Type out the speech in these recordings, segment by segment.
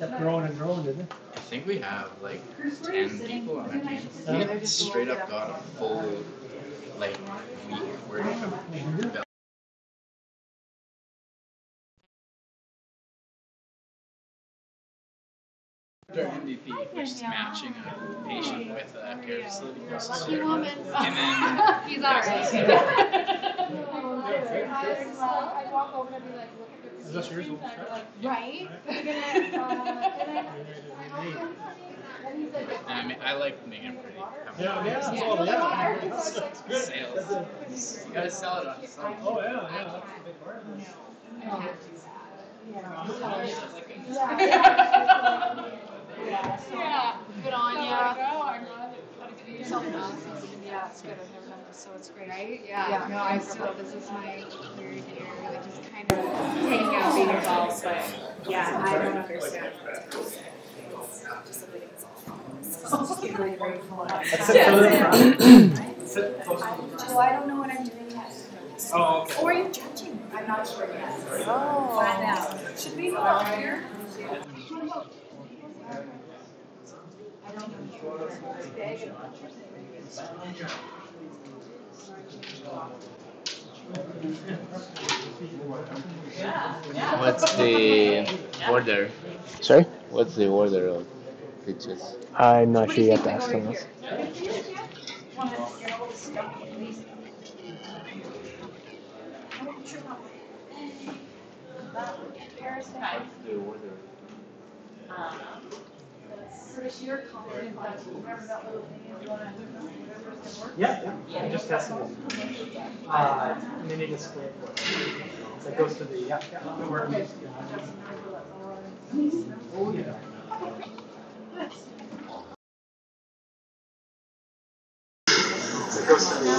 kept growing and growing, didn't it? I think we have like 10 people on our team. We straight up got a full like week worth of development. Our MVP, which is matching a patient with a care facility process. Lucky woman. And then he's alright. Is this yours? Right? I mean, I like making it pretty. Yeah. Sales. You gotta sell it on something. Oh yeah, that's a big part of it. Yeah, good on ya. Self-analysis. Yeah, it's good. I've never done this, so it's great. Right? Yeah. No, I still, this is my third year, like just kind of hanging out, being involved, but yeah, I don't understand. Really grateful. Oh, I don't know what I'm doing yet. okay. Or are you judging? I'm not sure yet. Oh. Find out. Should we go out here? What's the order? Sorry? What's the order of pitches? I'm not sure yet to ask them this. The order. Yeah. Just testing it. And then you just split it. So it goes to the Oh yeah. It goes to the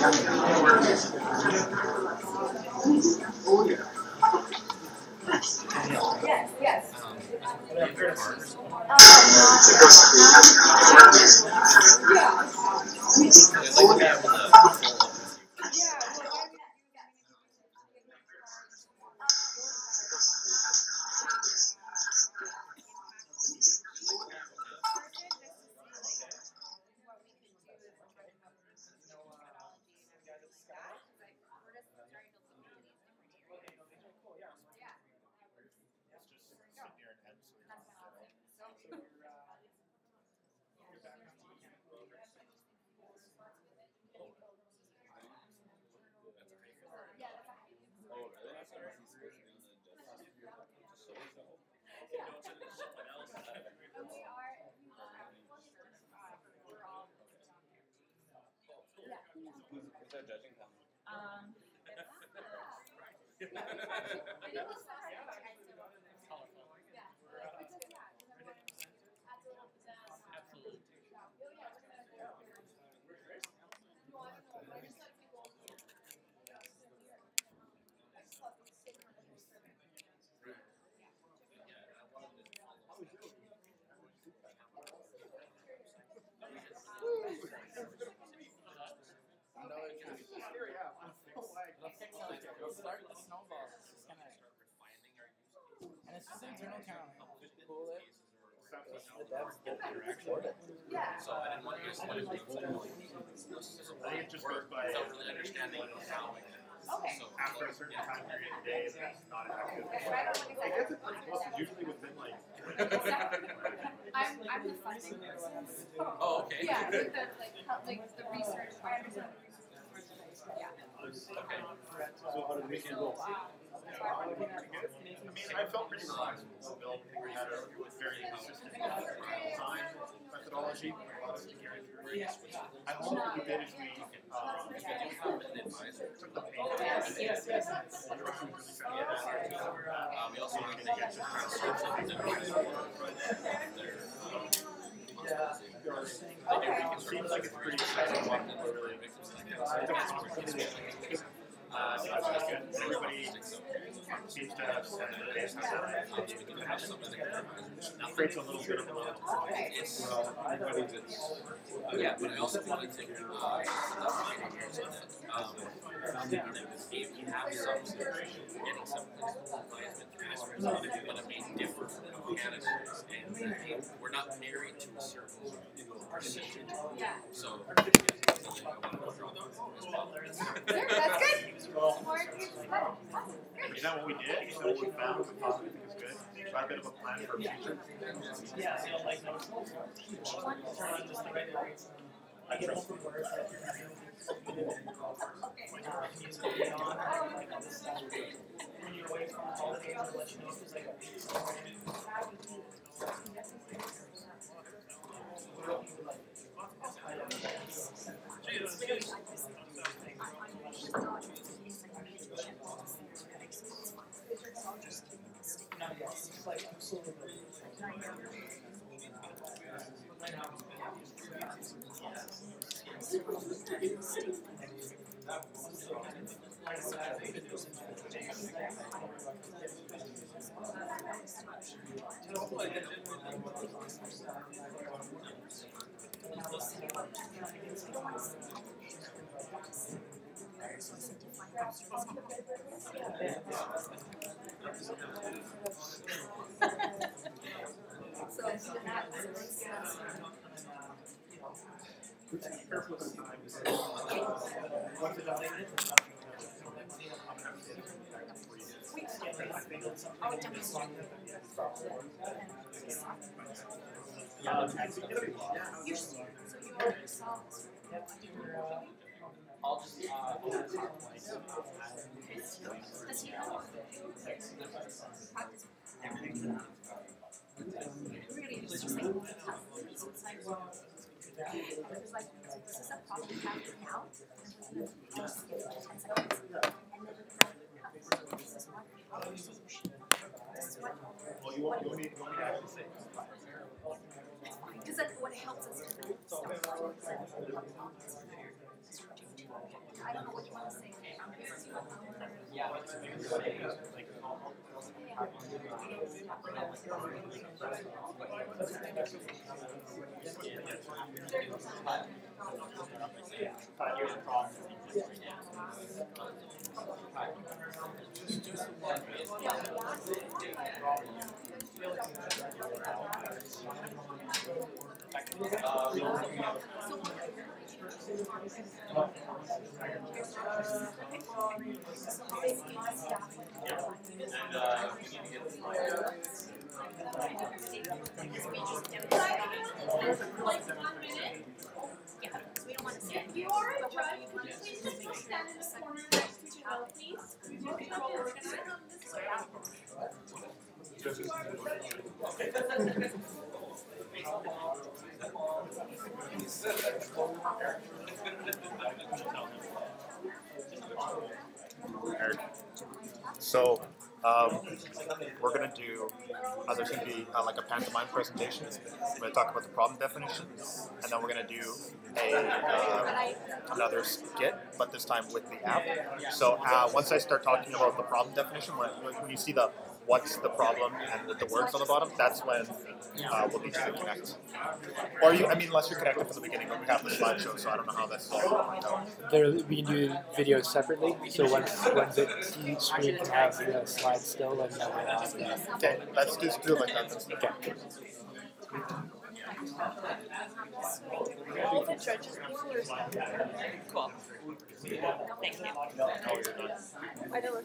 Yes. So I didn't want you guys to know I think it just goes by without really understanding how. Okay. So after a certain time period of the day, it's not active. I guess it's pretty close. It's usually within like. I'm the funding person. Oh, okay. Yeah, like the research. I understand the research. Yeah. Okay. So how did the weekend go? I mean, I felt pretty relaxed. Bill, we had a very consistent design methodology. I hope what we did is we took the pain out of it. We also wanted to get some kind It seems like it's pretty exciting. Everybody seems to have set the pace. Creates a little bit of everybody that's yeah, but I also wanted to if you have some getting some advisement transfers on it, but it may differ from candidates and married to a certain percentage. So That's good. Is that what we did? Is that what we found? We thought it was good. Try a bit of a plan for the future. Well, you want me to actually say? Because that's what helps us. I don't know what you want to say. Here's the problem. You are right, Drive. Please just stand in the corner next to each other, please. Eric. So, we're going to do, there's going to be like a pantomime presentation. We're going to talk about the problem definition, and then we're going to do another skit, but this time with the app. So once I start talking about the problem definition, when you see the what's the problem and with the words on the bottom, that's when we'll need you to connect. Or unless you're connected from the beginning, but we have the slideshow, so I don't know how that's going. We can do videos separately, so once each screen can have the slides still, and then Okay, let's just do it like that. okay. All the judges before cool. Thank you. No, you're not. I know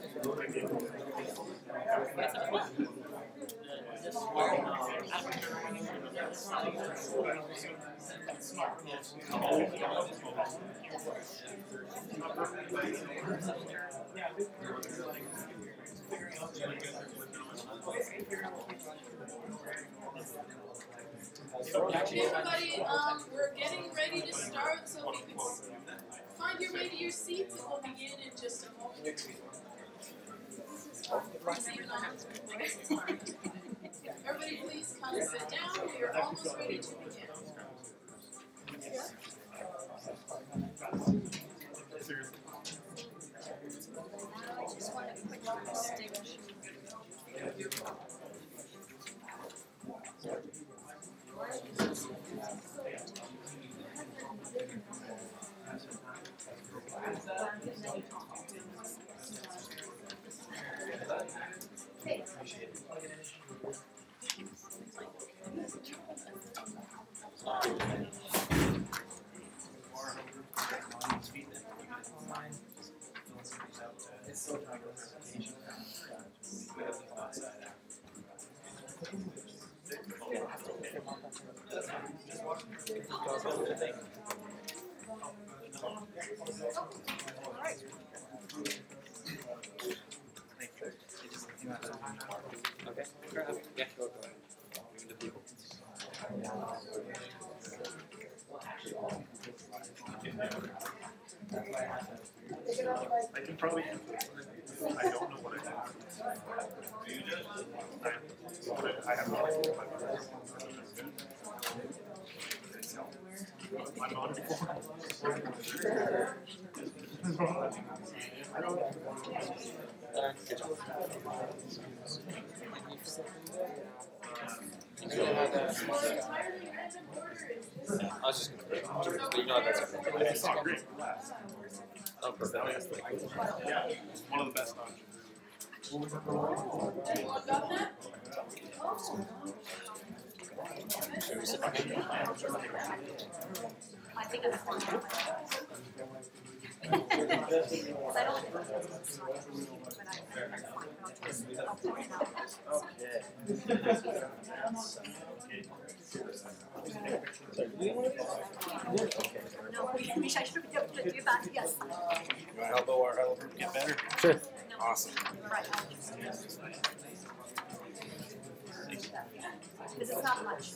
Okay, everybody, we're getting ready to start, so if you can find your way to your seats, and we'll begin in just a moment. Everybody, please come and sit down. We are almost ready to begin. Okay. Yeah, go ahead. The people. I can probably do this. I don't know what I have. I have no idea what I have. I'm on before. I don't Entirely random order is this. I was just gonna but you know that's okay. It's not great. Oh, perfect. Yeah, one of the best options. Anyone got that? I think it's fun. Because I don't think it's not easy, but I'll point it out. No, we wish I should have do that, yes. Help our help get better. Sure. Awesome. Right. This is not much.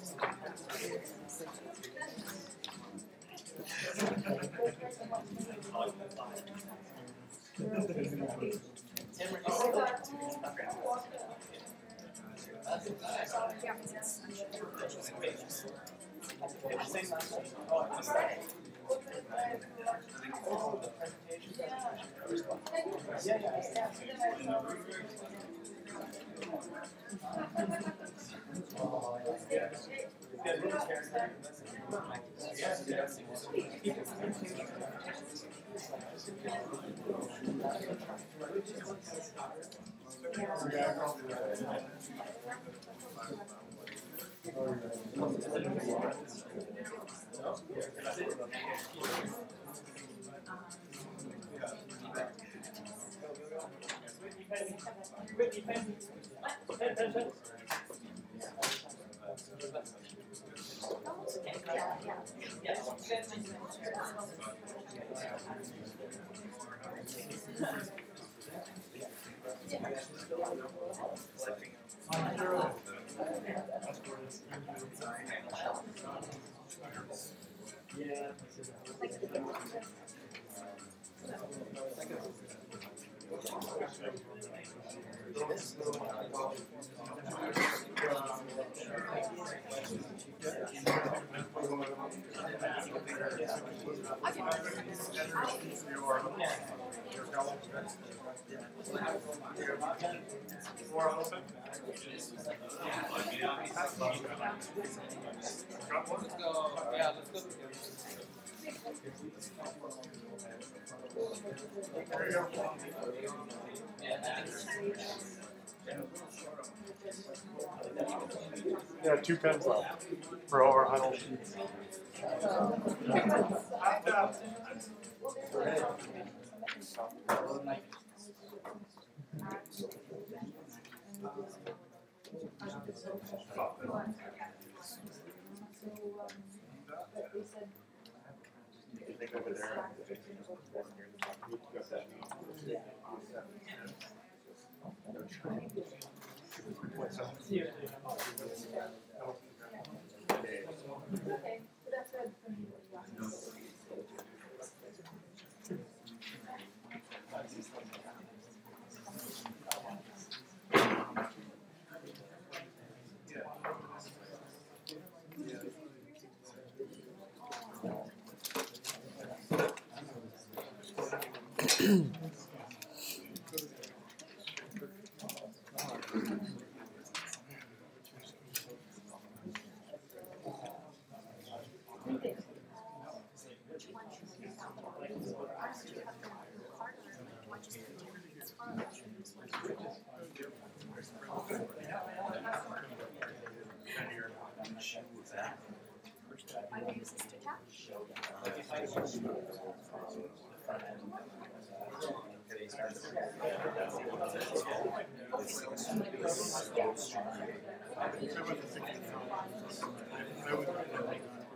Yeah, 2 pens left for over 100 sheets.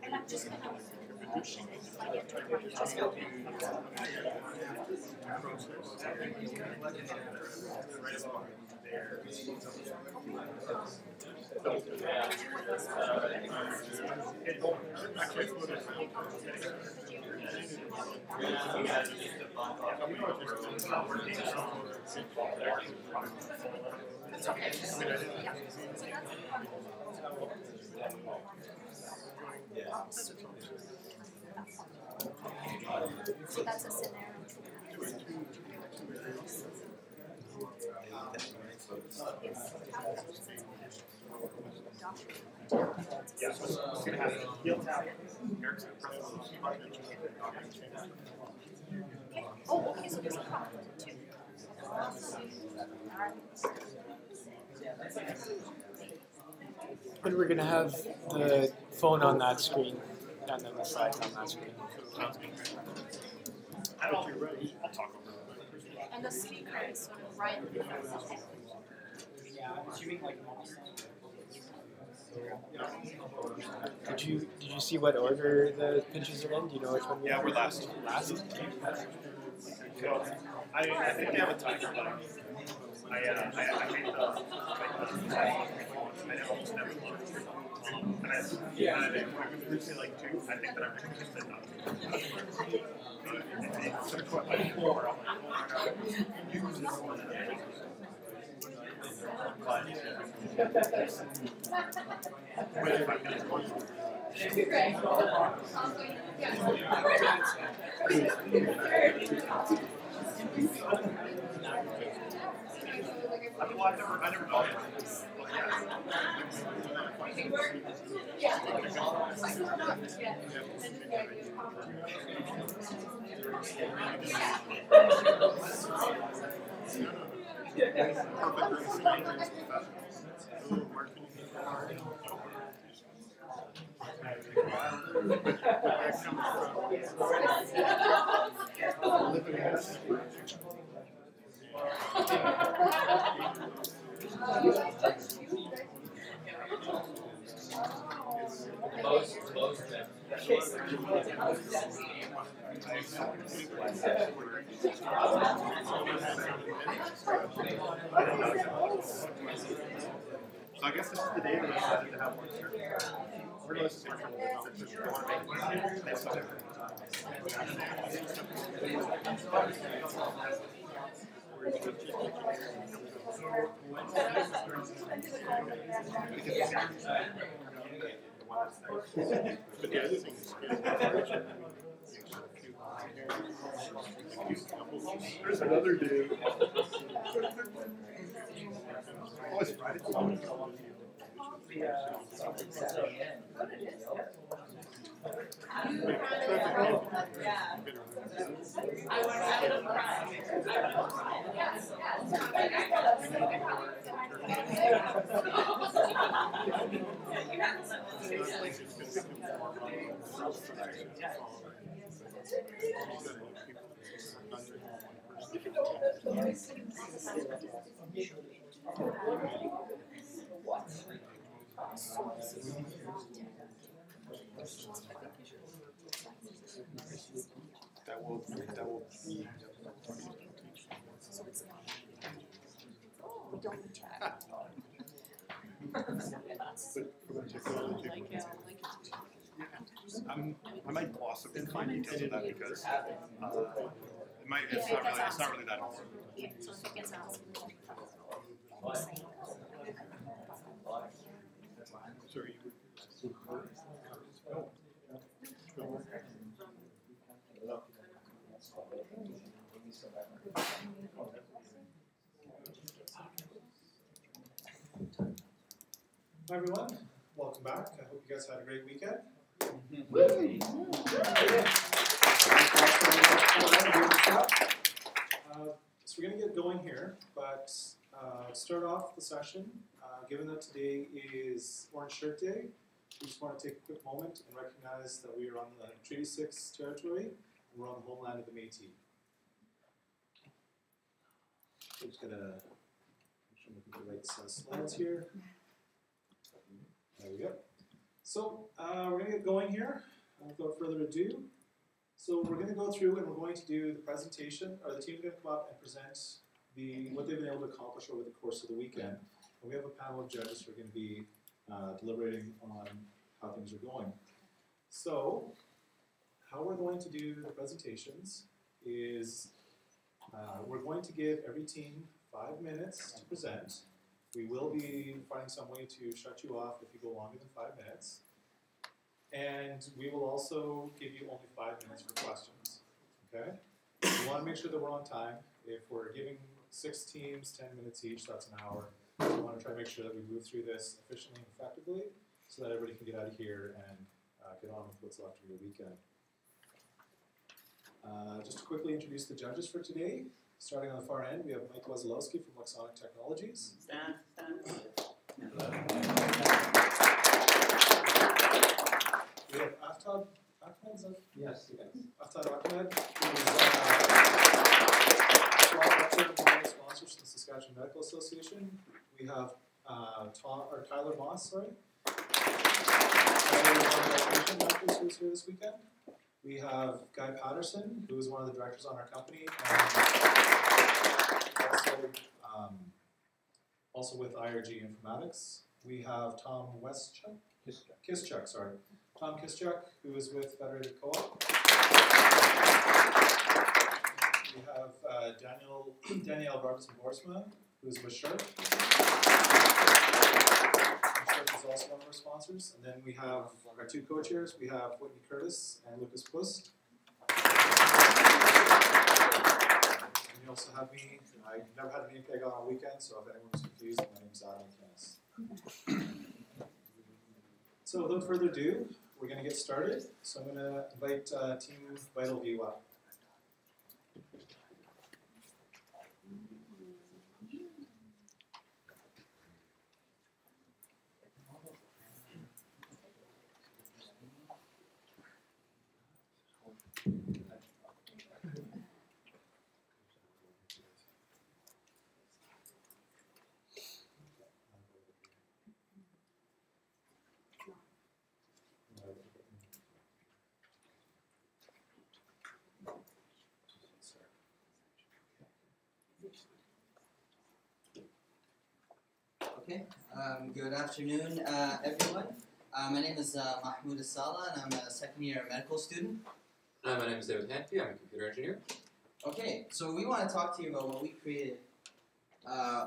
And I'm just gonna motion it like it to right, just go. So that's a scenario. Yeah, so it's going to have a heel tap. Eric's going to press the key button and change the document change. Oh, okay, so there's a problem too. And we're gonna have the phone on that screen, and then the slides on that screen. I don't know if you're ready. I'll talk over it. And the speaker is sort of right in front of it. Did you see what order the pinches are in? Do you know which one? Yeah, we're last. Last. So, I think they have a timer, but I made the I almost never learned. And I would say like 2. I think that I'm going to just say nothing. It's sort of quite like 4. I'm like, oh my god. Use this one. Wait 5 minutes. I never know. So I guess this is the day that I decided to have one here. We're going to listen to a couple of things that want to make this so but the other thing is there's another day. Oh, it's Friday. That will be. We don't need chat. I might gloss a bit fine details of that because it's not really that important. Yeah, so if it gets asked. Sorry. Hi everyone, welcome back. I hope you guys had a great weekend. So we're going to get going here, but to start off the session, given that today is Orange Shirt Day, we just want to take a quick moment and recognize that we are on the Treaty 6 territory and we're on the homeland of the Métis. I'm just going to make sure I'm looking at the right slides here. So we're going to get going here without further ado. So we're going to go through and we're going to do the presentation, or the team's going to come up and present what they've been able to accomplish over the course of the weekend. And we have a panel of judges who are going to be deliberating on how things are going. So how we're going to do the presentations is we're going to give every team 5 minutes to present. We will be finding some way to shut you off if you go longer than 5 minutes. And we will also give you only 5 minutes for questions, okay? We want to make sure that we're on time. If we're giving 6 teams 10 minutes each, that's an hour. We want to try to make sure that we move through this efficiently and effectively so that everybody can get out of here and get on with what's left of your weekend. Just to quickly introduce the judges for today. Starting on the far end, we have Mike Wazalowski from Lexonic Technologies. Stand. We have Aftad Ahmed. Yes. Aftad Ahmed, who is one of the sponsors from the Saskatchewan Medical Association. We have Tyler Moss, sorry. Tyler is one of our patient doctors who is here this weekend. We have Guy Patterson, who is one of the directors on our company, and also with IRG Informatics. We have Tom Kischuk, sorry. Tom Kischuk, who is with Federated Co-op. We have Danielle Barbison-Borsma, who is with Sharp. Sharp is also one of our sponsors. And then we have our 2 co-chairs. We have Whitney Curtis and Lucas Puss. And you also have me. I never had a name tag on a weekend, so if anyone's confused, my name's Adam Kenneth. So without further ado, we're going to get started. So I'm going to invite Team Vital View up. Okay. Good afternoon, everyone. My name is Mahmoud Asala, and I'm a second-year medical student. My name is David Hanke. I'm a computer engineer. Okay, so we want to talk to you about what we created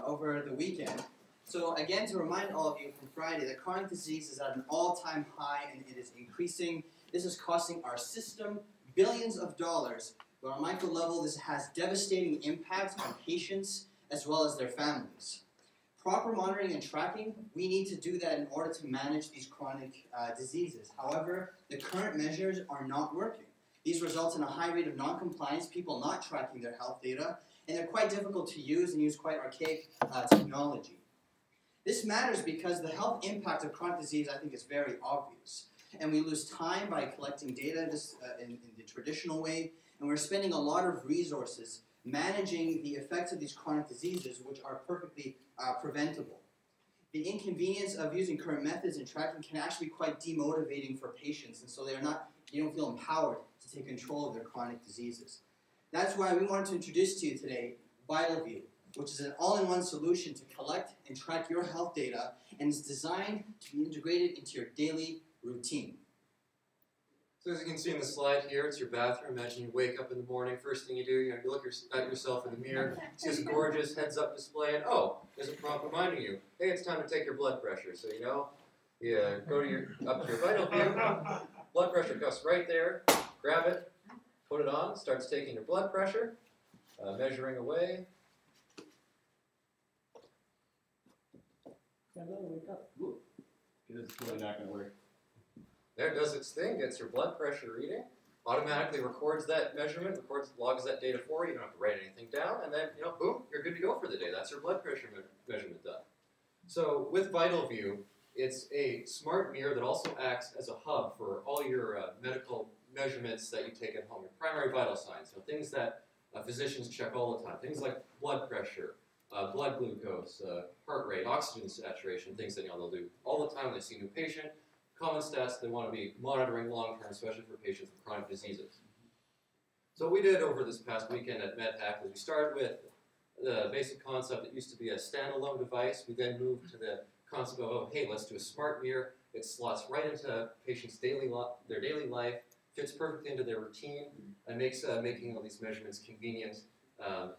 over the weekend. So again, to remind all of you from Friday, that chronic disease is at an all-time high, and it is increasing. This is costing our system billions of dollars, but on a micro level, this has devastating impacts on patients as well as their families. Proper monitoring and tracking, we need to do that in order to manage these chronic diseases. However, the current measures are not working. These result in a high rate of non-compliance, people not tracking their health data, and they're quite difficult to use and use quite archaic technology. This matters because the health impact of chronic disease, I think, is very obvious. And we lose time by collecting data in the traditional way, and we're spending a lot of resources managing the effects of these chronic diseases, which are perfectly preventable. The inconvenience of using current methods and tracking can actually be quite demotivating for patients, and so they don't feel empowered to take control of their chronic diseases. That's why we wanted to introduce to you today VitalView, which is an all-in-one solution to collect and track your health data, and is designed to be integrated into your daily routine. So as you can see in the slide here, it's your bathroom. Imagine you wake up in the morning, first thing you do, you look at yourself in the mirror, see this gorgeous heads-up display, and oh, there's a prompt reminding you, hey, it's time to take your blood pressure. So you go to your VitalView, blood pressure cuff's right there, grab it, put it on, starts taking your blood pressure, measuring away. Wake up. It's really not going to work. There, it does its thing, gets your blood pressure reading, automatically records that measurement, logs that data for you. You don't have to write anything down, and then, boom, you're good to go for the day. That's your blood pressure measurement done. So with VitalView, it's a smart mirror that also acts as a hub for all your medical measurements that you take at home, your primary vital signs, things that physicians check all the time, things like blood pressure, blood glucose, heart rate, oxygen saturation, things that they'll do all the time when they see a new patient. common stats they want to be monitoring long-term, especially for patients with chronic diseases. So what we did over this past weekend at Med.Hack is we started with the basic concept that used to be a standalone device. We then moved to the concept of, oh, hey, let's do a smart mirror. It slots right into patients' daily life, fits perfectly into their routine, and makes making all these measurements convenient,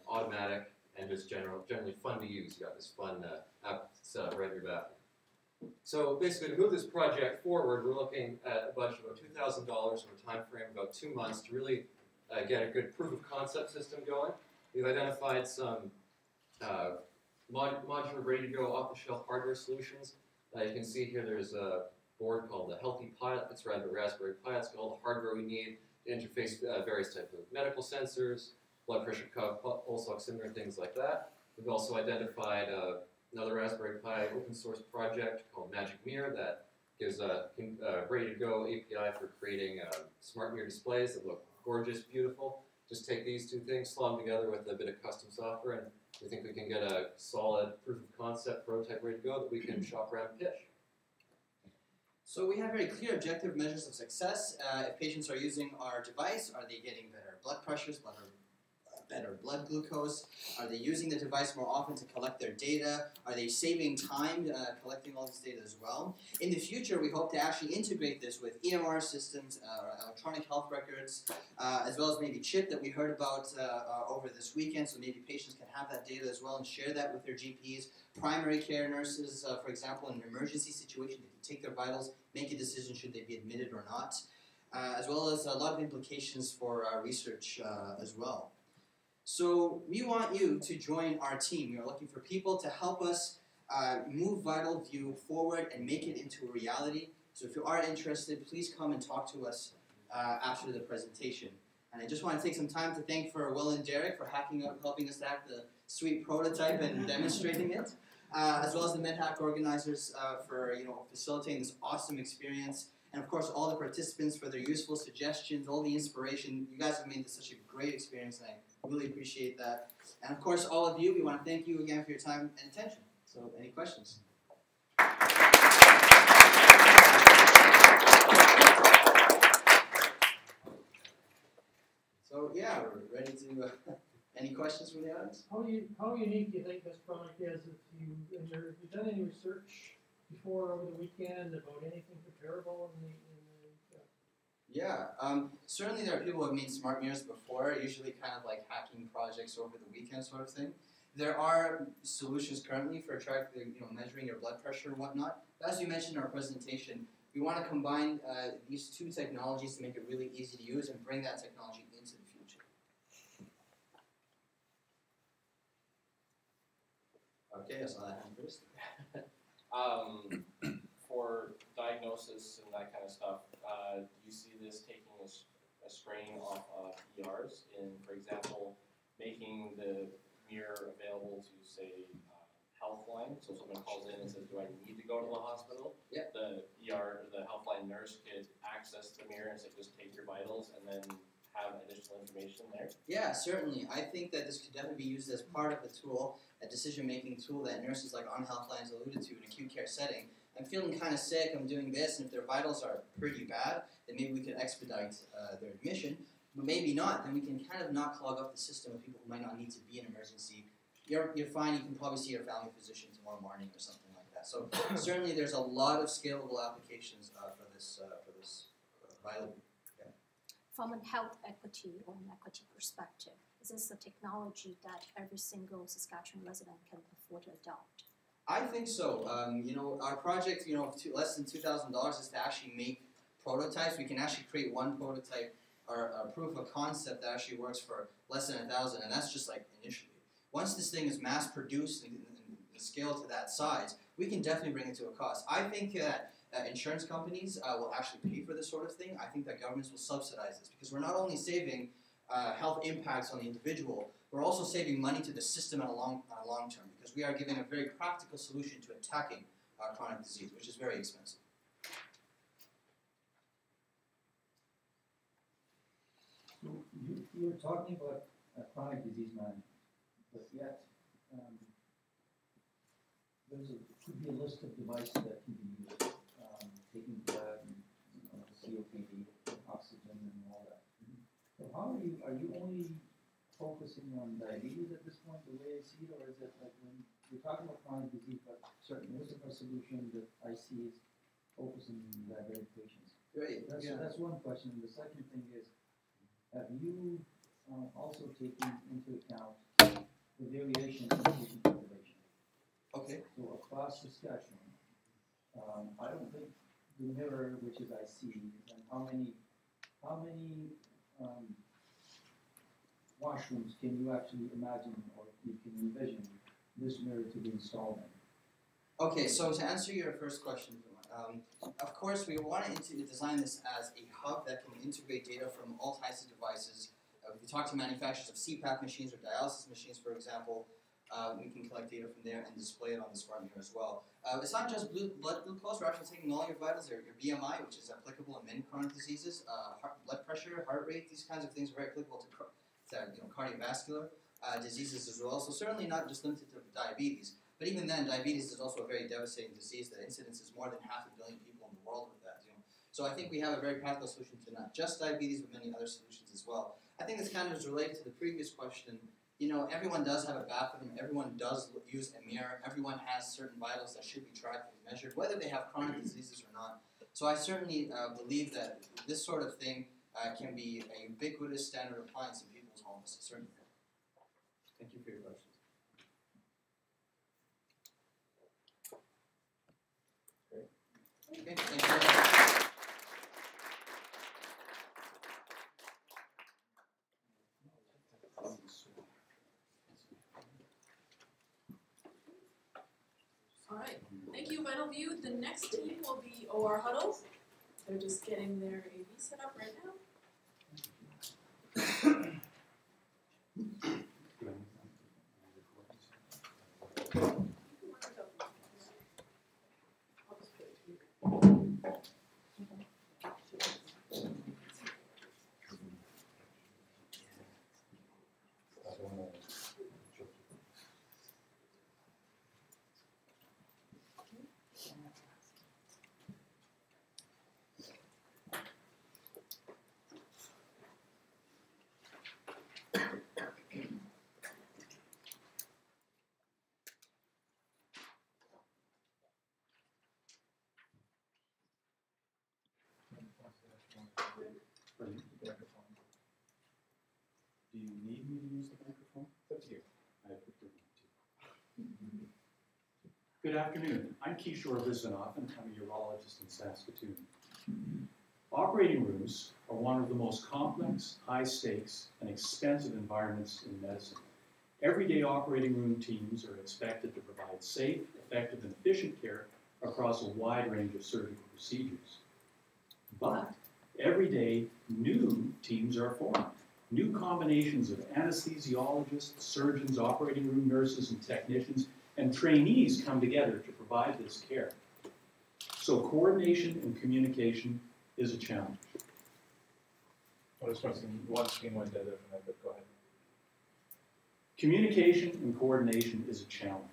automatic, and just generally fun to use. You got this fun app set up right in your bathroom. So basically, to move this project forward, we're looking at a budget of about $2,000 over a time frame of about 2 months to really get a good proof of concept system going. We've identified some modular, ready-to-go, off-the-shelf hardware solutions. You can see here there's a board called the Healthy Pilot. It's around the Raspberry Pi. It's got all the hardware we need to interface various types of medical sensors, blood pressure cuff, pulse oximeter, things like that. We've also identified another Raspberry Pi open source project called Magic Mirror that gives a ready-to-go API for creating smart mirror displays that look gorgeous, beautiful. Just take these two things, slot them together with a bit of custom software, and we think we can get a solid proof of concept prototype ready to go that we can shop around and pitch. So we have very clear objective measures of success. If patients are using our device, are they getting better blood pressures, better blood glucose? Are they using the device more often to collect their data? Are they saving time collecting all this data as well? In the future, we hope to actually integrate this with EMR systems, electronic health records, as well as maybe chip that we heard about over this weekend, so maybe patients can have that data as well and share that with their GPs. Primary care nurses, for example, in an emergency situation, they can take their vitals, make a decision should they be admitted or not, as well as a lot of implications for research as well. So we want you to join our team. We are looking for people to help us move VitalView forward and make it into a reality. So if you are interested, please come and talk to us after the presentation. And I just want to take some time to thank Will and Derek for helping us to hack the sweet prototype and demonstrating it, as well as the Med.Hack organizers for facilitating this awesome experience. And of course, all the participants for their useful suggestions, all the inspiration. You guys have made this such a great experience, and I really appreciate that. And of course, all of you, we want to thank you again for your time and attention. So, any questions? So, yeah, we're ready to. Any questions from the audience? How unique do you think this product is? Have you done any research before over the weekend about anything comparable in the Yeah, certainly there are people who have made smart mirrors before, usually kind of like hacking projects over the weekend sort of thing. There are solutions currently for tracking, measuring your blood pressure and whatnot. But as you mentioned in our presentation, we want to combine these two technologies to make it really easy to use and bring that technology into the future. Okay, I saw that hand first. For diagnosis and that kind of stuff, do you see this taking a strain off of ERs in, for example, making the mirror available to, say, Healthline? So someone calls in and says, do I need to go to the hospital? Yep. The Healthline nurse could access the mirror and say, just take your vitals and then have additional information there? Yeah, certainly. I think that this could definitely be used as part of the tool, a decision-making tool that nurses like on Healthline has alluded to in an acute care setting. I'm feeling kind of sick, I'm doing this, and if their vitals are pretty bad, then maybe we could expedite their admission. But maybe not, then we can kind of not clog up the system of people who might not need to be in emergency. You're fine, you can probably see your family physician tomorrow morning or something like that. So certainly there's a lot of scalable applications for this VitalView. Yeah. From a health equity or an equity perspective, is this a technology that every single Saskatchewan resident can afford to adopt? I think so. Our project, less than $2,000 is to actually make prototypes. We can actually create one prototype or a proof of concept that actually works for less than $1,000, and that's just like initially. Once this thing is mass produced and scaled to that size, we can definitely bring it to a cost. I think that insurance companies will actually pay for this sort of thing. I think that governments will subsidize this because we're not only saving health impacts on the individual, we're also saving money to the system on a long term because we are giving a very practical solution to attacking chronic disease, which is very expensive. So you were talking about chronic disease management, but yet there could be a list of devices that can be used, taking blood, focusing on diabetes at this point, the way I see it, or is it like when we're talking about chronic disease, but certainly most of our solution that I see is focusing on diabetic patients. Great. That's one question. The second thing is, have you also taken into account the variation in patient population? Okay. So across the spectrum, I don't think the mirror, which is I see, and how many washrooms can you actually imagine or you can envision this mirror to be installed in? Okay, so to answer your first question, of course we wanted to design this as a hub that can integrate data from all types of devices. If we talk to manufacturers of CPAP machines or dialysis machines, for example, we can collect data from there and display it on the smart mirror as well. It's not just blood glucose, we're actually taking all your vitals, your BMI, which is applicable in many chronic diseases, blood pressure, heart rate, these kinds of things are very applicable to cardiovascular diseases as well. So certainly not just limited to diabetes, but even then, diabetes is also a very devastating disease. The incidence is more than 500 million people in the world with that. So I think we have a very practical solution to not just diabetes, but many other solutions as well. I think this kind of is related to the previous question. Everyone does have a bathroom, everyone does use a mirror, everyone has certain vitals that should be tracked and measured, whether they have chronic diseases or not. So I certainly believe that this sort of thing can be a ubiquitous standard appliance in people's homes, certainly. Thank you for your questions. Great. Okay, thank you very much. All right, thank you, Vital View. The next team will be OR Huddles. They're just getting their AV set up right now. Do you need me to use the microphone? It's up to you. I prefer not to. Good afternoon. I'm Kishore Viswanathan. I'm a urologist in Saskatoon. Operating rooms are one of the most complex, high-stakes, and expensive environments in medicine. Everyday operating room teams are expected to provide safe, effective, and efficient care across a wide range of surgical procedures. But every day, new teams are formed. New combinations of anesthesiologists, surgeons, operating room nurses, and technicians, and trainees come together to provide this care. So coordination and communication is a challenge. One screen went dead there for a minute, but go ahead. Communication and coordination is a challenge.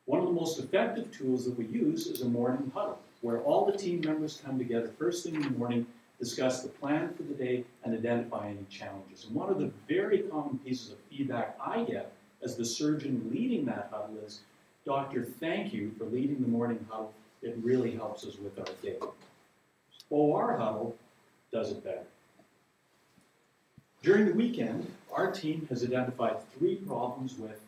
One of the most effective tools that we use is a morning huddle, where all the team members come together first thing in the morning, discuss the plan for the day, and identify any challenges. And one of the very common pieces of feedback I get as the surgeon leading that huddle is, "Doctor, thank you for leading the morning huddle. It really helps us with our day." OR huddle does it better. During the weekend, our team has identified 3 problems with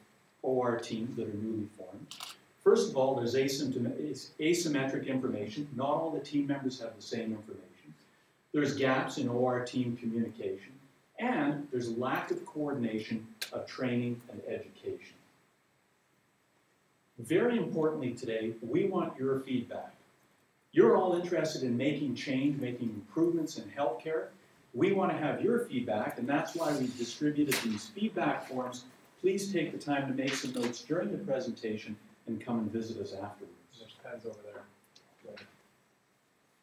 OR teams that are newly formed. First of all, there's asymmetric information. Not all the team members have the same information. There's gaps in OR team communication, and there's lack of coordination of training and education. Very importantly today, we want your feedback. You're all interested in making change, making improvements in healthcare. We want to have your feedback, and that's why we've distributed these feedback forms. Please take the time to make some notes during the presentation and come and visit us afterwards. There's pens over there.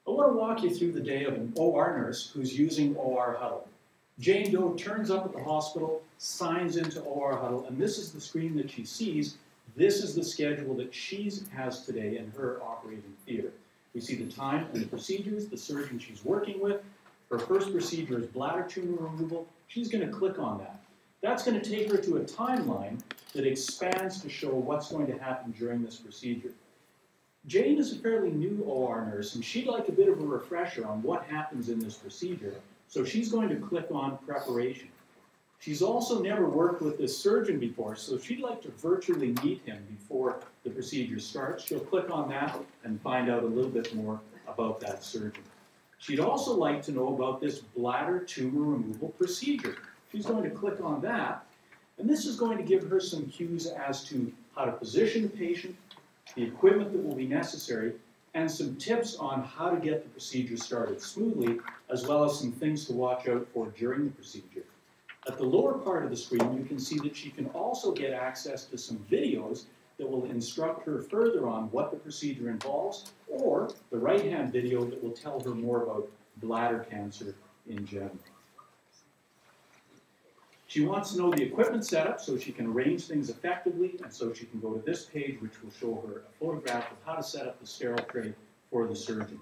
I want to walk you through the day of an OR nurse who's using OR Huddle. Jane Doe turns up at the hospital, signs into OR Huddle, and this is the screen that she sees. This is the schedule that she has today in her operating theater. We see the time and the procedures, the surgeon she's working with. Her first procedure is bladder tumor removal. She's going to click on that. That's going to take her to a timeline that expands to show what's going to happen during this procedure. Jane is a fairly new OR nurse, and she'd like a bit of a refresher on what happens in this procedure, so she's going to click on preparation. She's also never worked with this surgeon before, so she'd like to virtually meet him before the procedure starts. She'll click on that and find out a little bit more about that surgeon. She'd also like to know about this bladder tumor removal procedure. She's going to click on that, and this is going to give her some cues as to how to position the patient, the equipment that will be necessary, and some tips on how to get the procedure started smoothly, as well as some things to watch out for during the procedure. At the lower part of the screen, you can see that she can also get access to some videos that will instruct her further on what the procedure involves, or the right-hand video that will tell her more about bladder cancer in general. She wants to know the equipment setup so she can arrange things effectively, and so she can go to this page, which will show her a photograph of how to set up the sterile tray for the surgeon.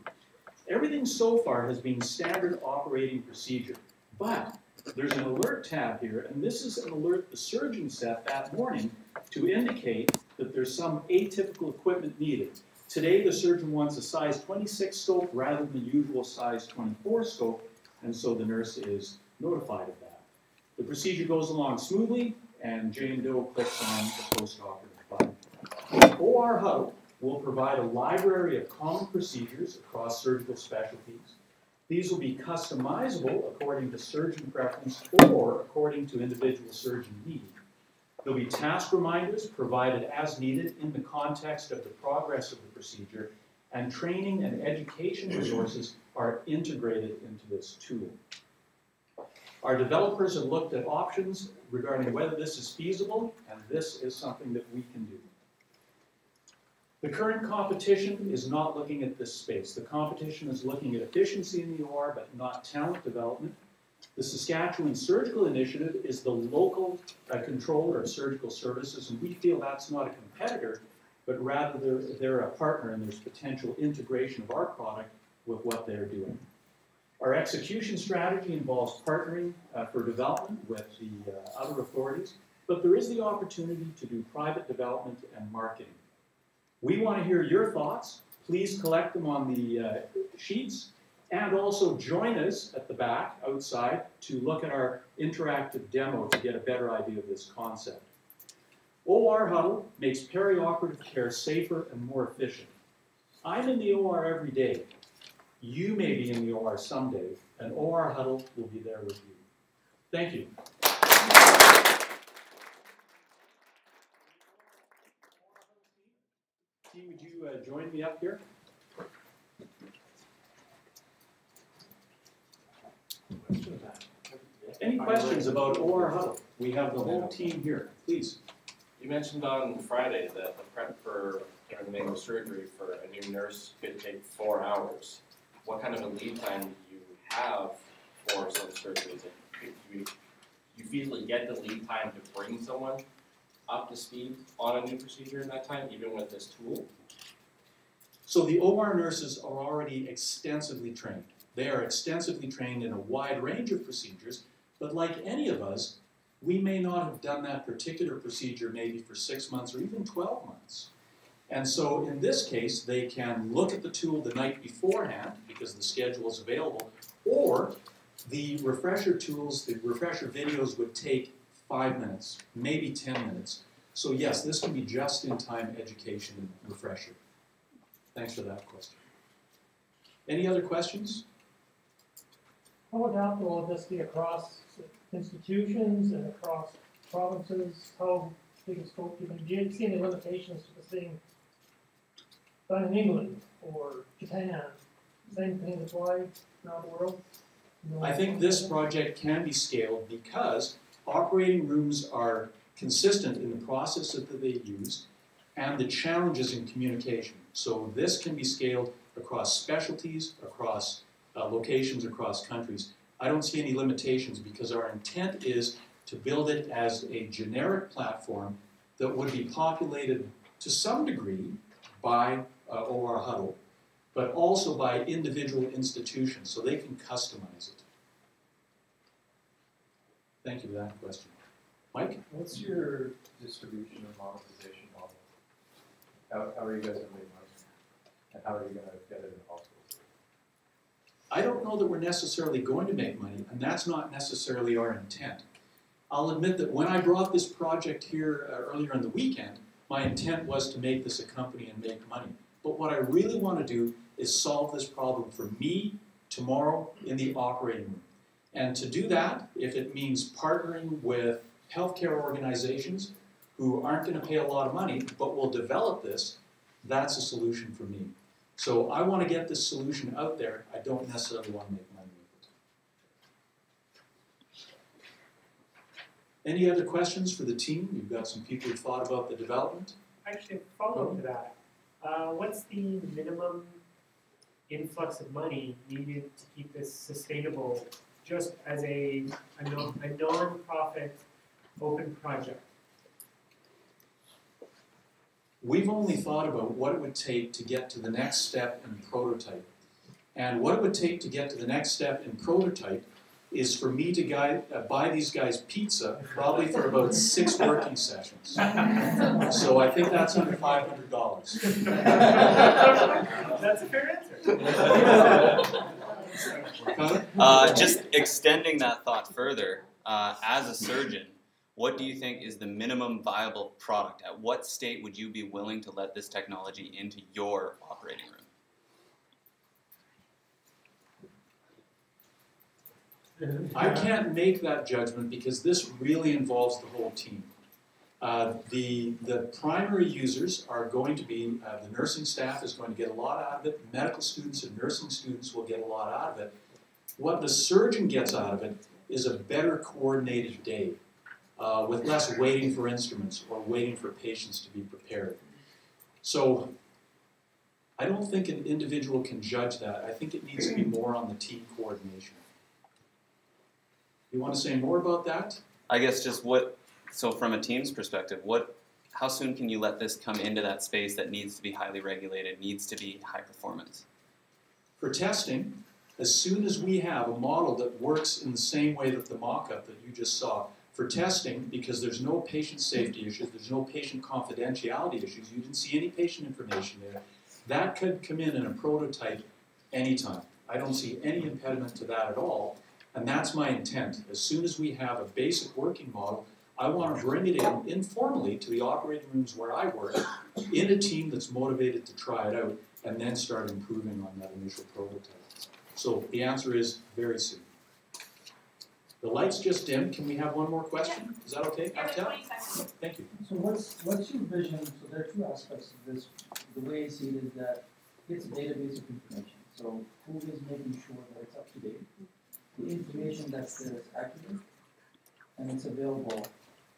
Everything so far has been standard operating procedure, but there's an alert tab here, and this is an alert the surgeon set that morning to indicate that there's some atypical equipment needed. Today, the surgeon wants a size 26 scope rather than the usual size 24 scope, and so the nurse is notified of that. The procedure goes along smoothly, and Jane Doe clicks on the post-operative button. OR Hub will provide a library of common procedures across surgical specialties. These will be customizable according to surgeon preference or according to individual surgeon need. There'll be task reminders provided as needed in the context of the progress of the procedure, and training and education resources are integrated into this tool. Our developers have looked at options regarding whether this is feasible, and this is something that we can do. The current competition is not looking at this space. The competition is looking at efficiency in the OR, but not talent development. The Saskatchewan Surgical Initiative is the local controller of surgical services, and we feel that's not a competitor, but rather they're a partner, and there's potential integration of our product with what they're doing. Our execution strategy involves partnering for development with the other authorities, but there is the opportunity to do private development and marketing. We want to hear your thoughts. Please collect them on the sheets, and also join us at the back outside to look at our interactive demo to get a better idea of this concept. OR Huddle makes perioperative care safer and more efficient. I'm in the OR every day. You may be in the OR someday, and OR Huddle will be there with you. Thank you. Team, would you join me up here? Any questions about OR Huddle? We have the whole team here. Please. You mentioned on Friday that the prep for manual surgery for a new nurse could take 4 hours. What kind of a lead time do you have for some surgeries? Do you feasibly get the lead time to bring someone up to speed on a new procedure in that time, even with this tool? So the OR nurses are already extensively trained. They are extensively trained in a wide range of procedures, but like any of us, we may not have done that particular procedure maybe for 6 months or even 12 months. And so in this case, they can look at the tool the night beforehand because the schedule is available, or the refresher tools, the refresher videos would take 5 minutes, maybe 10 minutes. So yes, this can be just-in-time education and refresher. Thanks for that question. Any other questions? How adaptable will this be across institutions and across provinces? How big a scope do you see any limitations to the thing done in England or Japan? Same thing applied around the world? No. I think this project can be scaled because operating rooms are consistent in the process that they use and the challenges in communication. So this can be scaled across specialties, across locations, across countries. I don't see any limitations because our intent is to build it as a generic platform that would be populated to some degree by OR Huddle, but also by individual institutions so they can customize it. Thank you for that question. Mike? What's your distribution and monetization model? How are you guys going to make money? And how are you going to get it in hospitals? I don't know that we're necessarily going to make money, and that's not necessarily our intent. I'll admit that when I brought this project here earlier in the weekend, my intent was to make this a company and make money. But what I really want to do is solve this problem for me tomorrow in the operating room. And to do that, if it means partnering with healthcare organizations who aren't going to pay a lot of money, but will develop this, that's a solution for me. So I want to get this solution out there. I don't necessarily want to make money with it. Any other questions for the team? You've got some people who thought about the development. Actually, follow-up to that. What's the minimum influx of money needed to keep this sustainable, just as a non-profit open project? We've only thought about what it would take to get to the next step in prototype. And what it would take to get to the next step in prototype is for me to buy these guys pizza, probably for about 6 working sessions. So I think that's under $500. That's a fair answer. Just extending that thought further, as a surgeon, what do you think is the minimum viable product? At what state would you be willing to let this technology into your operating room? I can't make that judgment because this really involves the whole team. The primary users are going to be, the nursing staff is going to get a lot out of it, medical students and nursing students will get a lot out of it. What the surgeon gets out of it is a better coordinated day, with less waiting for instruments or waiting for patients to be prepared. So I don't think an individual can judge that. I think it needs to be more on the team coordination. You want to say more about that? I guess just so from a team's perspective, how soon can you let this come into that space that needs to be highly regulated, needs to be high performance? For testing, as soon as we have a model that works in the same way that the mock-up that you just saw, for testing, because there's no patient safety issues, there's no patient confidentiality issues, you didn't see any patient information there, that could come in a prototype anytime. I don't see any impediment to that at all, and that's my intent. As soon as we have a basic working model, I want to bring it in informally to the operating rooms where I work, in a team that's motivated to try it out, and then start improving on that initial prototype. So the answer is very soon. The lights just dimmed. Can we have one more question? Is that okay? Thank you. So what's your vision? So there are 2 aspects of this. The way I see it is that it's a database of information. So who is making sure that it's up to date? The information that's there is accurate and it's available.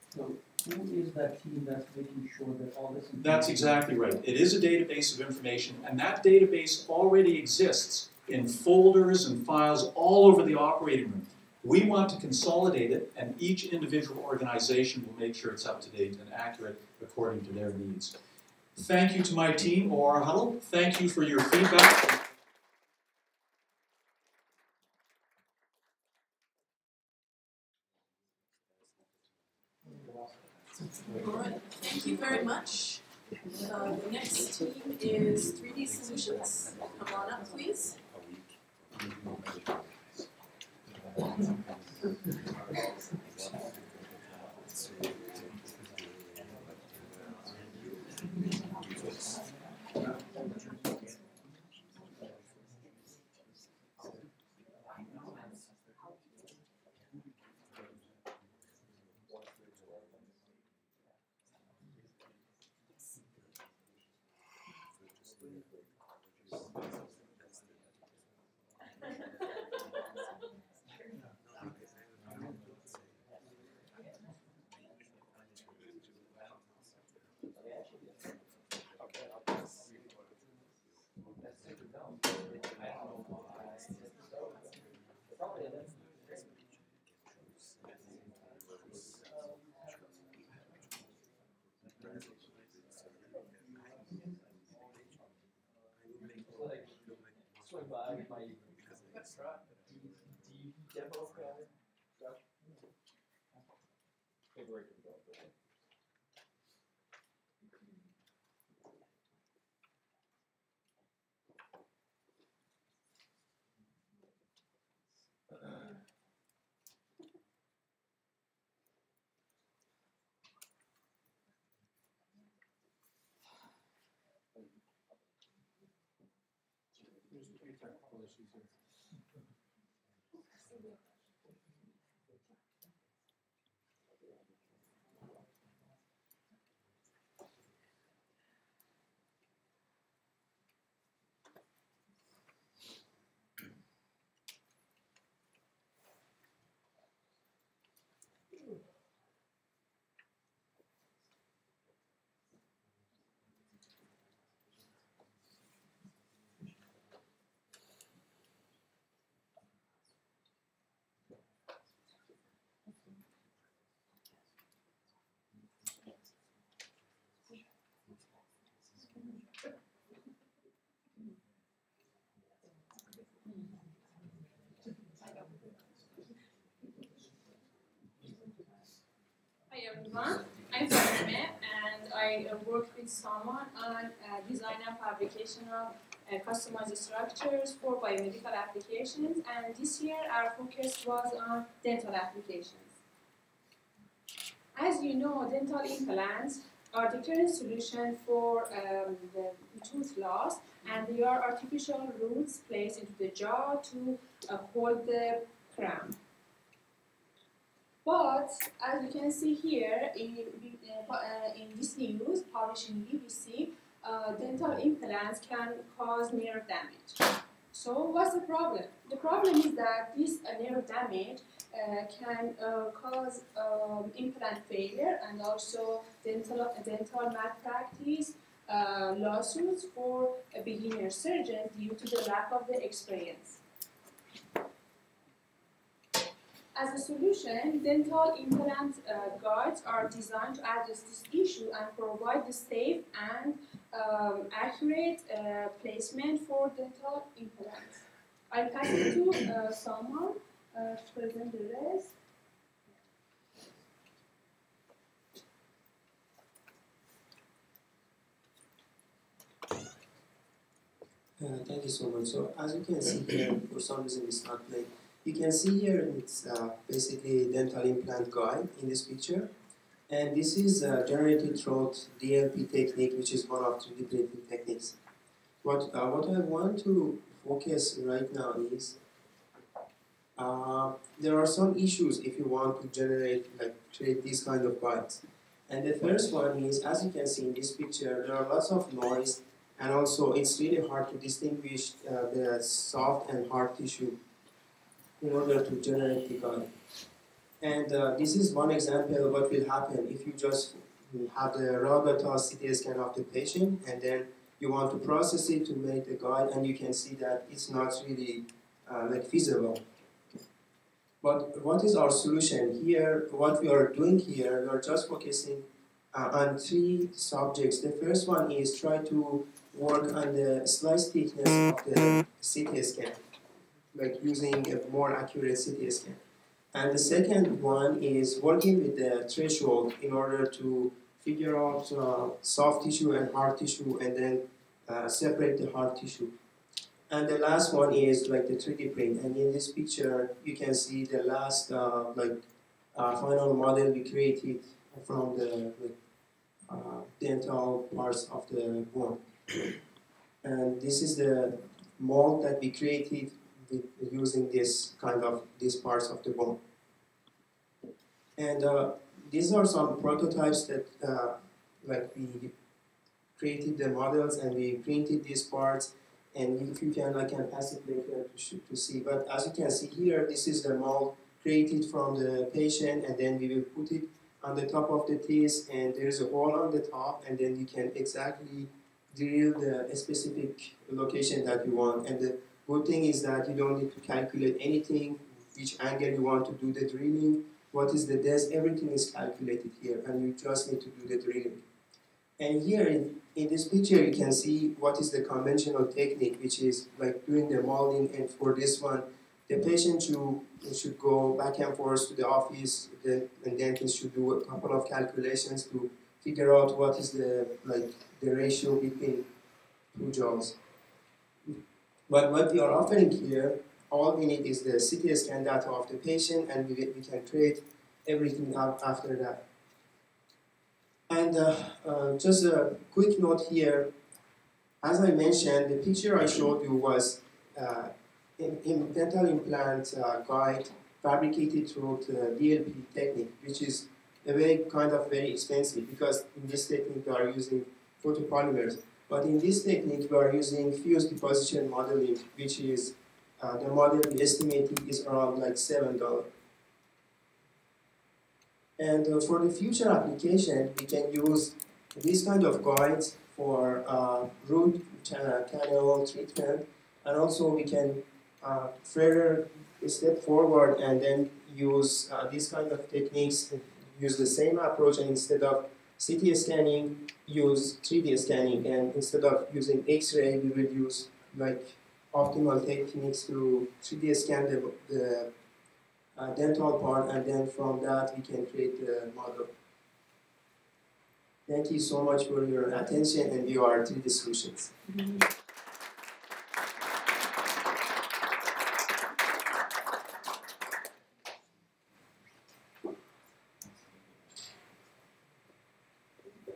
So who is that team that's making sure that all this information... That's exactly right. It is a database of information, and that database already exists in folders and files all over the operating room. We want to consolidate it, and each individual organization will make sure it's up to date and accurate according to their needs. Thank you to my team, OR Huddle. Thank you for your feedback. All right, thank you very much. The next team is 3D Solutions. Come on up, please. Swing by my... Do you demo where it can go. There's a few technical issues here. Hi everyone, I'm Fatima and I work with someone on design and fabrication of customized structures for biomedical applications, and this year our focus was on dental applications. As you know, dental implants are the current solution for the tooth loss, and they are artificial roots placed into the jaw to hold the crown. But as you can see here in this news published in BBC, dental implants can cause nerve damage. So what's the problem? The problem is that this nerve damage can cause implant failure and also dental malpractice lawsuits for a beginner surgeon due to the lack of the experience. As a solution, dental implant guides are designed to address this issue and provide the safe and accurate placement for dental implants. I'll pass it to someone to present the rest. Thank you so much. So as you can see here, for some reason it's not playing. You can see here it's basically dental implant guide in this picture. And this is generated through DLP technique, which is one of 3D printing techniques. What I want to focus right now is there are some issues if you want to create these kind of guides. And the first one is, as you can see in this picture, there are lots of noise, and also it's really hard to distinguish the soft and hard tissue in order to generate the guide. And this is one example of what will happen if you just have the raw data CT scan of the patient, and then you want to process it to make the guide, and you can see that it's not really feasible. But what is our solution here? What we are doing here, we are just focusing on 3 subjects. The first one is try to work on the slice thickness of the CT scan, like using a more accurate CT scan. And the second one is working with the threshold in order to figure out soft tissue and hard tissue, and then separate the hard tissue. And the last one is like the 3D print. And in this picture, you can see the last final model we created from the dental parts of the bone. And this is the mold that we created with using these parts of the bone. And these are some prototypes that we created the models and we printed these parts. And if you can, I can pass it later to see. But as you can see here, this is the mold created from the patient, and then we will put it on the top of the teeth, and there is a hole on the top, and then you can exactly drill the specific location that you want. And the good thing is that you don't need to calculate anything, which angle you want to do the drilling, what is the depth, everything is calculated here, and you just need to do the drilling. And here in this picture, you can see what is the conventional technique, which is like doing the molding. And for this one, The patient should go back and forth to the office, and dentist should do a couple of calculations to figure out what is the ratio between two jaws. But what we are offering here, all we need is the CT scan data of the patient, and we can create everything up after that. And just a quick note here, as I mentioned, the picture I showed you was in dental implant guide fabricated through the DLP technique, which is a very expensive, because in this technique we are using photopolymers. But in this technique we are using fused deposition modeling, which is the model we estimated is around like $7. And for the future application, we can use this kind of guides for root canal treatment, and also we can further step forward and then use these kind of techniques, use the same approach, and instead of CT scanning, use 3D scanning, and instead of using X-ray, we will use like optimal techniques to 3D scan the dental part, and then from that we can create the model. Thank you so much for your attention, and you are 3D Solutions.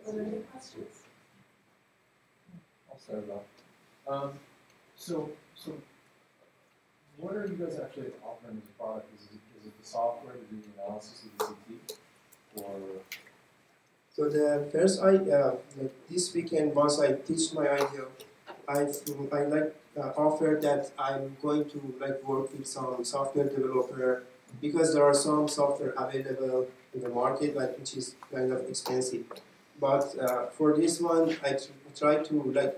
Are there any questions? I'll start it off. So what are you guys actually offering as a product? Is it the software to do the analysis of the CT, or? So the first, this weekend, once I teach my idea, I offered that I'm going to work with some software developer, because there are some software available in the market, which is kind of expensive. But for this one, I try to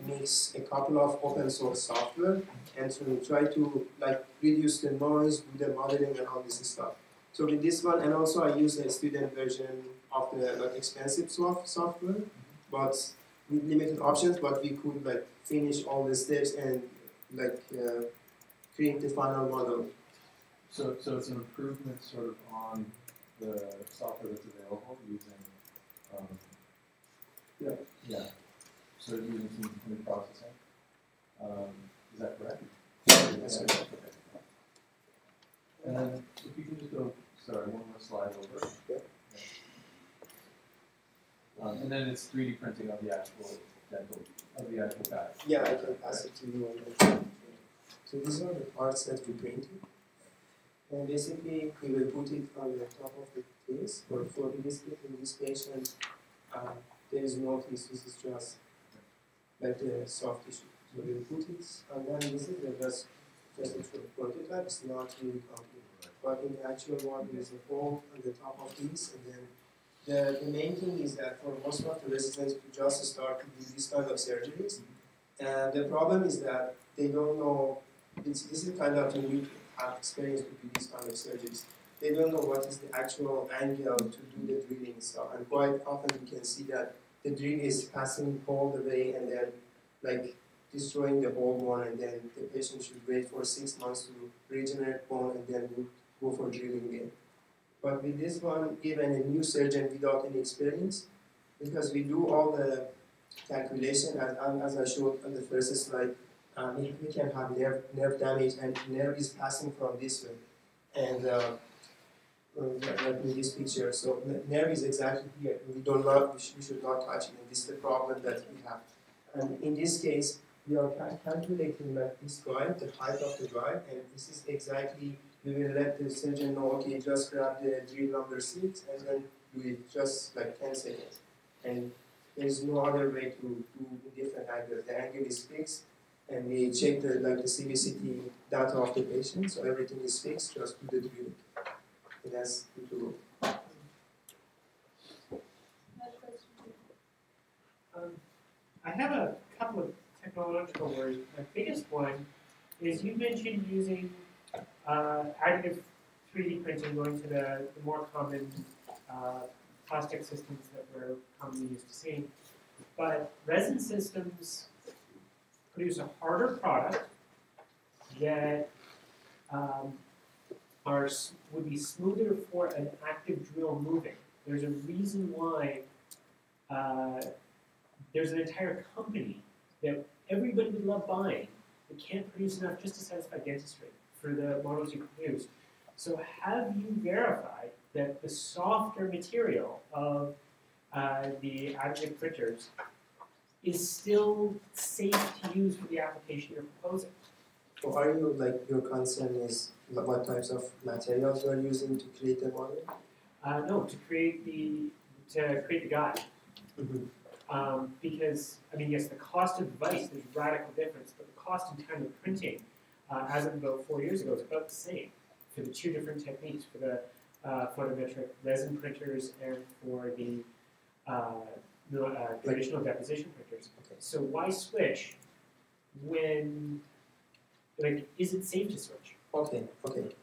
mix a couple of open source software and to try to reduce the noise, do the modeling, and all this stuff. So with this one, and also I use a student version of the expensive software, but with limited options. But we could finish all the steps and create the final model. So it's an improvement sort of on the software that's available using. Yeah. So using some image processing. Is that correct? That's correct. And then if you can just go, sorry, one more slide over. Yeah. And then it's 3D printing of the actual guide. Yeah, I can pass it to you. So these are the parts that we printed. And basically, we will put it on the top of the case. For this patient, there is no piece. This is just like the soft tissue. So we'll put it, and then this is just a prototype. It's not really complete. But in the actual one, there is a hole on the top of this, and then the main thing is that for most of the residents, we just start to do these kind of surgeries. And the problem is that they don't know. This is kind of unique experience to do these kind of surgeries. They don't know what is the actual angle to do the drilling stuff, and quite often you can see that the drill is passing all the way and then destroying the whole bone, and then the patient should wait for 6 months to regenerate bone and then go for drilling again. But with this one, even a new surgeon without any experience, because we do all the calculation, as I showed on the first slide, we can have nerve damage, and nerve is passing from this way. And like in this picture, so nerve is exactly here. We should not touch it, and this is the problem that we have. And in this case, we are calculating this guide, the height of the guide, and this is exactly, we will let the surgeon know, okay, just grab the drill number 6, and then do it just 10 seconds. And there is no other way to do different angles. The angle is fixed, and we check the CBCT data of the patient, so everything is fixed, just do the drilling. And that's good to go. I have a couple of technological worries. My biggest one is you mentioned using additive 3D printing, going to the more common plastic systems that we're commonly used to seeing. But resin systems produce a harder product that would be smoother for an active drill moving. There's a reason why there's an entire company that everybody would love buying that can't produce enough just to satisfy dentistry for the models you produce. So have you verified that the softer material of the additive printers is still safe to use for the application you're proposing? So are you, like, your concern is what types of materials you are using to create the model? No, to create the guide. Because, I mean, yes, the cost of device, there's radical difference, but the cost and time of printing, as of about 4 years ago, is about the same for the two different techniques, for the photometric resin printers and for the traditional deposition printers. Okay. So why switch when, like, is it safe to switch? Okay,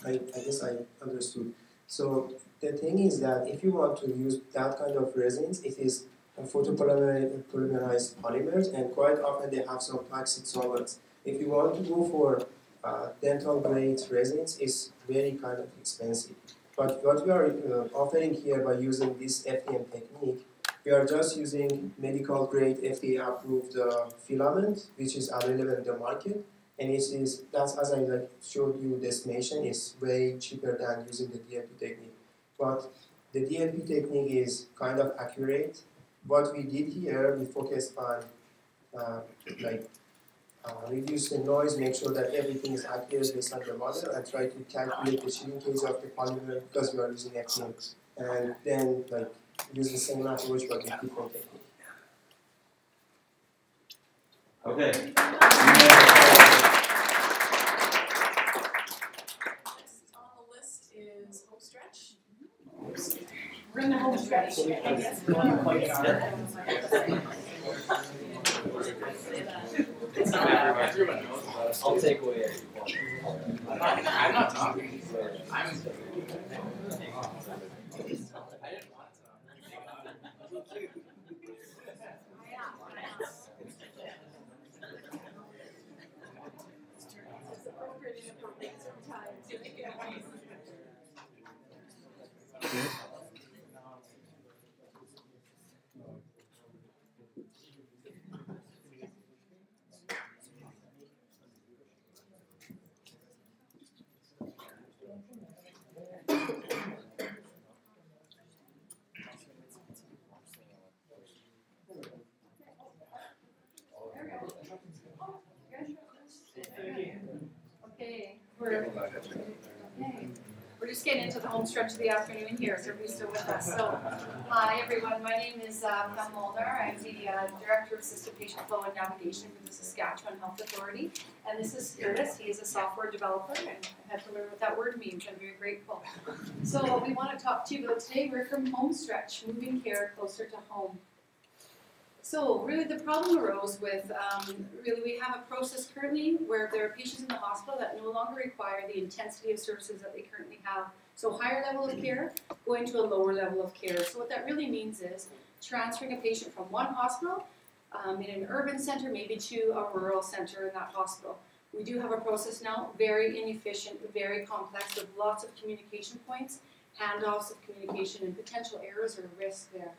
I guess I understood. So the thing is that if you want to use that kind of resins, it is photopolymerized polymers, and quite often they have some toxic solvents. If you want to go for dental grade resins, it's very kind of expensive. But what we are offering here by using this FDM technique, we are just using medical grade FDA approved filament, which is available in the market. And that's, as I showed you, the estimation is way cheaper than using the DLP technique. But the DLP technique is kind of accurate. What we did here, we focused on reduce the noise, make sure that everything is accurate based on the model, and try to calculate the shrinkage of the polymer because we are using FDM. And then use the same approach but with different technique. Okay. Is home stretch. We're in the home stretch. Everyone knows. I'll take away everyone. I'm not talking. I didn't want to. It's appropriate and inappropriate sometimes. Okay, we're just getting into the home stretch of the afternoon here, so everybody's still with us. So, hi everyone, my name is Pam Mulder. I'm the Director of Assisted Patient Flow and Navigation for the Saskatchewan Health Authority. And this is Curtis, he is a software developer, and I had to learn what that word means. I'm very grateful. So what we want to talk to you about today, we're from home stretch, moving care closer to home. So really the problem arose with, really we have a process currently where there are patients in the hospital that no longer require the intensity of services that they currently have. So higher level of care, going to a lower level of care. So what that really means is transferring a patient from one hospital in an urban center maybe to a rural center in that hospital. We do have a process now, very inefficient, very complex, with lots of communication points, handoffs of communication, and potential errors or risk there.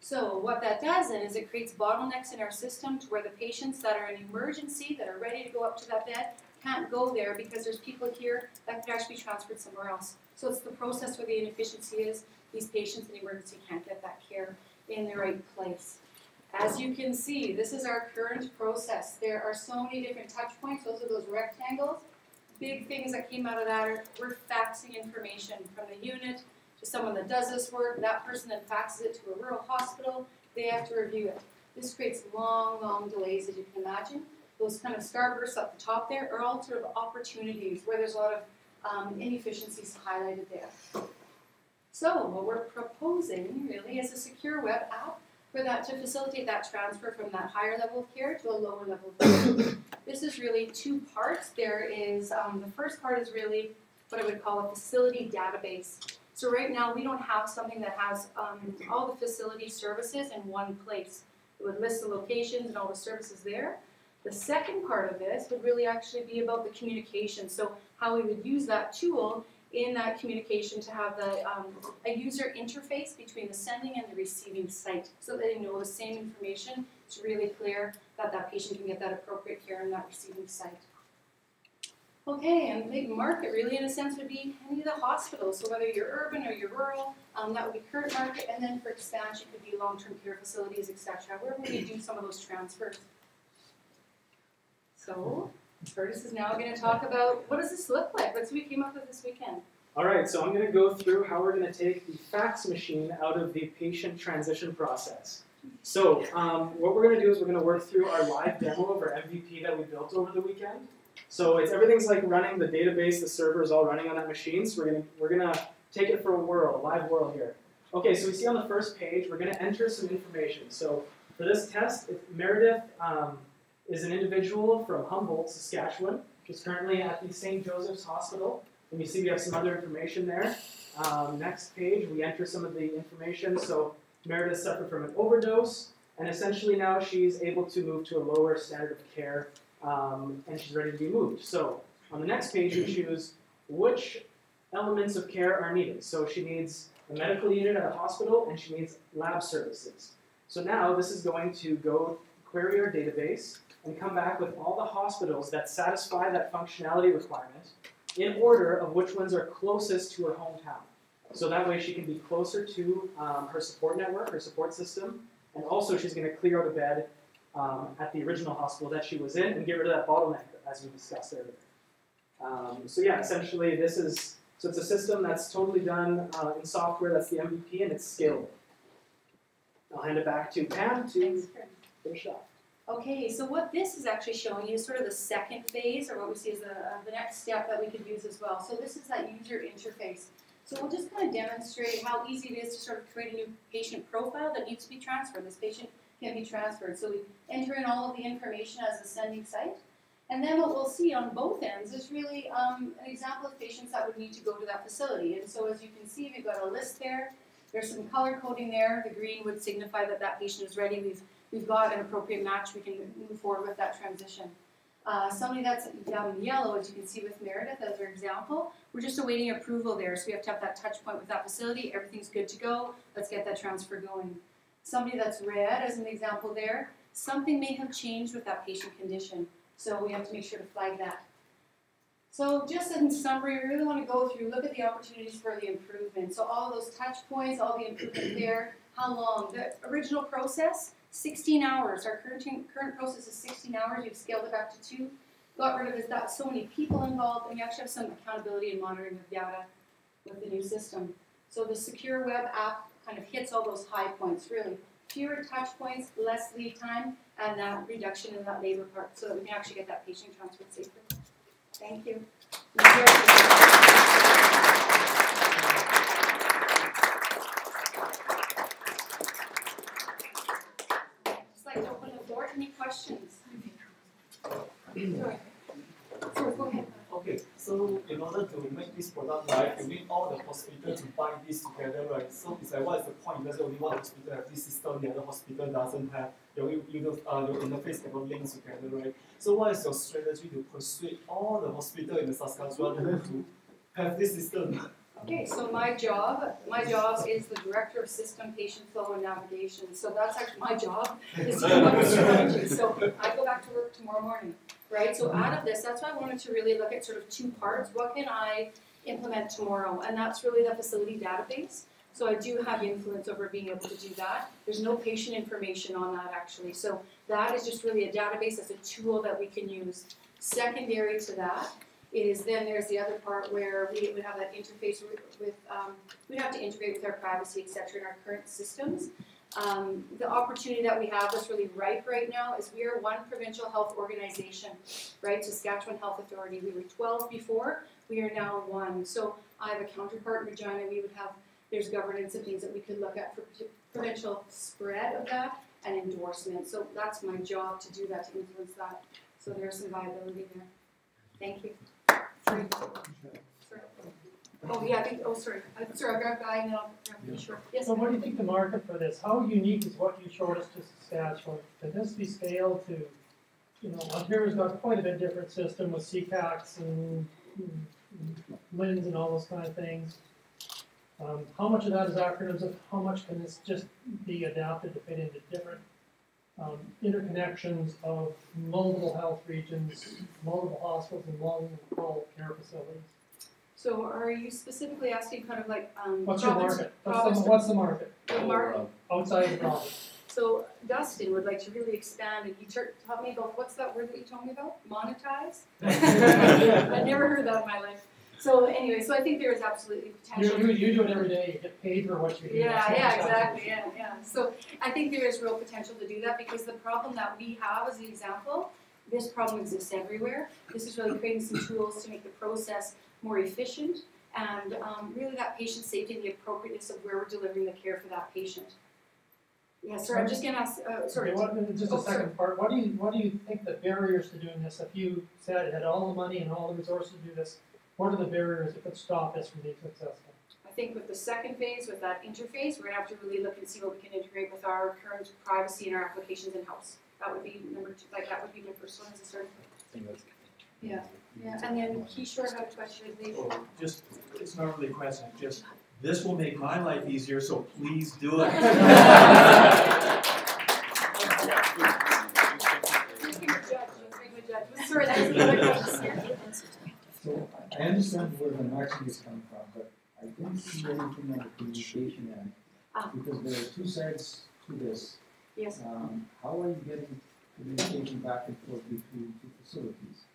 So what that does then is it creates bottlenecks in our system to where the patients that are in emergency, that are ready to go up to that bed, can't go there because there's people here that could actually be transferred somewhere else. So it's the process where the inefficiency is. These patients in emergency can't get that care in the right place. As you can see, this is our current process. There are so many different touch points. Those are those rectangles. Big things that came out of that are we're faxing information from the unit to someone that does this work. That person then faxes it to a rural hospital. They have to review it. This creates long, long delays, as you can imagine. Those kind of starbursts at the top there are all sort of opportunities where there's a lot of inefficiencies highlighted there. So what we're proposing really is a secure web app for that to facilitate that transfer from that higher level of care to a lower level of care. This is really two parts. There is, the first part is really what I would call a facility database. So right now we don't have something that has all the facility services in one place. It would list the locations and all the services there. The second part of this would really actually be about the communication. So how we would use that tool in that communication to have a user interface between the sending and the receiving site so that they know the same information. It's really clear that that patient can get that appropriate care in that receiving site. Okay, and the big market really in a sense would be any of the hospitals. So whether you're urban or you're rural, that would be current market, and then for expansion it could be long-term care facilities, etc. Where would we do some of those transfers? So Curtis is now going to talk about what does this look like? What's we came up with this weekend? All right, so I'm going to go through how we're going to take the fax machine out of the patient transition process. So what we're going to do is we're going to work through our live demo of our MVP that we built over the weekend. So everything's like running the database, the server is all running on that machine. So we're gonna take it for a whirl, live whirl here. Okay, so we see on the first page, we're gonna enter some information. So for this test, Meredith is an individual from Humboldt, Saskatchewan. She's currently at the St. Joseph's Hospital. And you see we have some other information there. Next page, we enter some of the information. So Meredith suffered from an overdose, and essentially now she's able to move to a lower standard of care. And she's ready to be moved. So on the next page, you choose which elements of care are needed. So she needs a medical unit at a hospital, and she needs lab services. So now this is going to go query our database and come back with all the hospitals that satisfy that functionality requirement in order of which ones are closest to her hometown. So that way she can be closer to her support network, her support system, and also she's going to clear out a bed at the original hospital that she was in and get rid of that bottleneck as we discussed earlier. So yeah, essentially it's a system that's totally done in software, that's the MVP, and it's scalable. I'll hand it back to Pam to finish up. Okay, so what this is actually showing you is sort of the second phase, or what we see as the next step that we could use as well. So this is that user interface. So we'll just kind of demonstrate how easy it is to sort of create a new patient profile that needs to be transferred. This patient can be transferred. So we enter in all of the information as the sending site. And then what we'll see on both ends is really an example of patients that would need to go to that facility. And so as you can see, we've got a list there. There's some color coding there. The green would signify that that patient is ready. We've got an appropriate match. We can move forward with that transition. Somebody that's down in yellow, as you can see with Meredith as our example, we're just awaiting approval there. So we have to have that touch point with that facility. Everything's good to go. Let's get that transfer going. Somebody that's red, as an example there, something may have changed with that patient condition. So we have to make sure to flag that. So just in summary, we really want to go through, look at the opportunities for the improvement. So all those touch points, all the improvement there, how long? The original process, 16 hours. Our current process is 16 hours. We've scaled it back to 2. Got rid of it, that so many people involved, and we actually have some accountability and monitoring of data with the new system. So the secure web app kind of hits all those high points, really. Fewer touch points, less lead time, and that reduction in that labor part so that we can actually get that patient transferred safely. Thank you. Just like to open the floor. Any questions? Sure, go ahead. Okay, so in order to make this product live, you need all the hospitals to bind this together, right? So it's like, what is the point? Let's say only one hospital has this system, the other hospital doesn't have. Your interface cannot link together, right? So what is your strategy to persuade all the hospitals in the Saskatchewan to have this system? Okay, so my job is the Director of System, Patient Flow, and Navigation. So that's actually my job, is to come up with strategy. So I go back to work tomorrow morning, right? So out of this, that's why I wanted to really look at sort of 2 parts. What can I implement tomorrow? And that's really the facility database. So I do have influence over being able to do that. There's no patient information on that, actually. So that is just really a database. That's a tool that we can use. Secondary to that is then there's the other part where we would have that interface with we'd have to integrate with our privacy, et cetera, in our current systems. The opportunity that we have that's really ripe right now is we are one provincial health organization, right? Saskatchewan Health Authority. We were 12 before. We are now 1. So I have a counterpart in Regina. We would have, there's governance and things that we could look at for provincial spread of that and endorsement. So that's my job to do that, to influence that. So there's some viability there. Thank you. Sorry. Oh yeah, sorry. Sorry, I'll grab Guy and then I'll grab Kishore. Yes. So what do you think the market for this? How unique is what you showed us to Saskatchewan? Can this be scaled to Ontario's got quite a bit different system with CCACs and LINs and all those kind of things. How much of that is acronyms, and how much can this just be adapted to fit into different interconnections of multiple health regions, multiple hospitals, and multiple care facilities? So are you specifically asking kind of like What's your market? What's the market? The market. Outside the province. So Dustin would like to really expand, and he taught me about, what's that word that you told me about? Monetize? I've never heard that in my life. So anyway, so I think there is absolutely potential. You do it every day, you get paid for what you do. Yeah, exactly, yeah. So I think there is real potential to do that, because the problem that we have as an example, this problem exists everywhere. This is really creating some tools to make the process more efficient, and really that patient safety and the appropriateness of where we're delivering the care for that patient. Yeah, sorry, I'm just going to ask, sorry. Just a second part. What do you think the barriers to doing this? If you said had all the money and all the resources to do this, what are the barriers that could stop us from being successful? I think with the second phase, with that interface, we're going to have to really look and see what we can integrate with our current privacy and our applications in-house. That would be number two, that would be my first one as a start. Yeah, and then Kishore had a question. It's not really a question, just this will make my life easier, so please do it. Sorry, that was another question. So I understand where the maximum is coming from, but I didn't see anything on the communication end, because there are two sides to this. Yes. How are you getting communication back and forth between two facilities?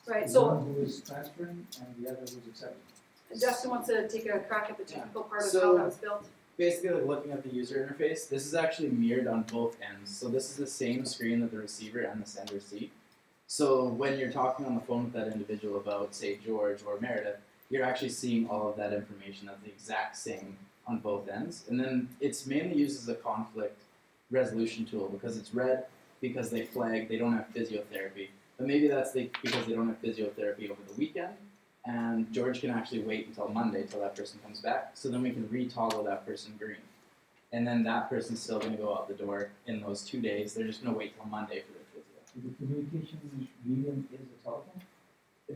Right, so one who is transferring and the other who's accepting. Justin wants to take a crack at the technical part of how that was built. Basically, like looking at the user interface, this is actually mirrored on both ends. So this is the same screen that the receiver and the sender see. So when you're talking on the phone with that individual about, say, George or Meredith, you're actually seeing all of that information that's the exact same on both ends. And then it's mainly used as a conflict resolution tool, because it's red, because they flag they don't have physiotherapy. But maybe that's because they don't have physiotherapy over the weekend, and George can actually wait until Monday till that person comes back, so then we can re-toggle that person green. And then that person's still going to go out the door in those 2 days. They're just going to wait till Monday for their physio. The communication medium is the telephone?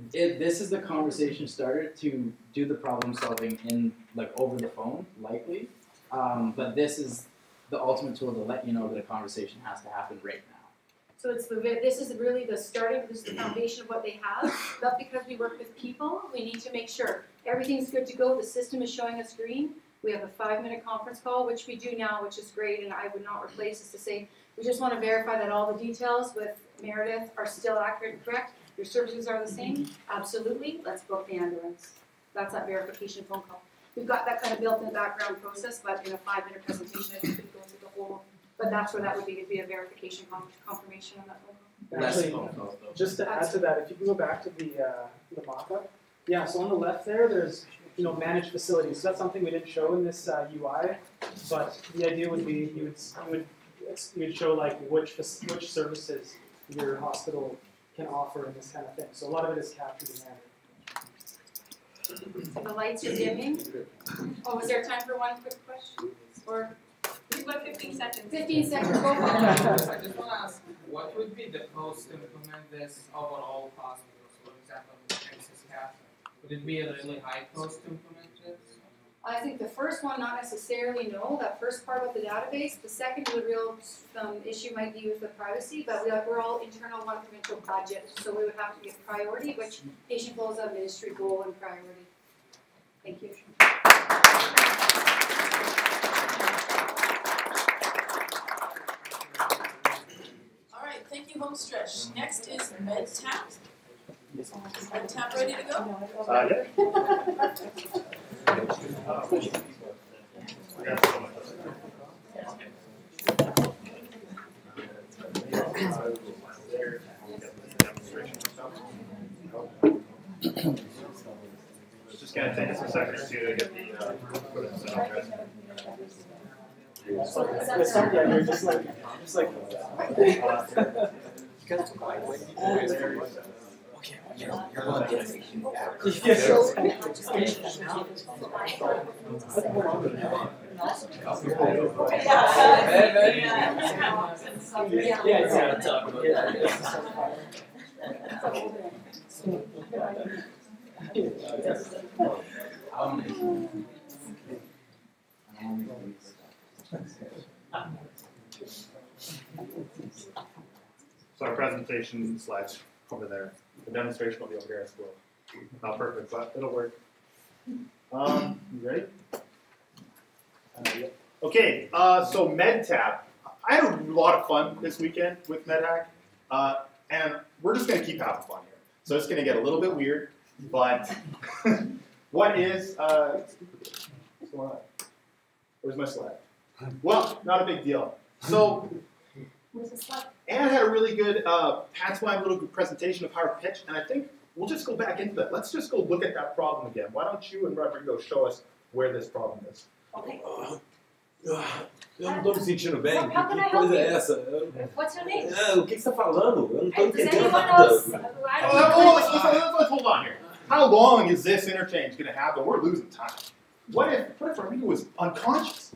This is the conversation starter to do the problem solving in over the phone, likely. But this is the ultimate tool to let you know that a conversation has to happen right now. So this is really the starting, this is the foundation of what they have. But because we work with people, we need to make sure everything's good to go. The system is showing us green. We have a 5-minute conference call, which we do now, which is great, and I would not replace this to say, we just want to verify that all the details with Meredith are still accurate and correct. Your services are the same? Absolutely. Let's book the ambulance. That's that verification phone call. We've got that kind of built in the background process, but in a 5-minute presentation, I think we could go through the whole. But that's where that would be a verification confirmation on that phone call. Actually, just to add to that, if you can go back to the mock-up, yeah. So on the left there, there's managed facilities. So that's something we didn't show in this UI, but the idea would be you would show which services your hospital can offer in this kind of thing. So a lot of it is captured in there. So the lights are dimming. Oh, is there time for one quick question? Or we've got 15 seconds. 15 seconds. Go for it. I just want to ask, what would be the cost to implement this over all hospitals? For example, in Saskatchewan, would it be a really high cost to implement this? I think the first one, not necessarily, no. That first part with the database. The second, the real issue might be with the privacy, but we're all internal one provincial budget, so we would have to give priority, which patient flow is a ministry goal and priority. Thank you. All right, thank you, home stretch. Next is Med.Hack. Is Med.Hack ready to go? Yeah. It's just going to take us a second or two to get the put it set up, guys. You're just like So our presentation slides over there. The demonstration will be over here as well. Not perfect, but it'll work. You ready? Okay, so Med.Hack. I had a lot of fun this weekend with Med.Hack, and we're just going to keep having fun here. So it's going to get a little bit weird, but what is, what's going on? Where's my slide? Well, not a big deal. So Anne had a really good pantomime little presentation of how to pitch, and I think we'll just go back into that. Let's just go look at that problem again. Why don't you and Rodrigo show us where this problem is? Okay. Eu não estou me sentindo bem. How can I Que coisa help é you? essa? What's your name? O que você está falando? Eu não estou Does entendendo anyone nada. else? Let's hold on here. How long is this interchange going to happen? We're losing time. What if Rodrigo was unconscious?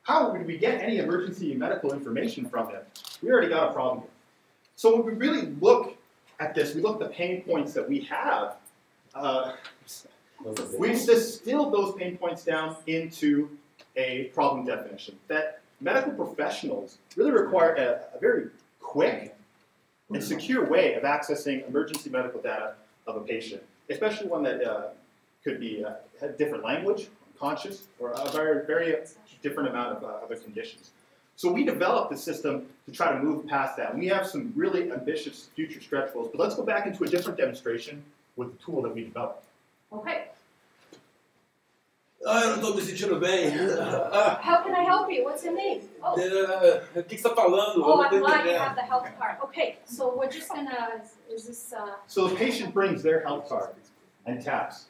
How would we get any emergency medical information from him? We already got a problem here. So when we really look at this, we look at the pain points that we have. We've distilled those pain points down into a problem definition that medical professionals really require a very quick and secure way of accessing emergency medical data of a patient, especially one that could be a different language, conscious, or a very, very different amount of other conditions. So we developed the system to try to move past that. And we have some really ambitious future stretch goals, but let's go back into a different demonstration with the tool that we developed. Okay. Eu não estou me sentindo bem. How can I help you? What's your name? Oh, O que você está falando? oh, Eu I'm não estou glad you entendendo. have the health card. Okay, so we're just gonna, is this, So the patient brings their health card and taps.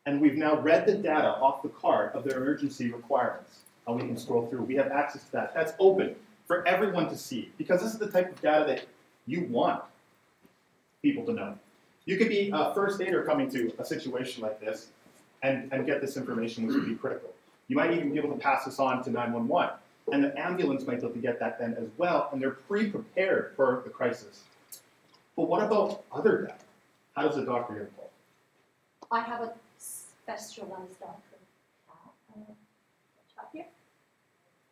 And we've now read the data off the card of their emergency requirements. And we can scroll through. We have access to that. That's open for everyone to see because this is the type of data that you want people to know. You could be a first aider coming to a situation like this and get this information, which would be critical. You might even be able to pass this on to 911. And the ambulance might be able to get that then as well, and they're pre-prepared for the crisis. But what about other data? How does the doctor get involved? I have a specialized doctor. Up here?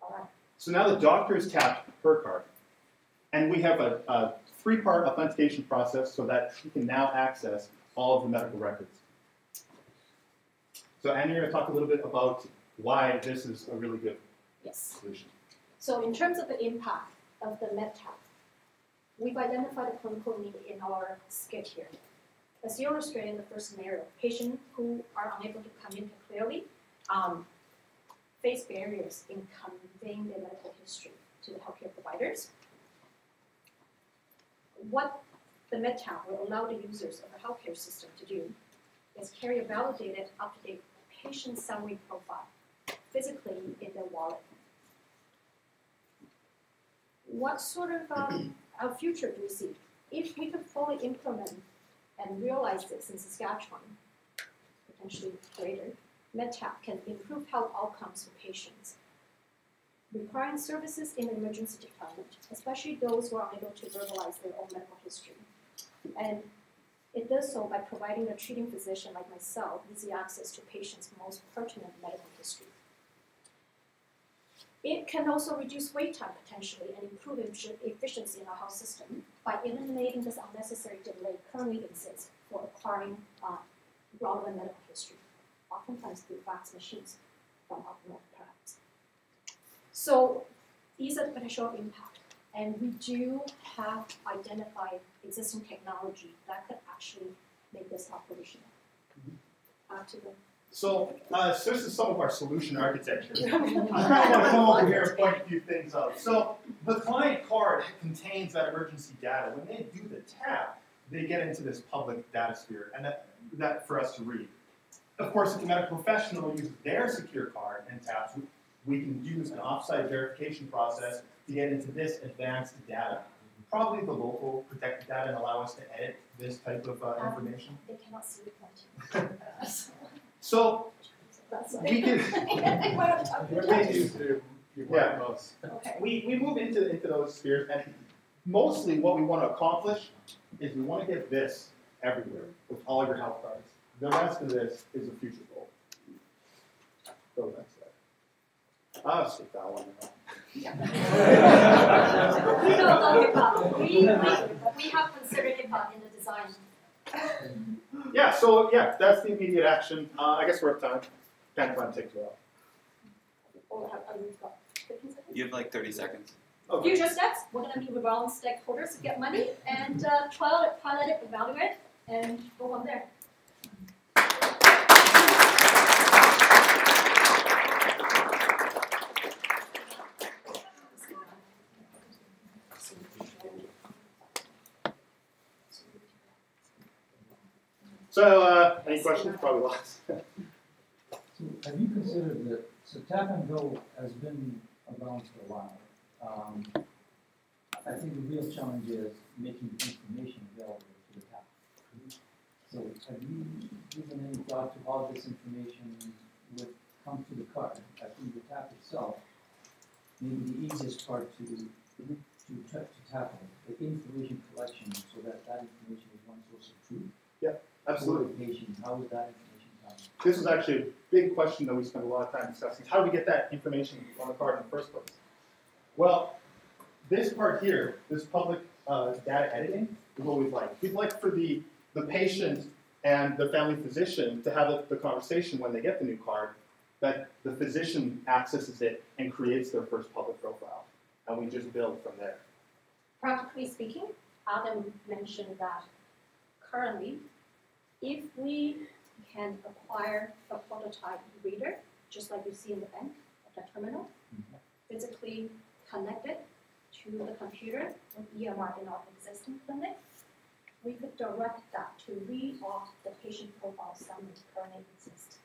All right. So now the doctor has tapped her card, and we have a three-part authentication process so that she can now access all of the medical records. So Anne, you're going to talk a little bit about why this is a really good solution. So in terms of the impact of the Med.Hack, we've identified a clinical need in our skit here. As you illustrated in the first scenario, patients who are unable to communicate clearly face barriers in conveying their medical history to the healthcare providers. What the Med.Hack will allow the users of the healthcare system to do is carry a validated, up-to-date patient summary profile physically in their wallet. What sort of future do we see? If we could fully implement and realize this in Saskatchewan, potentially greater, Med.Hack can improve health outcomes for patients requiring services in the emergency department, especially those who are unable to verbalize their own medical history. And it does so by providing a treating physician like myself easy access to patients' most pertinent medical history. It can also reduce wait time potentially and improve efficiency in our health system by eliminating this unnecessary delay currently exists for acquiring relevant medical history, oftentimes through fax machines from up north perhaps. So these are the potential impact, and we do have identified existing technology that could actually make this operational. To the So this is some of our solution architecture. I want to come over here and point a few things out. So the client card contains that emergency data. When they do the tap, they get into this public data sphere, and that for us to read. Of course, if the medical professional uses their secure card and taps, we can use an offsite verification process to get into this advanced data. probably the local protected data and allow us to edit this type of information. They cannot see the content. So we can. Yeah. Okay. We move into those spheres, and mostly what we want to accomplish is we want to get this everywhere with all your health cards. The rest of this is a future goal. Go next slide. I'll skip that one. We know about hip-hop. We have considered hip-hop in the design. Yeah, so yeah, that's the immediate action. I guess we're at time. Can't plan to take too long. You have like 30 seconds. Okay. Future steps, we're going to meet with all stakeholders to get money and trial it, pilot it, evaluate it, and go on there. So, any questions? Probably lots. So have you considered that, so tap and go has been around for a while. I think the real challenge is making information available to the tap. So have you given any thought to how this information would come to the card? I think the tap itself may be the easiest part to tackle, the information collection, so that information is one source of truth. Yeah, absolutely. For the patient, how would that information come? This is actually a big question that we spend a lot of time discussing. How do we get that information on the card in the first place? Well, this part here, this public data editing, is what we'd like. We'd like for the patient and the family physician to have the conversation when they get the new card, that the physician accesses it and creates their first public profile. And we just build from there. Practically speaking, Adam mentioned that currently, if we can acquire a prototype reader, just like you see in the bank, at the terminal, physically connect it to the computer with EMR in our existing clinic, we could direct that to read off the patient profile summary currently exists.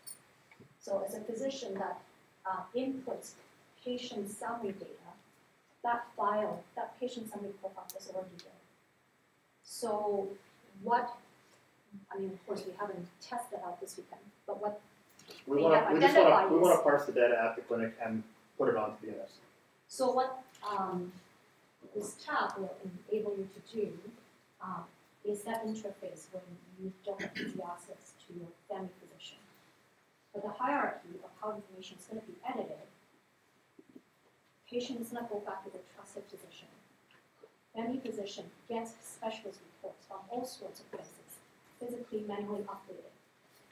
So as a physician that inputs patient summary data, that file, that patient summary profile is already there. So what, I mean, of course we haven't tested out this weekend, but what we want to parse the data at the clinic and put it onto the NS. So what this tab will enable you to do is that interface when you don't have easy access to your family physician. But the hierarchy of how information is going to be edited, patient is not go back to the trusted physician. Family physician gets specialist reports from all sorts of places, physically, manually updated.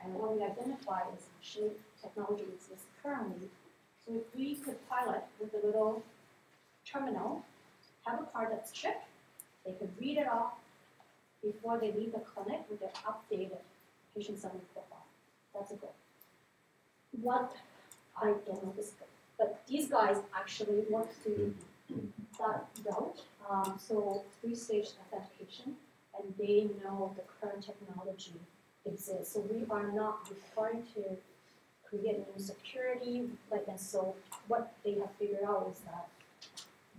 And what we identify is actually technology exists currently. So if we could pilot with a little terminal, have a card that's chipped, they could read it off before they leave the clinic with their updated patient summary profile. That's a goal. What, I don't know this, but these guys actually work through that route. So 3-stage authentication, and they know the current technology exists. So we are not required to create new security, and so what they have figured out is that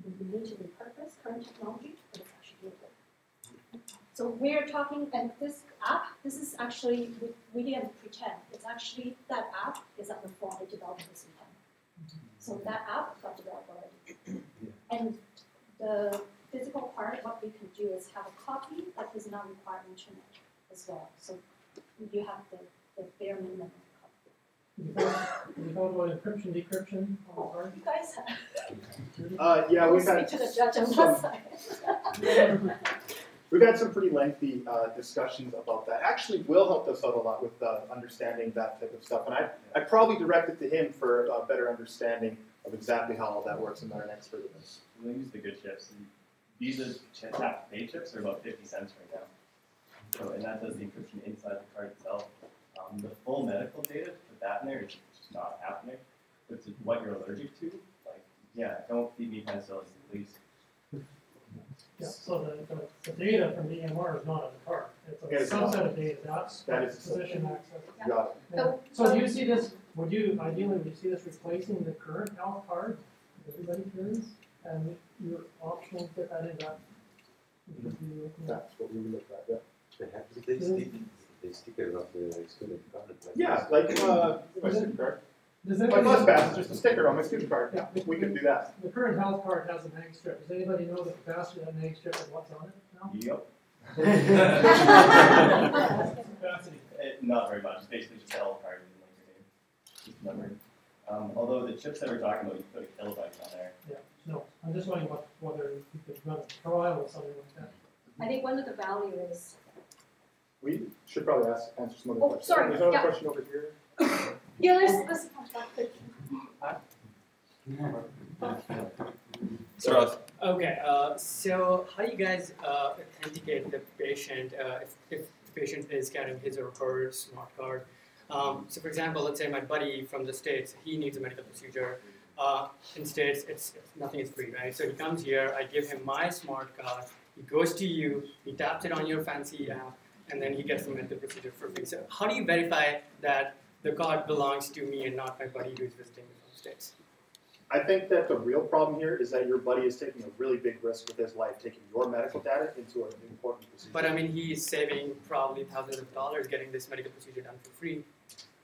we need to repurpose current technology, but it's actually doable. So we're talking, and this app, this is actually, we didn't pretend, it's actually, that app is on the phone they developed this weekend. So that app got developed already. And the physical part, what we can do is have a copy that does not require internet as well. So you have the bare minimum copy. You thought about encryption, decryption on the card? You guys have. Yeah, we've had to the judge on one side. We've had some pretty lengthy discussions about that. Actually, Will helped us out a lot with understanding that type of stuff. And I'd probably direct it to him for a better understanding of exactly how all that works. I'm not an expert in this. We'll use the good chips. Visa tap to pay chips are about 50 cents right now. So, and that does the encryption inside the card itself. The full medical data, put that in there, it's just not happening. But what you're allergic to, like, yeah, don't feed me penicillin, please. Yeah, so the data from the EMR is not on the card. It's a subset of data. That's physician access. Got it. Yeah. So do you see this, would you see this replacing the current health card? Everybody carries? And you're optional to put that in that That's what we look at, yeah. They stick it on the student card. Yeah, like my student card. Does My anybody bus know- pass is just a sticker on my student card. Yeah. We could do that. The current health card has a mag strip. Does anybody know the capacity of that mag strip and what's on it now? Yep. Capacity. Not very much. It's basically just a health card and like your name, just numbered. Although the chips that we're talking about, you can put a kilobyte on there. Yeah, no, I'm just wondering whether you could run a trial or something like that. I think one of the value is. We should probably answer some other Oh, questions. sorry, There's another yeah. question over here. Yeah, there's Okay, so how do you guys authenticate the patient if the patient is carrying his or her smart card? So for example, let's say my buddy from the States, he needs a medical procedure. In States, it's nothing is free, right? So he comes here, I give him my smart card, he goes to you, he taps it on your fancy app, and then he gets the medical procedure for free. So how do you verify that the card belongs to me and not my buddy who's visiting me from the States? I think that the real problem here is that your buddy is taking a really big risk with his life, taking your medical data into an important procedure. But I mean, he's saving probably thousands of dollars getting this medical procedure done for free.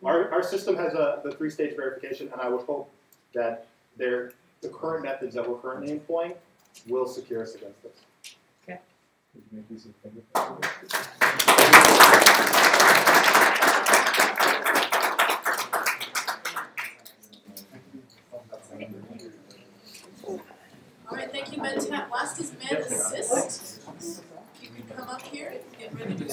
Our system has the 3-stage verification, and I would hope that the current methods that we're currently employing will secure us against this. Okay. Could you make use of finger? All right, thank you, Med.Hack. Last is Med Assist. You can come up here and get ready to go.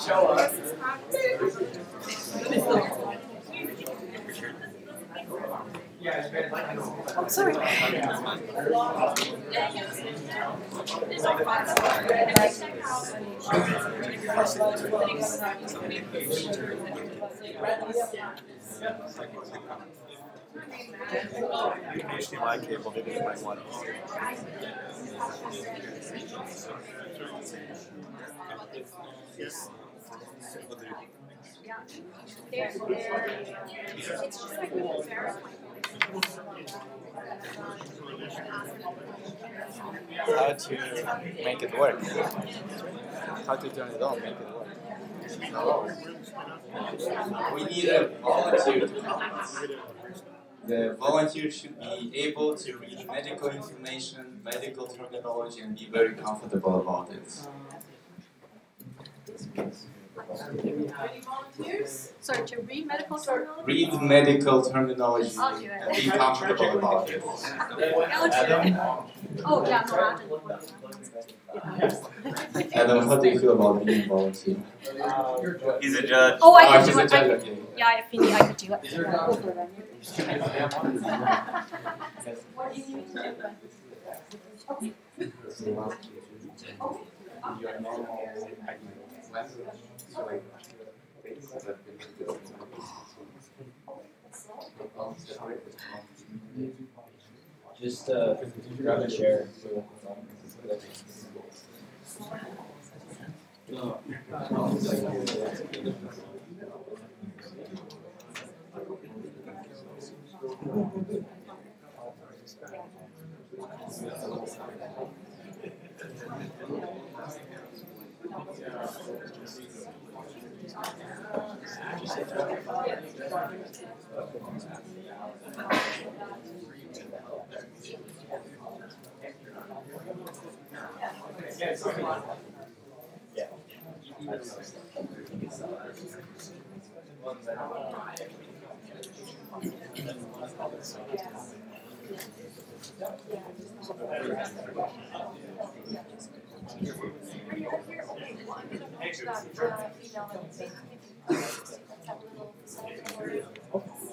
Show us. Oh, sorry. HDMI cable, maybe you might want How to make it work. How to turn it on, make it work. We need a volunteer. The volunteer should be able to read medical information, medical terminology, and be very comfortable about it. Any volunteers? Sorry, to read medical terminology? Read medical terminology I'll do it. and be comfortable about it. Adam? Oh, yeah, Adam, how do you feel about being a volunteer? He's a judge. Oh, I could he's do a it. judge, okay. Yeah, if you need, I could do it. What do you need to do? Okay. Your normal Just grab a chair.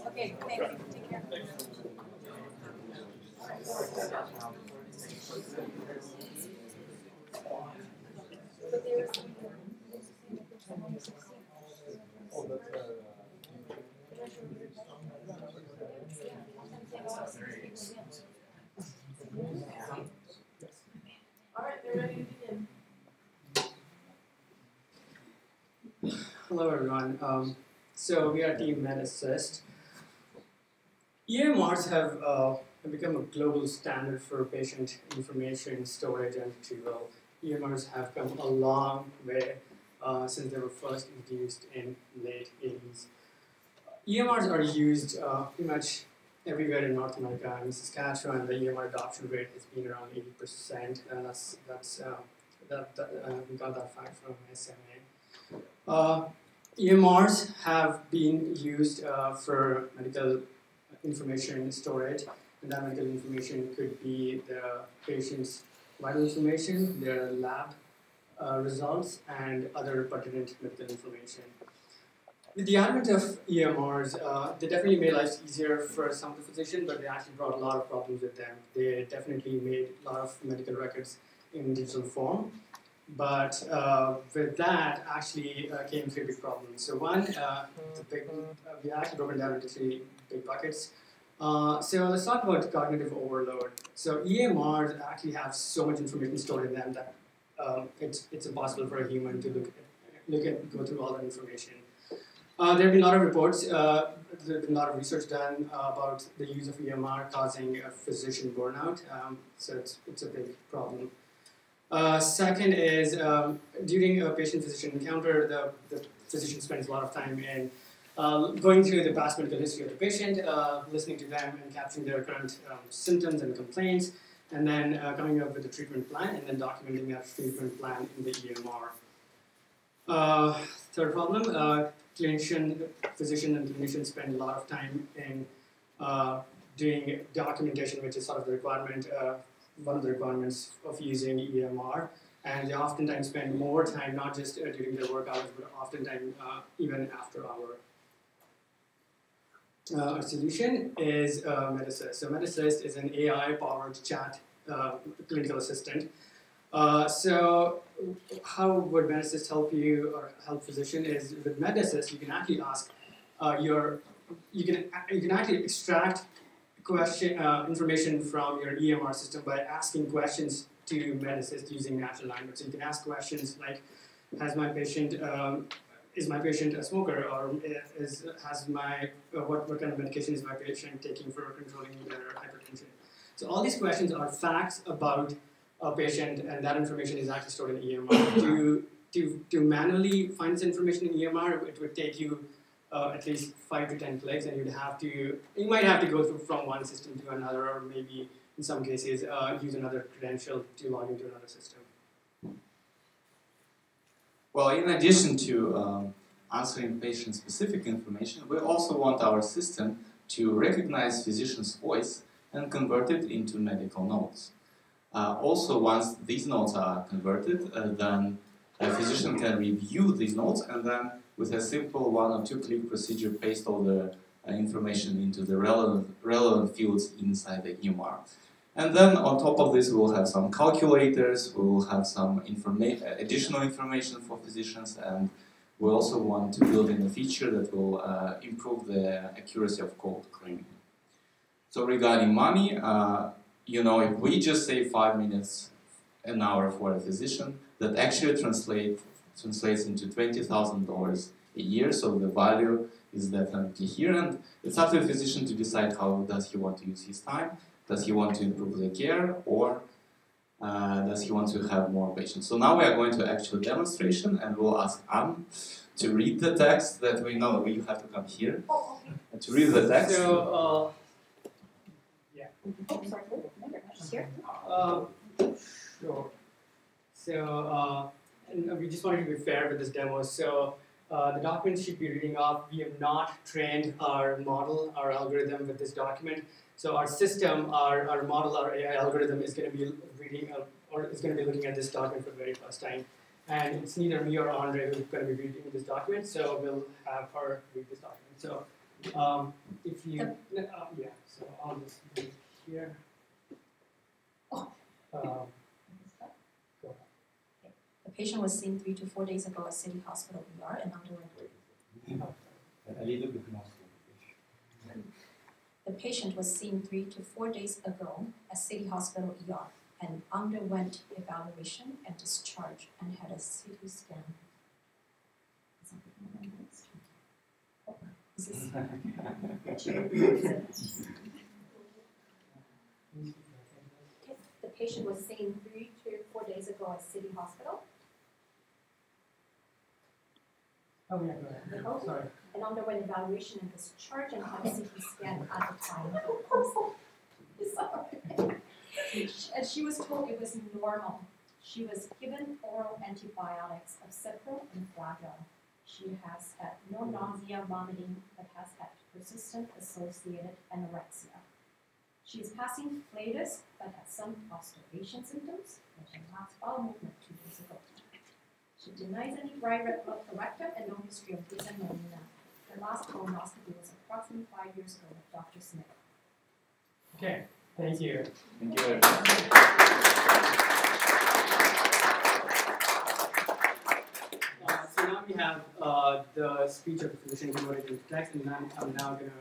Okay, thank you. Take care. Hello everyone. So we are Team Med.Assist. EMRs have become a global standard for patient information storage and retrieval. EMRs have come a long way since they were first introduced in late 80s. EMRs are used pretty much everywhere in North America. In Saskatchewan, the EMR adoption rate has been around 80%, and we got that fact from SMA. EMRs have been used for medical information storage, and that medical information could be the patient's vital information, their lab results, and other pertinent medical information. With the advent of EMRs, they definitely made life easier for some of the physicians, but they actually brought a lot of problems with them. They definitely made a lot of medical records in digital form, but with that actually came three big problems. So one, we actually broken down into three big buckets. So let's talk about cognitive overload. So EMRs actually have so much information stored in them that it's impossible for a human to go through all that information. There have been a lot of reports, there have been a lot of research done about the use of EMR causing physician burnout, so it's a big problem. Second is, during a patient-physician encounter, the physician spends a lot of time in going through the past medical history of the patient, listening to them and capturing their current symptoms and complaints, and then coming up with a treatment plan, and then documenting that treatment plan in the EMR. Third problem, physician and clinicians spend a lot of time in doing documentation, which is sort of the requirement, one of the requirements of using EMR, and they oftentimes spend more time, not just during their work hours, but oftentimes even after hour. Our solution is Med.Assist. So Med.Assist is an AI-powered chat clinical assistant. So how would Med.Assist help you or help physician is with Med.Assist you can actually ask you can actually extract information from your EMR system by asking questions to Med.Assist using natural language. So you can ask questions like, is my patient a smoker, or what kind of medication is my patient taking for controlling their hypertension? So all these questions are facts about a patient, and that information is actually stored in EMR. To manually find this information in EMR, it would take you at least 5 to 10 clicks, and you might have to go through from one system to another, or maybe in some cases use another credential to log into another system. Well, in addition to answering patient-specific information, we also want our system to recognize physician's voice and convert it into medical notes. Also, once these notes are converted, then a physician can review these notes and then, with a simple 1 or 2 click procedure, paste all the information into the relevant fields inside the EMR. And then on top of this, we will have some calculators, we will have some additional information for physicians, and we also want to build in a feature that will improve the accuracy of cold claiming. So regarding money, if we just save 5 minutes an hour for a physician, that actually translates into $20,000 a year, so the value is definitely here, and it's up to the physician to decide how does he want to use his time. Does he want to improve the care, or does he want to have more patients? So now we are going to actual demonstration, and we'll ask Anne to read the text that we know. You have to come here to read the text. So, yeah. Oh, sorry. Here. Sure. So, and we just wanted to be fair with this demo. So, the document should be reading off. We have not trained our model, our algorithm with this document. So our system, our model, our AI algorithm is going to be reading or is going to be looking at this document for the very first time. And it's neither me or Andre who's going to be reading this document, so we'll have her read this document. So if you, yeah, so I'll just do it here. The patient was seen 3 to 4 days ago at City Hospital ER and underwent. A little bit more. The patient was seen 3 to 4 days ago at City Hospital ER and underwent evaluation and discharge and had a CT scan. The patient was seen 3 to 4 days ago at City Hospital. Oh yeah, go ahead. Sorry. And underwent evaluation and discharge and had a CT scan at the time. And she was told it was normal. She was given oral antibiotics of Cipro and Flagyl. She has had no nausea, vomiting, but has had persistent associated anorexia. She is passing flatus, but has some observation symptoms, and last bowel movement 2 days ago. She denies any dry rectum and no history of dysmenorrhea. Her last colonoscopy was approximately 5 years ago with Dr. Smith. Okay, thank you. Thank you. So now we have the speech of the physician converted into text, and I'm now going to...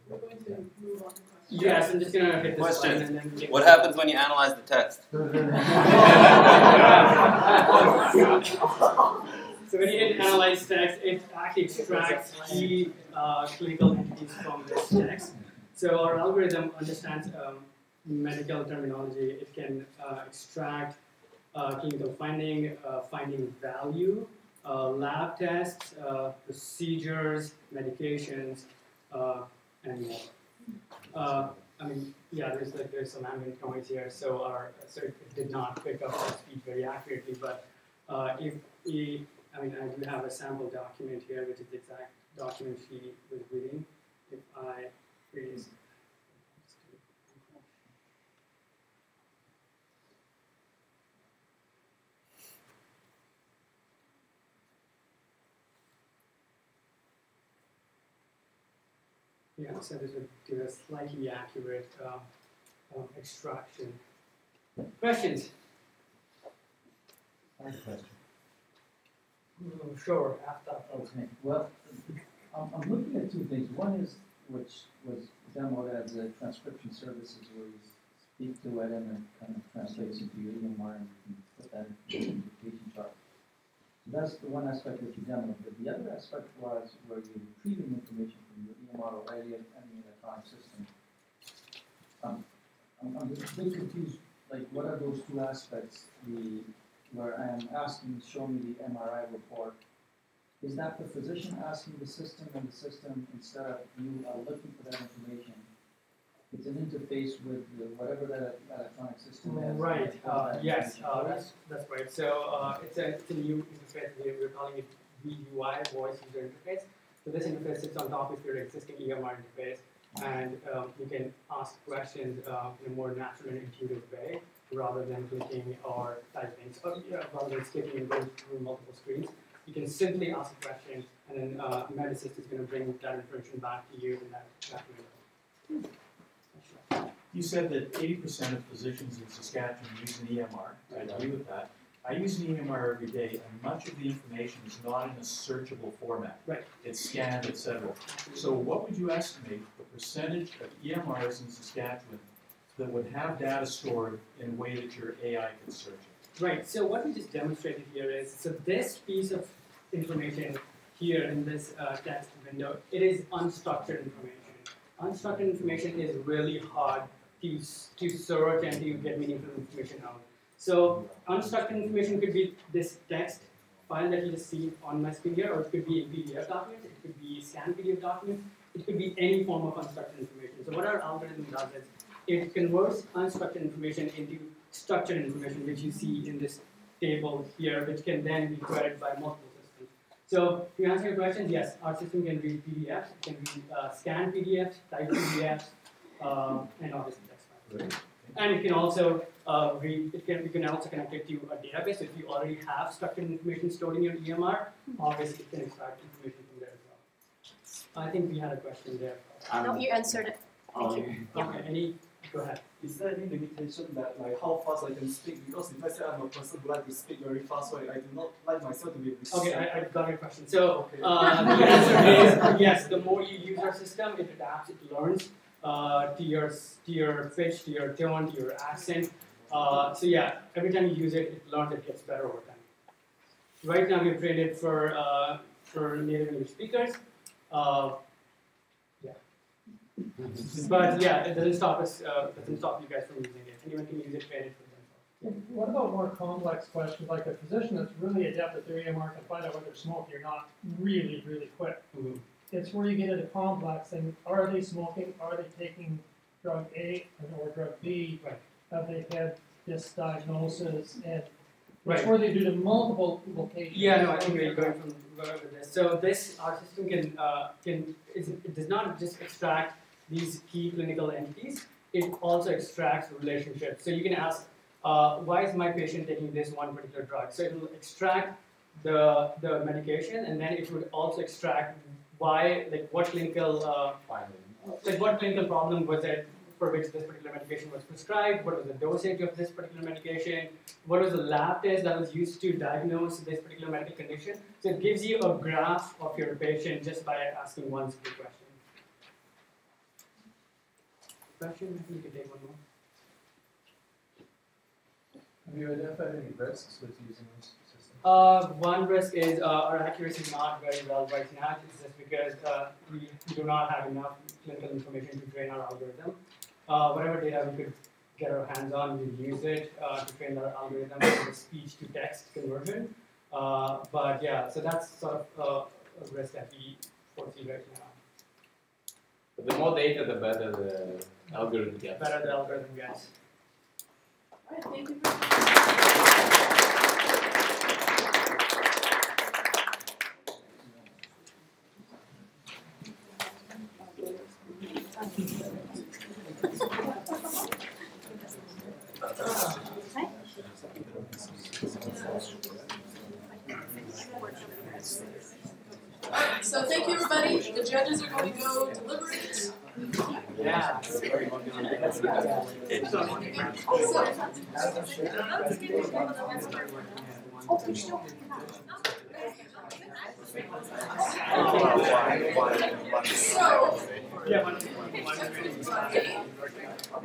We're going to move on to questions. Yes, I'm just going to hit this Question. button and then... What happens when you analyze the text? So when you hit analyze text, it actually extracts key clinical entities from this text. So our algorithm understands medical terminology. It can extract clinical finding, finding value, lab tests, procedures, medications, and more. I mean, yeah, there's some ambient noise here, so it did not pick up our speech very accurately. But if we, I do have a sample document here, which is the exact document she was reading. If I freeze. Yeah, so this would give a slightly accurate extraction. Questions? I have a question. Sure, after. Okay. Well, I'm looking at two things. One is, which was demoed as a transcription services, where you speak to it and then kind of translates into your EMR and you can put that into the patient chart. So that's the one aspect that you demoed. But the other aspect was where you're retrieving information from your EMR or any electronic system. I'm a bit confused. Like, what are those two aspects? Where I am asking, show me the MRI report. Is that the physician asking the system, and the system, instead of you are looking for that information, it's an interface with whatever that electronic system is? Right. Yes. That's right. So it's a new interface. We're calling it VUI, Voice User Interface. So this interface sits on top of your existing EMR interface, and you can ask questions in a more natural and intuitive way, rather than clicking or typing, rather than skipping and going through multiple screens. You can simply ask a question, and then Med.Assist is going to bring that information back to you in that window. You said that 80% of physicians in Saskatchewan use an EMR. I agree with that. I use an EMR every day, and much of the information is not in a searchable format. Right. It's scanned, etc. So what would you estimate the percentage of EMRs in Saskatchewan that would have data stored in a way that your AI could search it? Right, so what we just demonstrated here is, so this piece of information here in this text window, it is unstructured information. Unstructured information is really hard to search and to get meaningful information out. So unstructured information could be this text file that you just see on my screen here, or it could be a PDF document, it could be scanned PDF document, it could be any form of unstructured information. So what our algorithm does is, it converts unstructured information into structured information, which you see in this table here, which can then be queried by multiple systems. So to answer your questions, yes, our system can read PDFs, it can read scanned PDFs, typed PDFs, and obviously text files. And it can also we can also connect it to a database. So if you already have structured information stored in your EMR, obviously it can extract information from there as well. I think we had a question there. No, you answered it. Thank you. Yeah. Okay, go ahead. Is there any limitation that, like, how fast I can speak? Because if I say I'm a person who likes to speak very fast, right, I do not like myself to be Okay, I got your question. So the answer is yes. The more you use our system, it adapts, it learns to your pitch, to your tone, to your accent. So yeah, every time you use it, it learns, it gets better over time. Right now, we've trained it for native English speakers. But yeah, it doesn't stop us. Doesn't stop you guys from using it. Anyone can use it, trade it for themselves. What about more complex questions, like a physician that's really adept at their EMR can find out whether they're smoking or not really, really quick. Mm-hmm. It's where you get into complex and are they smoking? Are they taking drug A or drug B? Right. Have they had this diagnosis? And Right. it's where they do to multiple locations. Yeah, no, I think where you're going from with this. So this our system it does not just extract these key clinical entities. It also extracts relationships. So you can ask, why is my patient taking this one particular drug? So it will extract the medication, and then it would also extract why, like what clinical problem was it for which this particular medication was prescribed, what was the dosage of this particular medication, what was the lab test that was used to diagnose this particular medical condition. So it gives you a graph of your patient just by asking one simple question. Question? I think you can take one more. Have you identified any risks with using this system? One risk is our accuracy is not very well right now. It's just because we do not have enough clinical information to train our algorithm. Whatever data we could get our hands on, we use it to train our algorithm for the speech-to-text conversion. But yeah, so that's sort of a risk that we foresee right now. But the more data, the better the algorithm gets. Better the algorithm gets. All right, thank you very much. Alright, so thank you everybody. The judges are going to go deliberate. Yeah. So,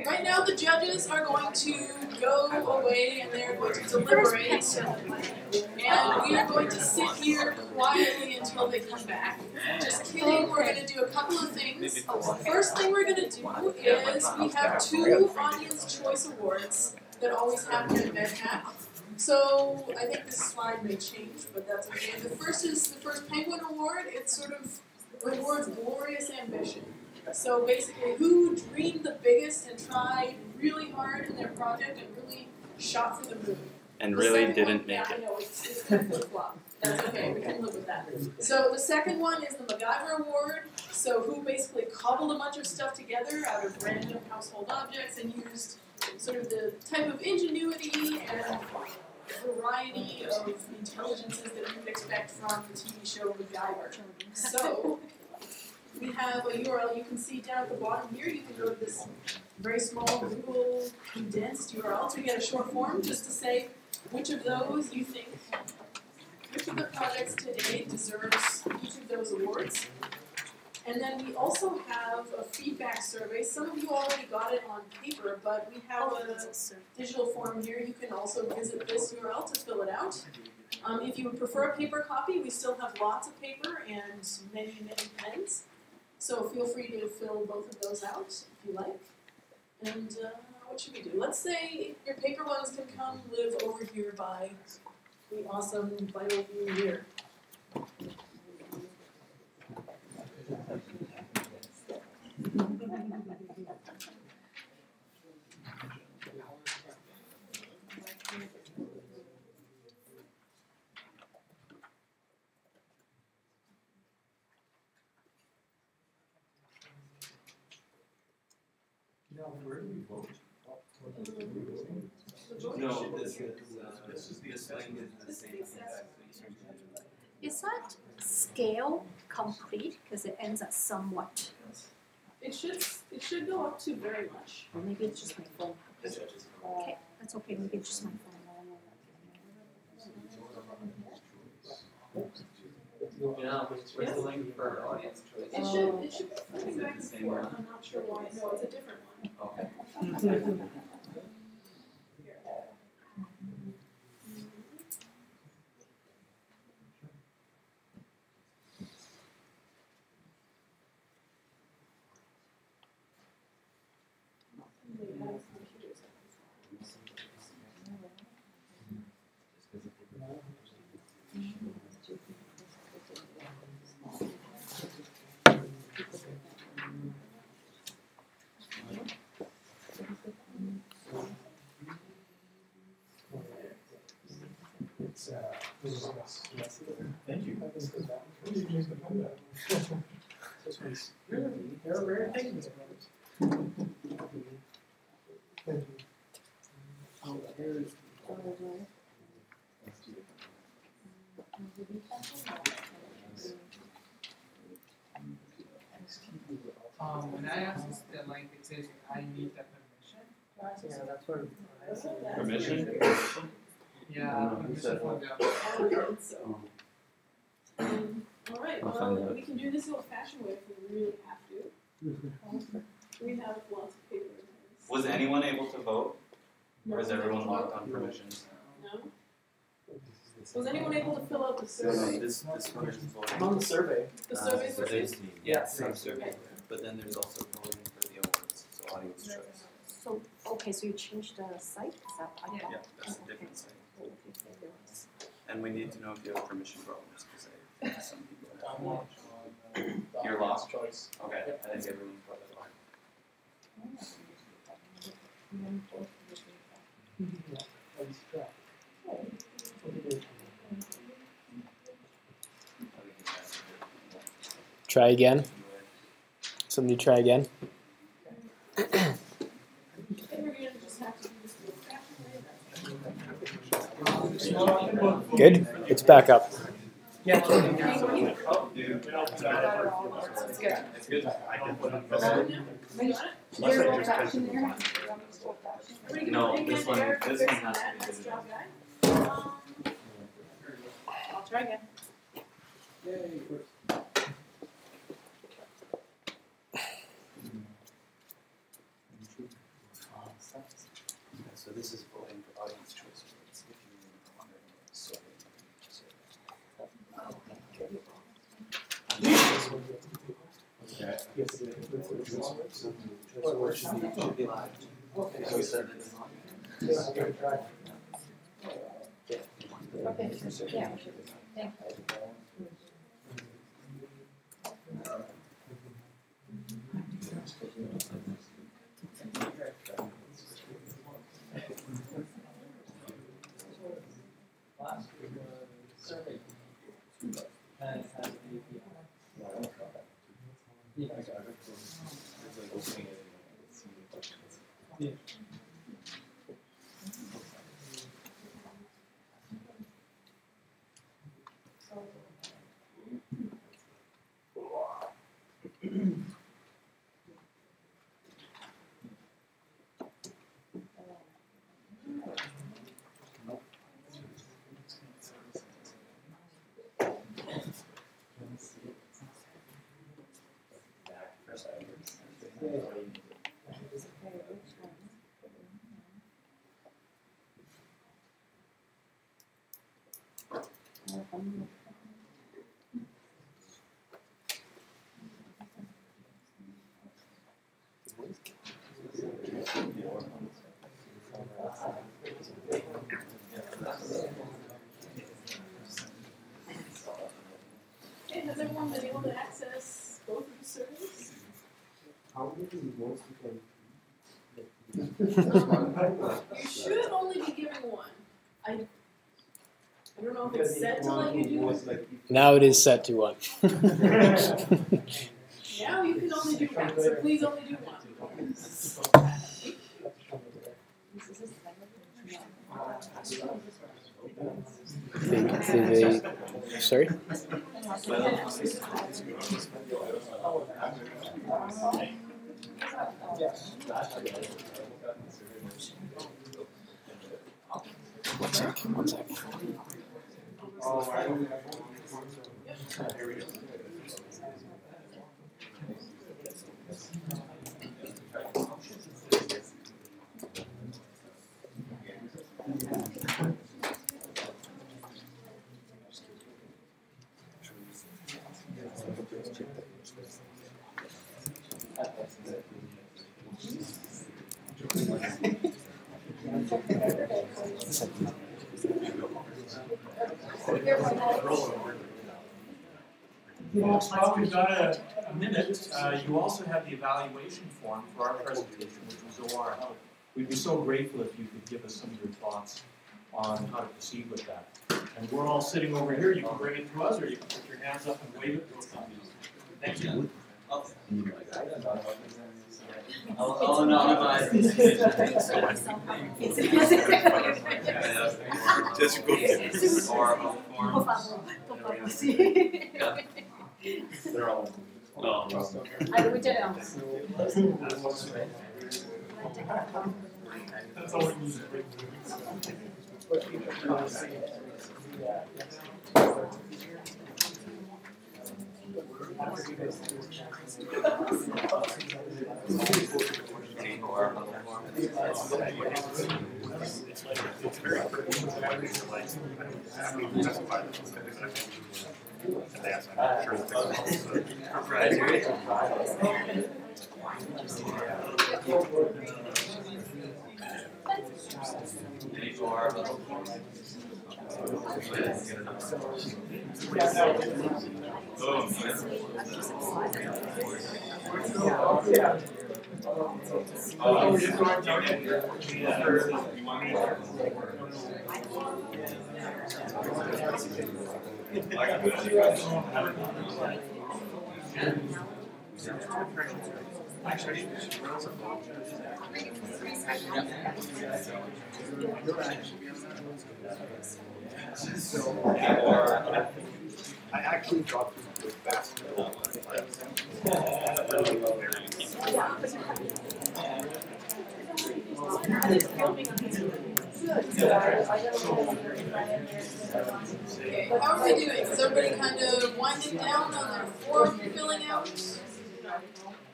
right now the judges are going to go away and they're going to deliberate. And we are going to sit here quietly until they come back. Just kidding, we're going to do a couple of things. First thing we're going to do is we have 2 Audience Choice Awards that always happen at Med.Hack. So I think this slide may change, but that's okay. The first is the first Penguin Award. It sort of rewards glorious ambition. So basically, who dreamed the biggest and tried really hard in their project and really shot for the moon. And The really second didn't one, make yeah, it. I know, it's flip-flop. That's okay, we can live with that. So the second one is the MacGyver Award. So who basically cobbled a bunch of stuff together out of random household objects and used sort of the type of ingenuity and variety of intelligences that you would expect from the TV show MacGyver. So we have a URL you can see down at the bottom here. You can go to this very small Google condensed URL to get a short form just to say which of those you think, which of the projects today deserves each of those awards. And then we also have a feedback survey. Some of you already got it on paper, but we have a digital form here. You can also visit this URL to fill it out. If you would prefer a paper copy, we still have lots of paper and many, many pens. So feel free to fill both of those out if you like. And what should we do? Let's say your paper ones can come live over here by the awesome Vital View here. No, this is the assignment. Is that scale complete? Because it ends at somewhat. It should go up to very much. Or maybe it's just my phone. Okay, that's okay. Maybe it's just my phone. Yeah, where's the link for audience choice? It should be flipping back and forth. I'm not sure why. No, it's a different one. Okay. Thank you. They're rare things. When I access the link, it says I need the permission. Yeah, that's what. Permission? Yeah, permission from the. All right, I'll find well, out. we can do this the old-fashioned way if we really have to. We have lots of paper and pens. Was anyone able to vote? Or is everyone locked on permissions? No? Was anyone able to fill out the survey? This one is voting. I'm on the survey. The survey So version? there's the Yeah. survey, but then there's also voting for the awards, so audience choice. So, okay, so you changed the site, is that part of that? Yeah, that's a different site. Okay, fabulous. And we need to know if you have permission problems, because some people have. Your lost choice. Okay, I think everyone's probably locked. Try again. Somebody try again. I think we're gonna just have to do this the old-fashioned way. Good. It's back up. Yeah. It's good. It's good. I can put it You're old-fashioned there? Everybody No, give a this big one- hand there for this fixing one has to that. be Nice visible. job, guy. I'll try again. So this is voting for audience choice votes, if you were wondering what survey. Should be live. Okay. So we said that. Okay, yeah, thank you. Survey. Yeah. Okay, has everyone been able to access both of the surveys? How many votes You should only be given one. I don't know if it's set to let you do it. Now it is set to 1. Now you can only do one, so please only do one. Sorry? One sec. Well, we've got a minute. You also have the evaluation form for our presentation, which was OR. We'd be so grateful if you could give us some of your thoughts on how to proceed with that. And we're all sitting over here. You can bring it to us, or you can put your hands up and wave it. Thank you. I'll anonymize this. Just go. They're all. That's all we need to bring. I actually dropped it with fast. Okay, how are we doing? Is everybody kind of winding down on their form filling out?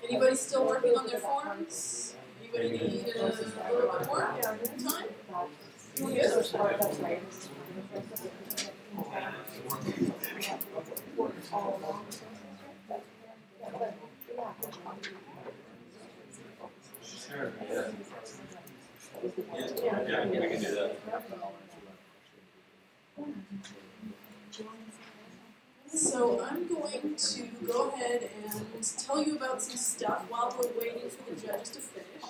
Anybody still working on their forms? Anybody need a little bit more time? You good? Sure. Yeah, we can do that. So I'm going to go ahead and tell you about some stuff while we're waiting for the judges to finish.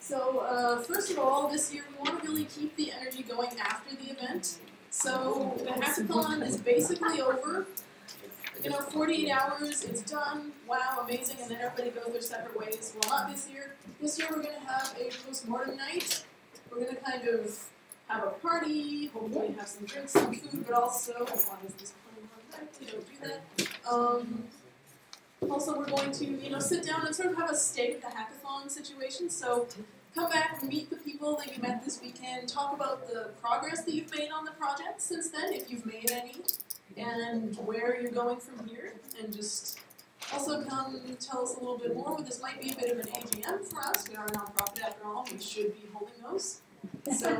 So first of all, this year we want to really keep the energy going after the event. So the hackathon is basically over. 48 hours, it's done, wow, amazing, and then everybody goes their separate ways. Well, not this year. This year we're going to have a post-mortem night. We're going to kind of have a party, hopefully have some drinks, some food, but also, why is this playing on red? We don't do that. Also, we're going to, sit down and sort of have a state of the hackathon situation. So come back, meet the people that you met this weekend, talk about the progress that you've made on the project since then, if you've made any, and where you're going from here, and just also come tell us a little bit more. This might be a bit of an AGM for us. We are a nonprofit after all. We should be holding those. So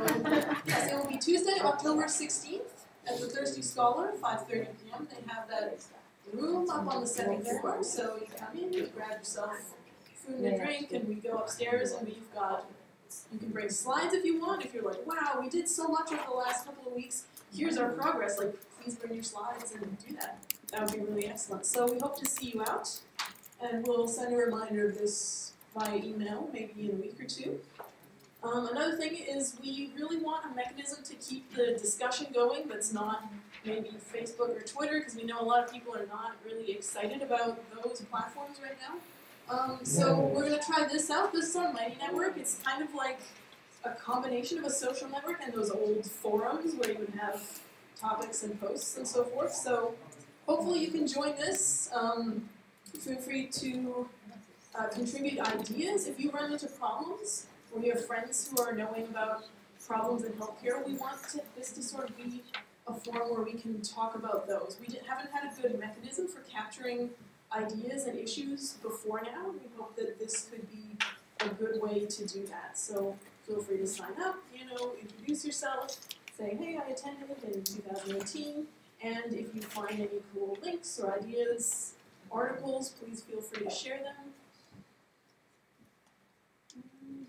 yes, it will be Tuesday, October 16th at the Thirsty Scholar, 5:30 p.m. They have that room up on the second floor, so you come in, you grab yourself food and a drink, and we go upstairs, and you can bring slides if you want. If you're like, wow, we did so much over the last couple of weeks, here's our progress, please bring your slides and do that. That would be really excellent. So we hope to see you out, and we'll send a reminder of this via email, maybe in a week or two. Another thing is we really want a mechanism to keep the discussion going that's not maybe Facebook or Twitter, because we know a lot of people are not really excited about those platforms right now. So we're going to try this out. This is our Mighty Network. It's kind of like a combination of a social network and those old forums where you would have topics and posts and so forth. So hopefully you can join this. Feel free to contribute ideas. If you run into problems, or you have friends who are knowing about problems in healthcare, we want this to sort of be a forum where we can talk about those. We haven't had a good mechanism for capturing ideas and issues before now. We hope that this could be a good way to do that. So feel free to sign up, introduce yourself, say, hey, I attended in 2018, and if you find any cool links or ideas, articles, please feel free to share them.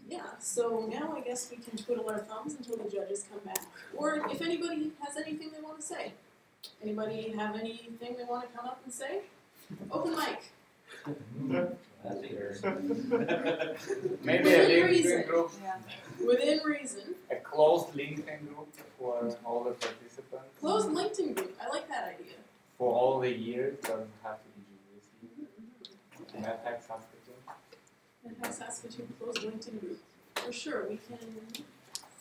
Yeah, so now I guess we can twiddle our thumbs until the judges come back. Or if anybody has anything they want to say. Anybody have anything they want to come up and say? Open mic. Maybe a Within LinkedIn reason. group. Within reason. A closed LinkedIn group for all the participants. Closed LinkedIn group. I like that idea. For all the years, doesn't have to be GUC. Med.Hack Saskatoon. Med.Hack Saskatoon closed LinkedIn group. For sure, we can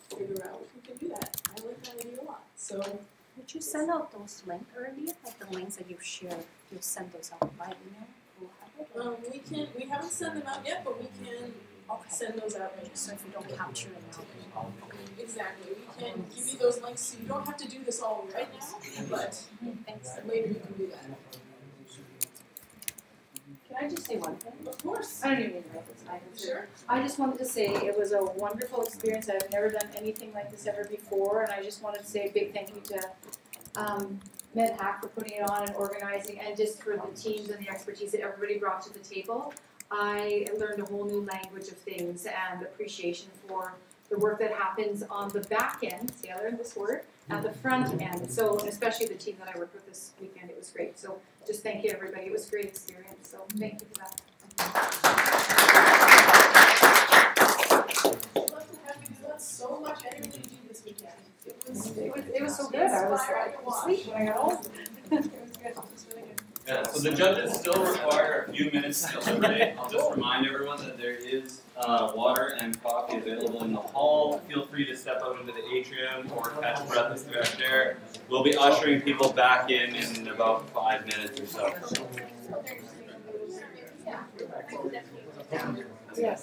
figure out if we can do that. I like that idea a lot. So, would you send out those links earlier, like the links that you've shared? You'll send those out by email. we haven't sent them out yet, but we can send those out later. So if we don't capture it now. Exactly. We can give you those links so you don't have to do this all right now, but later you can do that. Can I just say one thing? Of course. I don't even know if it's my answer. Sure. I just wanted to say it was a wonderful experience. I've never done anything like this ever before, and I just wanted to say a big thank you to Med.Hack for putting it on and organizing, and just for the teams and the expertise that everybody brought to the table. I learned a whole new language of things and appreciation for the work that happens on the back end, see I learned this word, at the front end. So, and especially the team that I worked with this weekend, it was great. So just thank you everybody, it was a great experience, so thank you for that. So much energy to do this weekend. It was so good. I was asleep when I got home. It was good. It was really good. Yeah, so the judges still require a few minutes to deliberate. I'll just remind everyone that there is water and coffee available in the hall. Feel free to step out into the atrium or catch a breath of fresh air. We'll be ushering people back in about 5 minutes or so. Yes.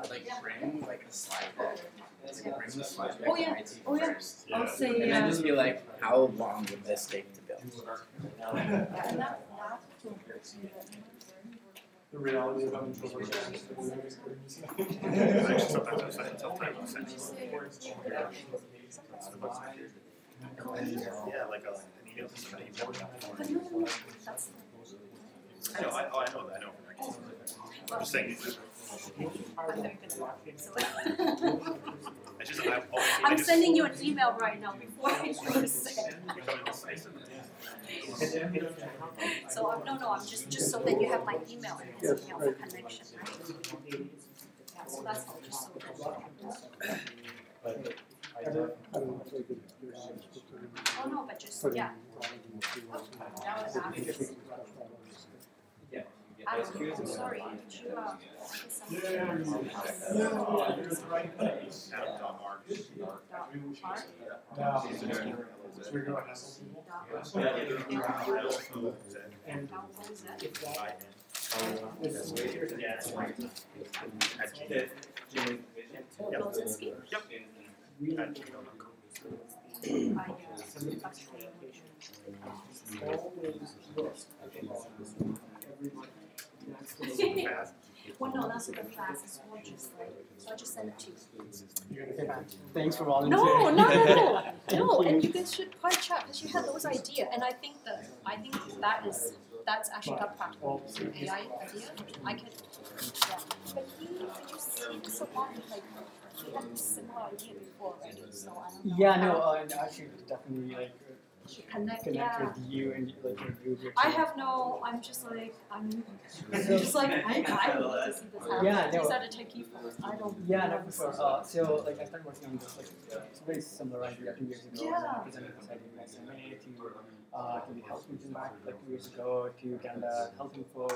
Like bring like a slide deck. Bring the slide deck. Oh yeah. Oh yeah. I'll say And then just be like, how long would this take to build? The reality of Yeah, like an email system that you never I know, I know that. I'm just saying these I'm sending you an email right now before I do this. So I'm just so that you have my email and it's something else, a connection, right? Yeah, so that's all, just so. Oh no, but just yeah. I'm sorry, did you well, no, that's what the class is for, just like, so I just sent it to you. Thanks for volunteering. No, and you guys should probably chat because you had those ideas, and I think that's actually got practical AI idea. I could, yeah. But did you see so often like he had a similar idea before, right? So I don't know. Yeah, no, and actually definitely like connect with you and like your group. I'm just like I would love to see this happen. Yeah, no. These are the techie folks. I don't. Yeah, no, for sure. So like I started working on this like it's a very similar idea 2 years ago. Yeah. I presented this idea in SMA to the health mission back like 2 years ago to Canada Health Info.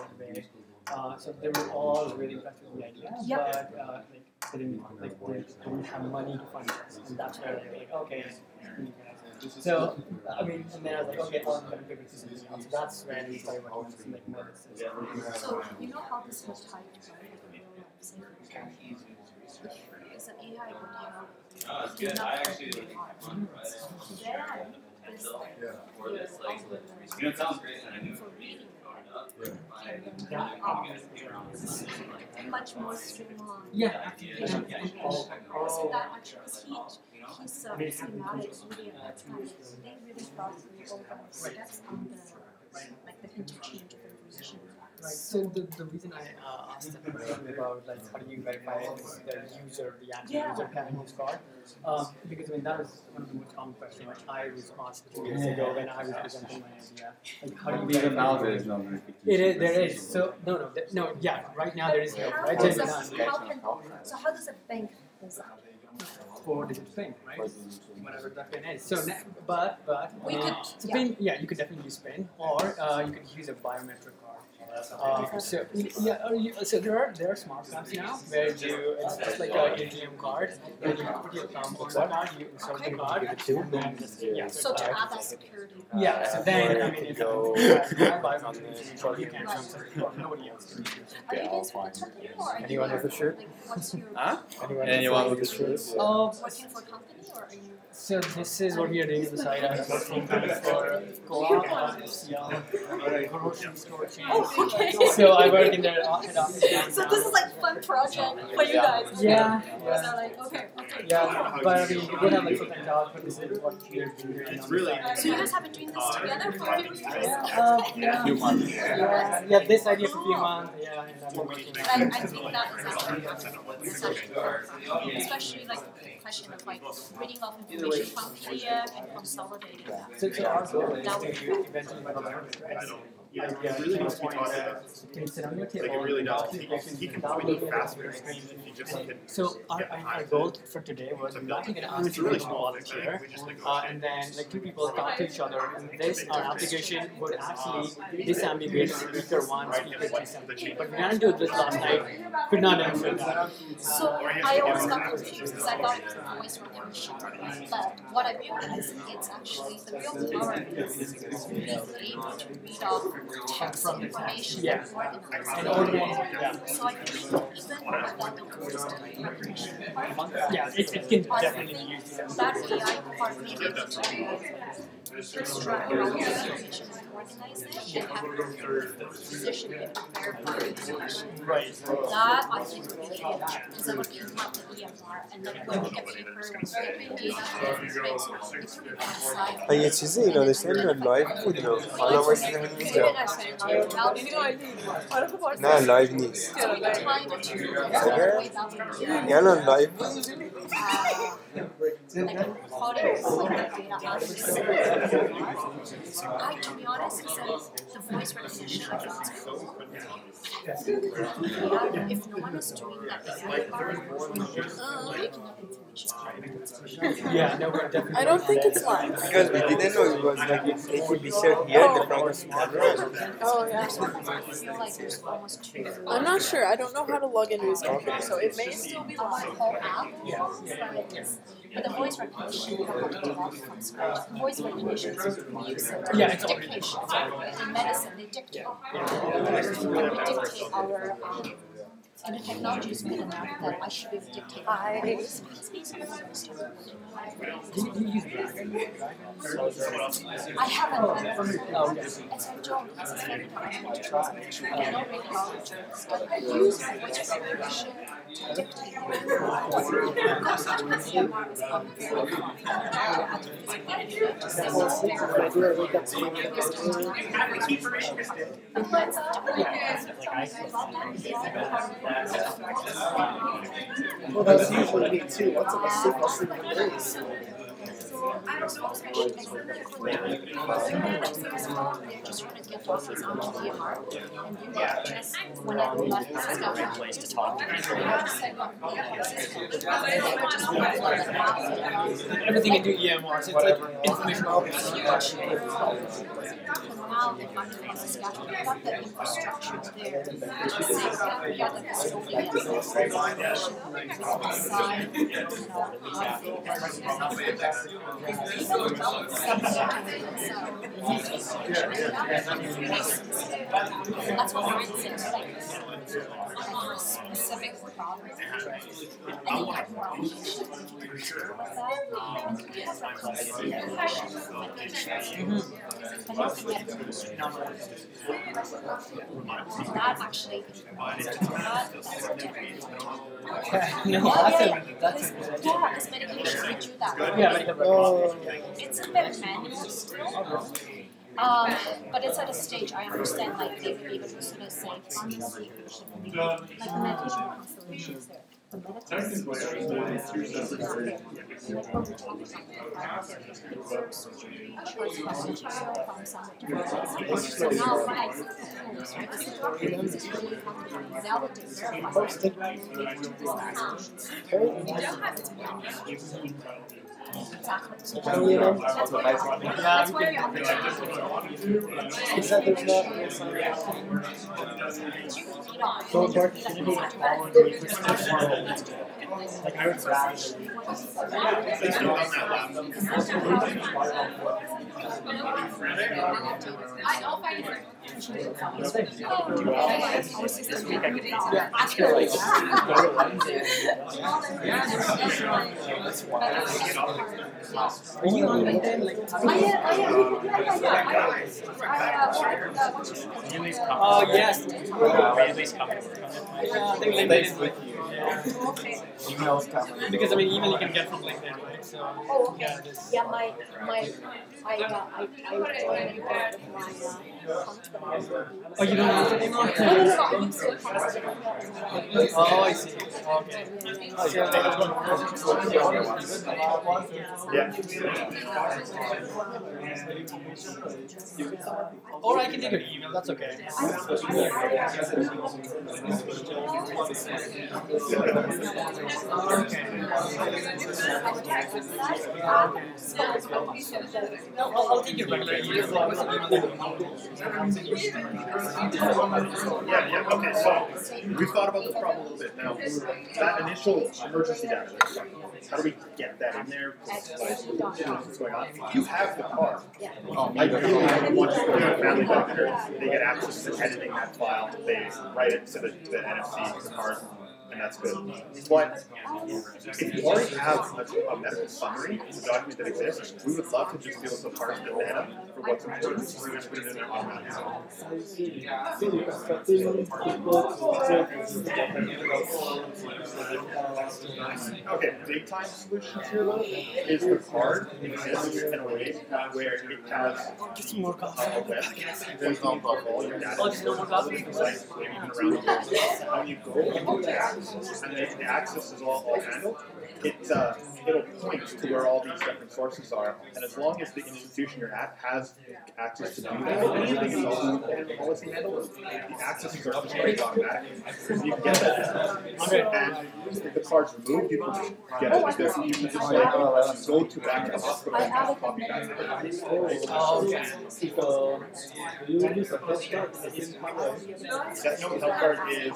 So they were all really impressed with the idea, but like they didn't have money to fund this, and that's where they were like, okay. So, I mean, and then I was like, okay, I'm going to pivot to something else. So that's when we started working on this like medicine. So, you know how this was tied together? AI would help. Oh, it's good. I actually like on Friday potential for this. Like, you know, it sounds great, and I knew it would be voted up. Much more streamlined. Yeah. Application. So that actually, because he's schematic media, that's kind of, they really thought through all the steps on the, like the interchange of information. Right. So the reason I asked about like how do you verify the user, the actual user having his card, because I mean that was one of the most common questions I was asked 2 years ago when I was presenting my idea. Like how do you even verify? now there is no verification. There is. So no, yeah. Right now there is no. Right, there's none. So how does a bank do that? 4-digit PIN, right? Whatever that PIN is. So, but we could, PIN, you could definitely use PIN, or you could use a biometric card. So there are smart cards now where it's just like an ATM card, and you put your thumb on the card, you insert the card, and then so to add that security. Yeah. So then I mean if you buy you can nobody else can. Are you guys from the company or are Anyone with a shirt? Like, what's your Anyone with a shirt? working for a company or are you? So this is what we are doing on the side. I was working for Co-op, grocery store chain. Oh, okay. So I work in their head office. So this is like fun project for you guys. Yeah. So like okay. Yeah, but I mean, we would have like full-time jobs, but this is what we are doing. It's really. So you guys have been doing this together for a few years? Yeah. Few months. Yeah, this idea for a few months. Yeah, and I'm working. I think that is actually especially like the question of like reading off information from PDF and consolidating that. So our goal is to eventually can sit on your table. Like it really does. He can probably do faster if you just can. So our goal for today was we're not going to ask people to volunteer, and then like two people talk to each other. And this our application would actually disambiguate speaker 1, speaker 2, but we didn't do this last night. Could not answer that. So I always got confused because I thought it was voice recognition, but what I realized it's actually the real power is being able to read off text information and organize. So I think even without the voice recognition part, it can definitely be used. That AI part may be able to extract all the information and organize it and have the physician be able to verify the information. Right. That I think would be huge because then when you have the EMR and then when you get paper, when you get data, Aya size iradesinin live بود یا حالا واسه اینجا نه لایو نیست یعنی لایو بود to be honest, he says the voice recognition I think it's cool. If no one is doing that, making up information. Yeah, no, we're definitely. I don't think it's live. Because we didn't know it was like it could be shared here in the front of smart room. Oh yeah. I feel like there's almost two. I'm not sure. I don't know how to log into his computer, so it may still be live. But the voice recognition, you have to develop from scratch. The voice recognition is music. Yeah, it's dictation. In medicine, they dictate. We dictate our and the technology is good enough that I should be able to dictate my voice. Do you use Dragon? I haven't. And so John has his favorite I don't really knowledge. But I use voice recognition to dictate my voice. Because the EMR is Well, that's usually me too. What's like a single place? I don't know, especially like they're just trying to get doctors onto the EMR. And you just, when I left this place to talk everything into EMR, so it's like information now they got the Saskatchewan, they got the infrastructure there. We got the custodian that's what mine says. specific problem. That actually No, awesome. That's yeah, this medication we do that. It's a bit manual still. But it's at a stage I understand like they will be able to sort of say pharmacy like the medication constellations there. The medical surgery, choice prostitution from some different places. So now my experience, right, this is what it is really validate, verify. Exactly. Is that there's not like I would rather I'll find it. Are you on LinkedIn? Like, oh yes. Yeah, I think LinkedIn is with you. Because I mean, email you can get from LinkedIn, right? So yeah, this. Yeah, I joined with my Oh, you don't use it anymore? No, I use it. Oh, I see. Okay. Or I can take your email, that's okay. I'll take your regular email. Yeah, okay, so we've thought about this problem a little bit. Now, that initial emergency data, how do we get that in there? What's going on? If you have the car, ideally, once the family doctor, they get access to editing that file, they write it to the NFC of the car, and that's good. But if you already have a medical summary, a document that exists, we would love to just be able to parse the data for what's important, so we just put it in there automatically. Okay, big time solutions here though is the card exists in a way where it has a web there's all your data like even around the world. When you go into the access and the access is all handled, it'll point to where all these different sources are, and as long as the institution you're at has access to do that, anything is also policy handled, the accesses are just made automatically. So you can get that. And if the card's removed, you can just get it there. You can just like go to back to the hospital and just copy that. That no health card is it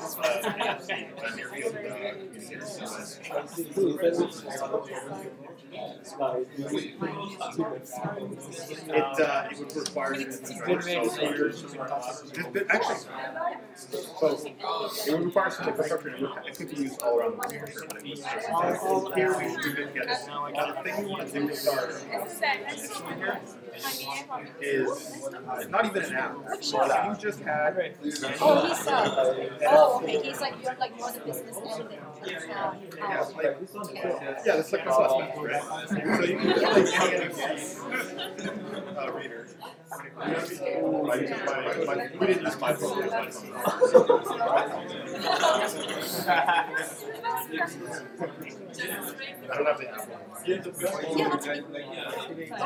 would require actually, so it would require some infrastructure. I think we use all around the world for sure, but it was here we didn't get it. The thing we want to do to start is not even an app. So you just had. Okay. He's like you're like more the business end. Yeah, that's like my last right? So you can get like any NFC reader. We didn't use my phone. I don't have the app.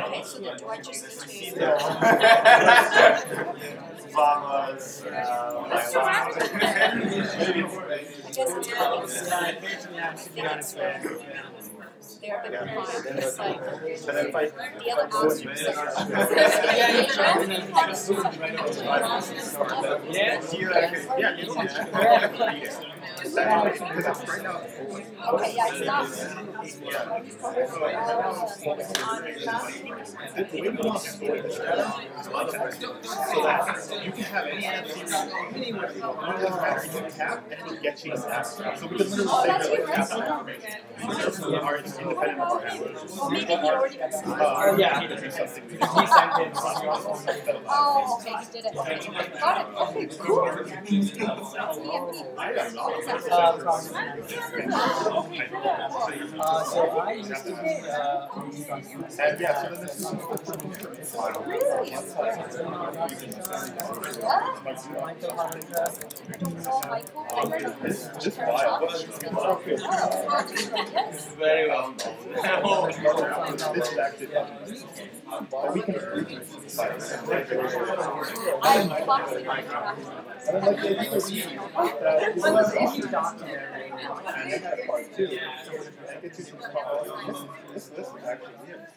Okay, so do I just need to... Llamas, they're going to find it's like And then if I the other options. Okay, yeah, it's not. The way we want to store this data is so that you can have any tap and it'll get you tap. So we can literally say that like tap information. Or it's independent of our handlers. Yeah. We need to do something. He sent it. Oh, okay, you did it. Got it. Okay, cool. So I used to be and yeah, so then this is just wild. Very well. This is actually we can this actually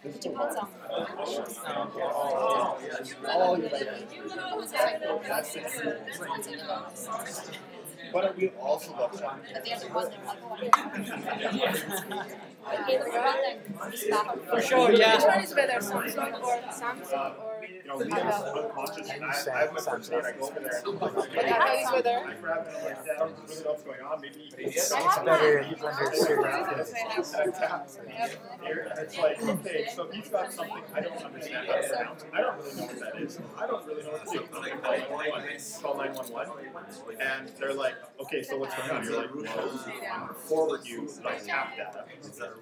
It depends on but we also love that. At the end of one, they're like, For sure, yeah. Which one is better, Samsung or Samsung or You know, we have unconscious. I have my first start. I go over there. Apple is better? I grab it. I'm like, Dad, I don't really know what's going on. Maybe you can get It's something. better It's like, okay, so he's got something I don't understand how to pronounce. I don't really know what that is. I don't really know what to do. Call 911, and they're like, okay, so what's going on? You're like, well, forward you by tap data.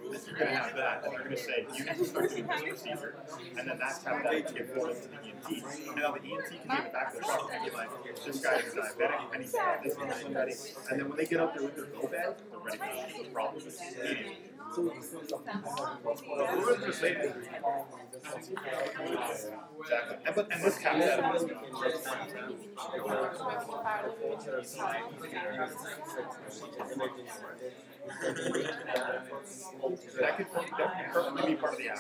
You're going to have that, and they're going to say, you need to start doing this procedure, and then that tap data can get forwarded to the ENT. And now the ENT can give it back to the doctor and be like, this guy is diabetic, and he's got this insulin ready. And then when they get up there with their go bag, they're ready for the problem. Exactly. And this tap data is that could perfectly be part of the app.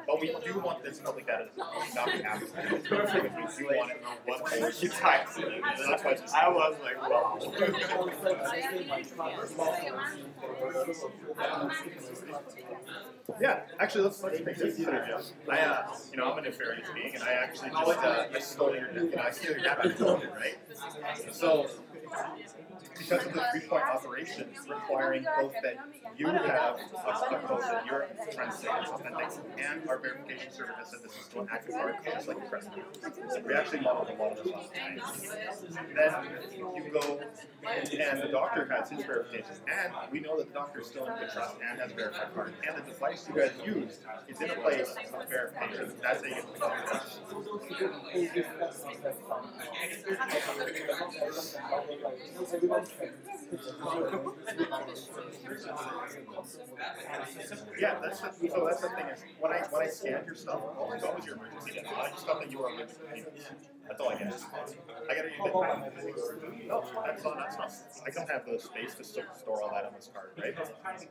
But we do want this public data to not be app. We do want it one whole time. That's why I was like, wow. Yeah, actually, let's make this easier. I'm a nefarious being, and I actually just I stole your, I steal your data out of COVID, right? So, because of the 3-point operation requiring both that you have a code that you're trying to say is authentic and our verification service that this is still an active card, just like the president. We actually modeled a lot of this on time. Then you go and the doctor has his verification, and we know that the doctor is still in good trust and has a verified card, and the device you guys used is in a place of verification. That's how you get the doctor. Yeah, that's the thing is when I scan your stuff, it's always your emergency data. Not stuff that you are emergency needs. That's all I get. I gotta no, that's not. I don't have the space to store all that on this card, right?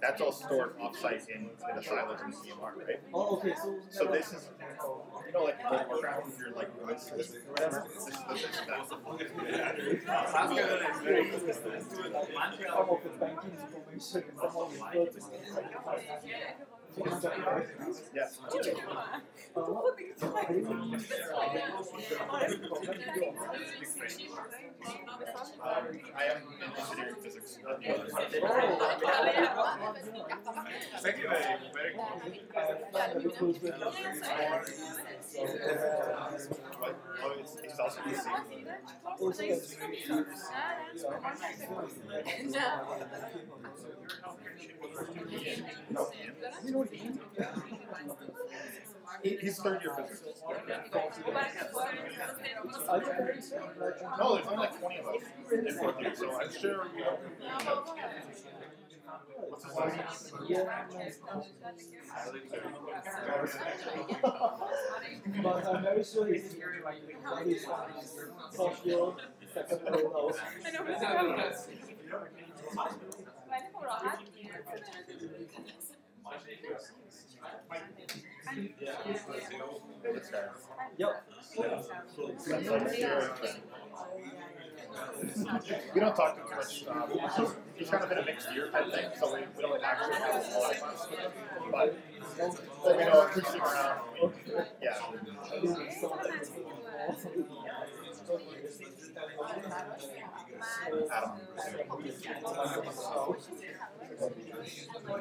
That's all stored offsite in the silos in the EMR, right? Oh, okay. So this is, like around your like whatever. This is that. Yes. I am in engineering physics. Thank you very it's also easy. He's third year physics. No, there's only like 20 of us in fourth year, so I'm sure we don't. What's his name? But I'm very sure it's social, secondary level. This guy. Yep. We don't talk to too much. He's kind of in a mixed year type thing, so we don't actually have a lot of classes with him. But we know if we keep around. Yeah. Adam.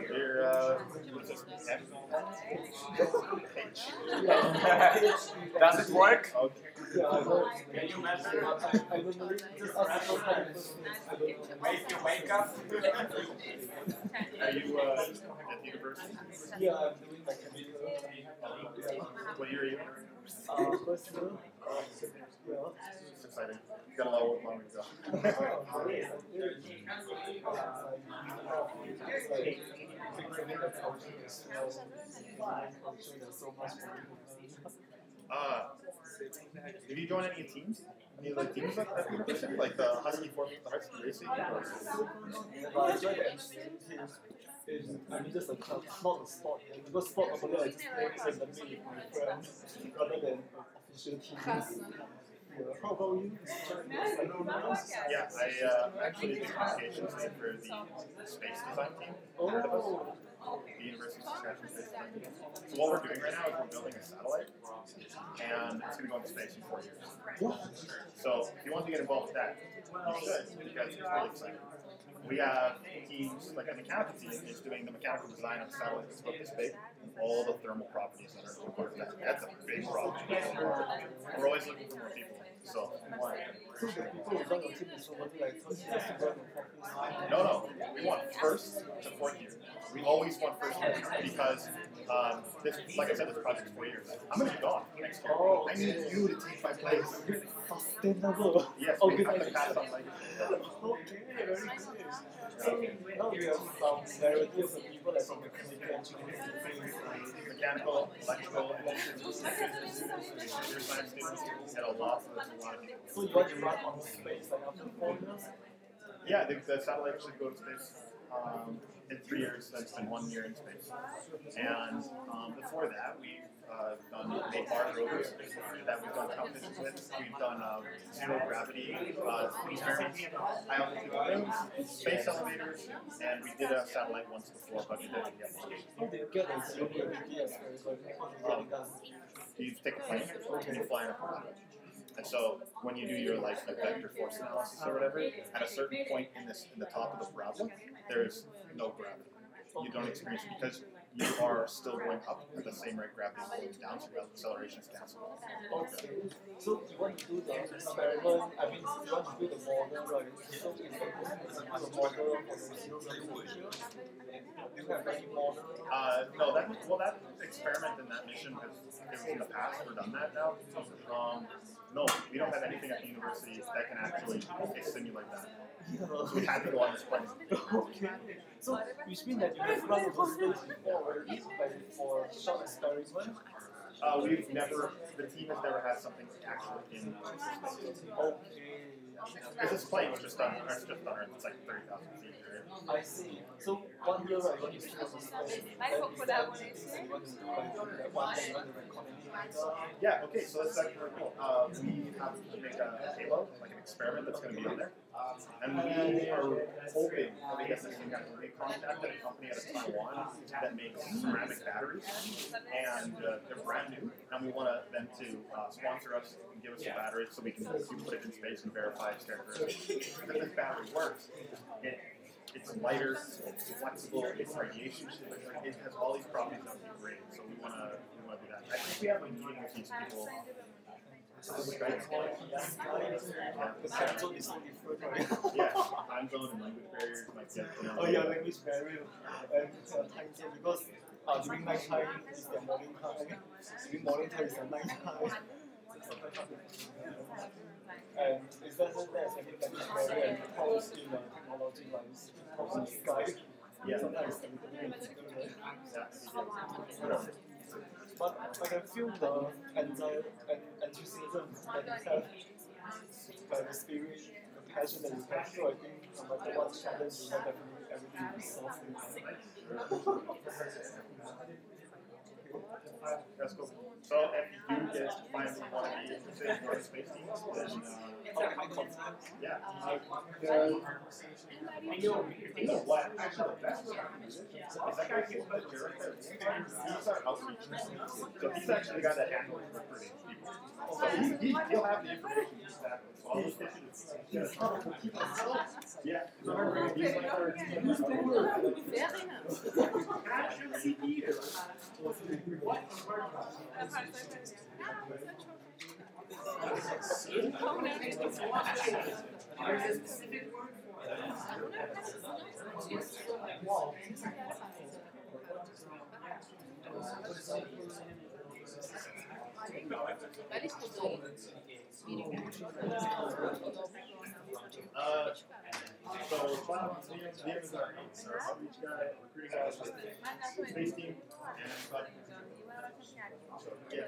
You're, what's this? Does it work? Okay. Can you measure what make you wake up? Are you at the university? Yeah, I'm doing my chemical. What year are you in? First year. It's exciting. You've got a lot of longer to go. Have you joined any teams? Any like teams at the university? Like the Husky forming, the Husky racing? I joined the engineering team. I'm just a club, not a sport. Because sport normally I just play randomly with my friends rather than official teams. How about you? Yeah, I actually did communications for the space design team. The University of Saskatchewan Space Design Team. So what we're doing right now is we're building a satellite, and it's going to go into space in 4 years. So if you want to get involved with that, you should, because it's really exciting. We have teams, like a mechanical team is doing the mechanical design of a satellite that's about this big, all the thermal properties that are part of that. That's a big problem. We're always looking for more people. So the people who join your team is somebody like no, we want first to 4th year. We always want first year because this, like I said, this project's 4 years. I'm going to be gone next year. I need you to take my place. Sustainable. Yes, we have to pass on like. Okay, very good. So now we have some varieties of people like from mechanical engineering, mechanical, electrical, computer science students, and a lot of people. So you want to run on space like after 4 years? Yeah, the satellite should go to space in 3 years. That's been 1 year in space. And before that, we've done Med.Hack rovers that we've done competitions with. We've done zero gravity experiments, high altitude balloons, space elevators, and we did a satellite once before, but we didn't get one. How do you get a zero gravity experiment? You take a plane and you fly in a parabola. And so when you do your like vector force analysis or whatever, at a certain point in the top of the parabola, there's no gravity. You don't experience it because you are still going up at the same rate gravity is going down, so your acceleration is cancelled. Okay. So you want to do the experiment, I mean, you want to do the model, right? So if you do the model for the zero gravity, do you have any model? No, that experiment and that mission is in the past. We're done that now. No, we don't have anything at the university that can actually simulate that. So we had to go on this plane. Okay. So which means that you have run those things before already, like for short experiments? The team has never had something actually in space. Okay. Because this plane was just done, it's like 30,000 feet. Right? I see. So 1 year right, when you still on space, yeah, okay, so that's actually really cool. We have to make a halo, like an experiment that's going to be on there. And we are hoping that we get this thing out. We contacted a company out of Taiwan that makes ceramic batteries, and they're brand new. And we want them to sponsor us and give us the batteries so we can put it in space and verify its characteristics. If this battery works, it's lighter, it's flexible, it's radiation resistant, it has all these properties that would be great. So we want to do that. I think we have a meeting with these people. Yeah, time zone and language barriers might get. Oh yeah, language barrier and time zone because during night time is the morning time. During morning time is the night time. And is that there's any language barrier and problems in technology like problems in Skype? Yeah. Sometimes it's a little bit but I can feel the enthusiasm that you have, the spirit, the passion that you have. So I think no matter what challenge you have, definitely That's cool. So if you do get to find one of the interesting North Space teams, then yeah. You know what? Actually, the best is that guy came by Jared. He's our outreach. So he's actually the guy that handles recruiting people. So he'll have the information just that. So I'll just get you the yeah. He's like our There's a specific word for it. So Liam is our outreach guy, recruiting guy, space team, and so yeah.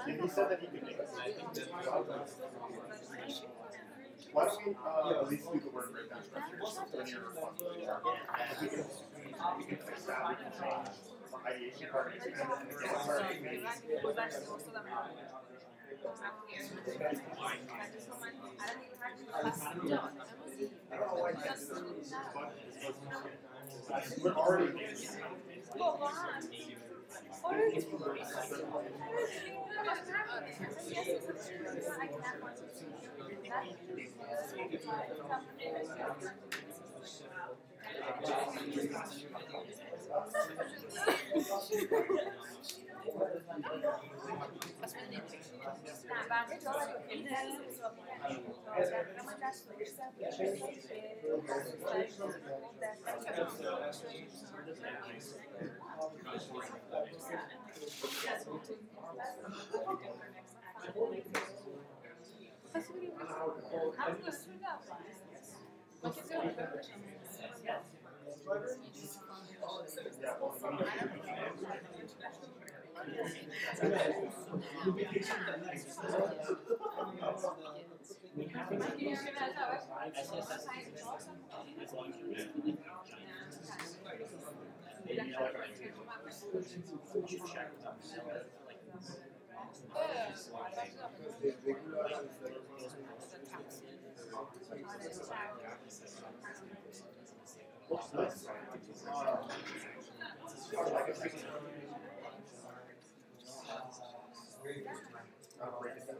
He said that he could make us. Why don't we at least do the word breakdown structure when you're responsibility are. We can fix that. We can change the ideation part and the get part. We're already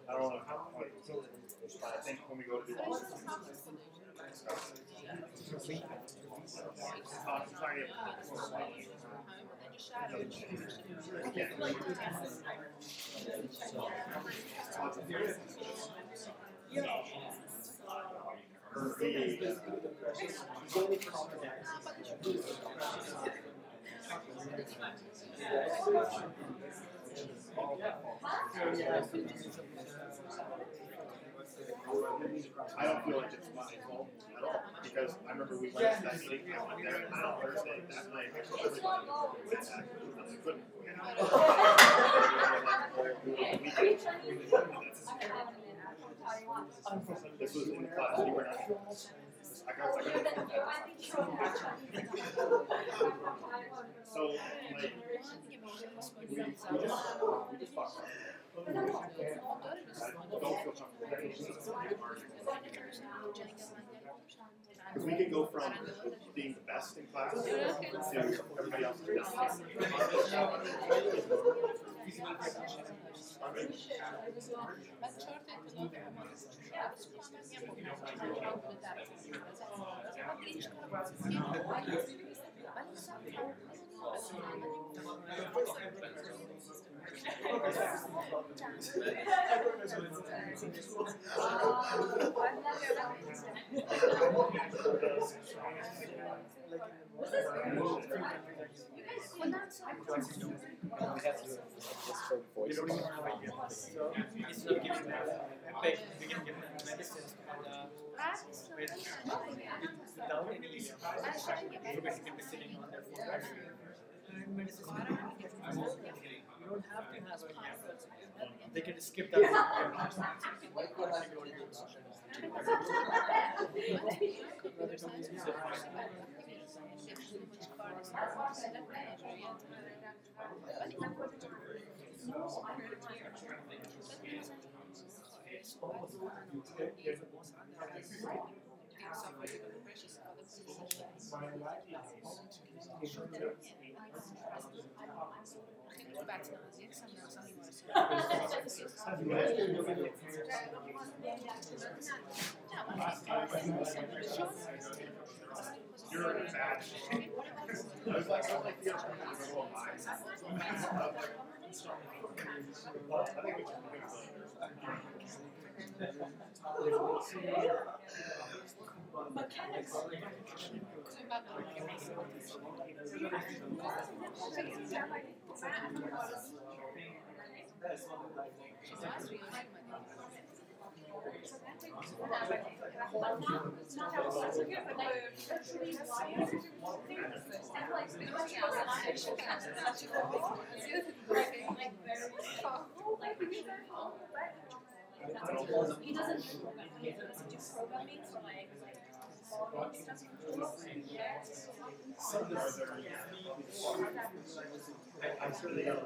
I don't know how much, but I think when we go to do all I don't feel like it's my fault at all because I remember we went to that meeting. I went there on Thursday that night. Everybody couldn't. This was in class. You were not. So like we just fucked up. I don't feel comfortable. Because we could go from being the best in class to everybody else's best. Without any everybody can be sitting on their phone. You don't have to have a they can skip that. You're a match. I was like, oh, like, I think we Mechanics. He doesn't do programming for like I'm sure they are.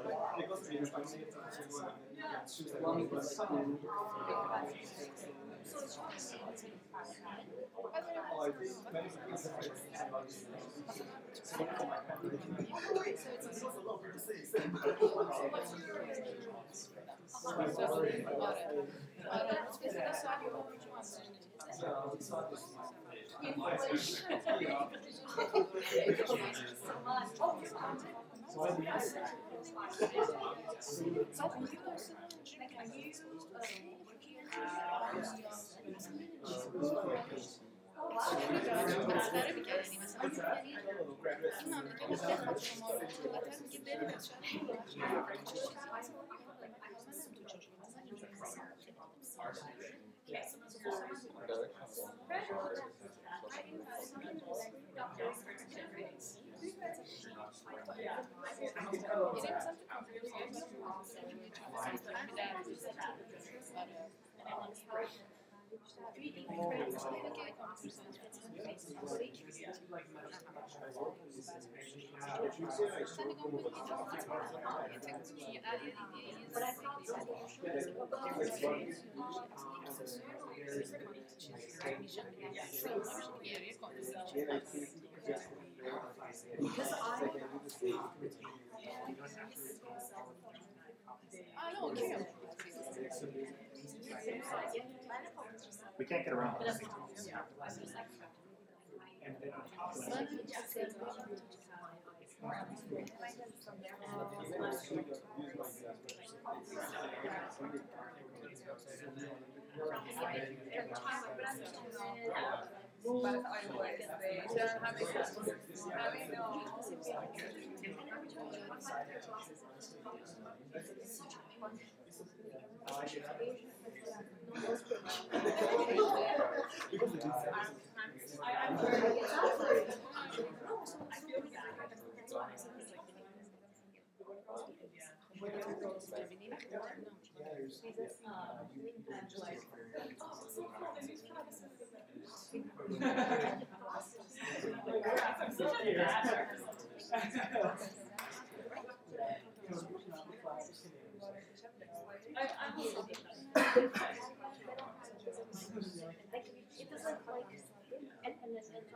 We can't get around this.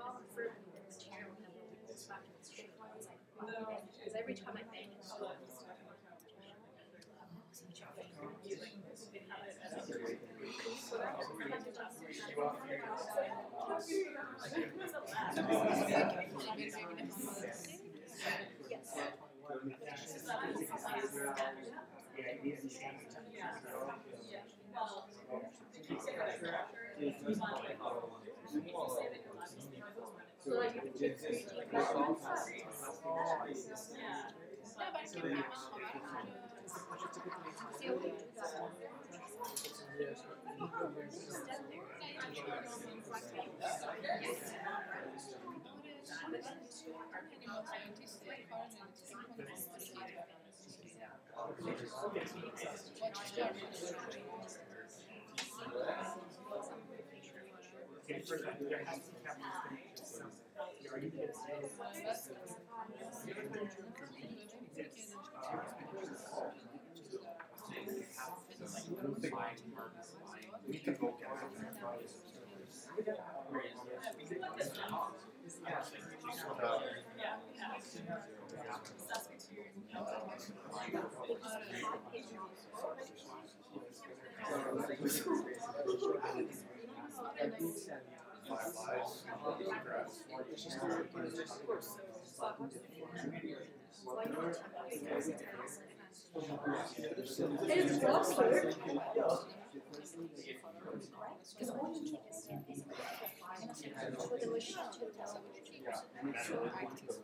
well for material handling this back in straight lines like because every time I bang it, We can go get because all you need is with the machine to tell pretty much we found each other.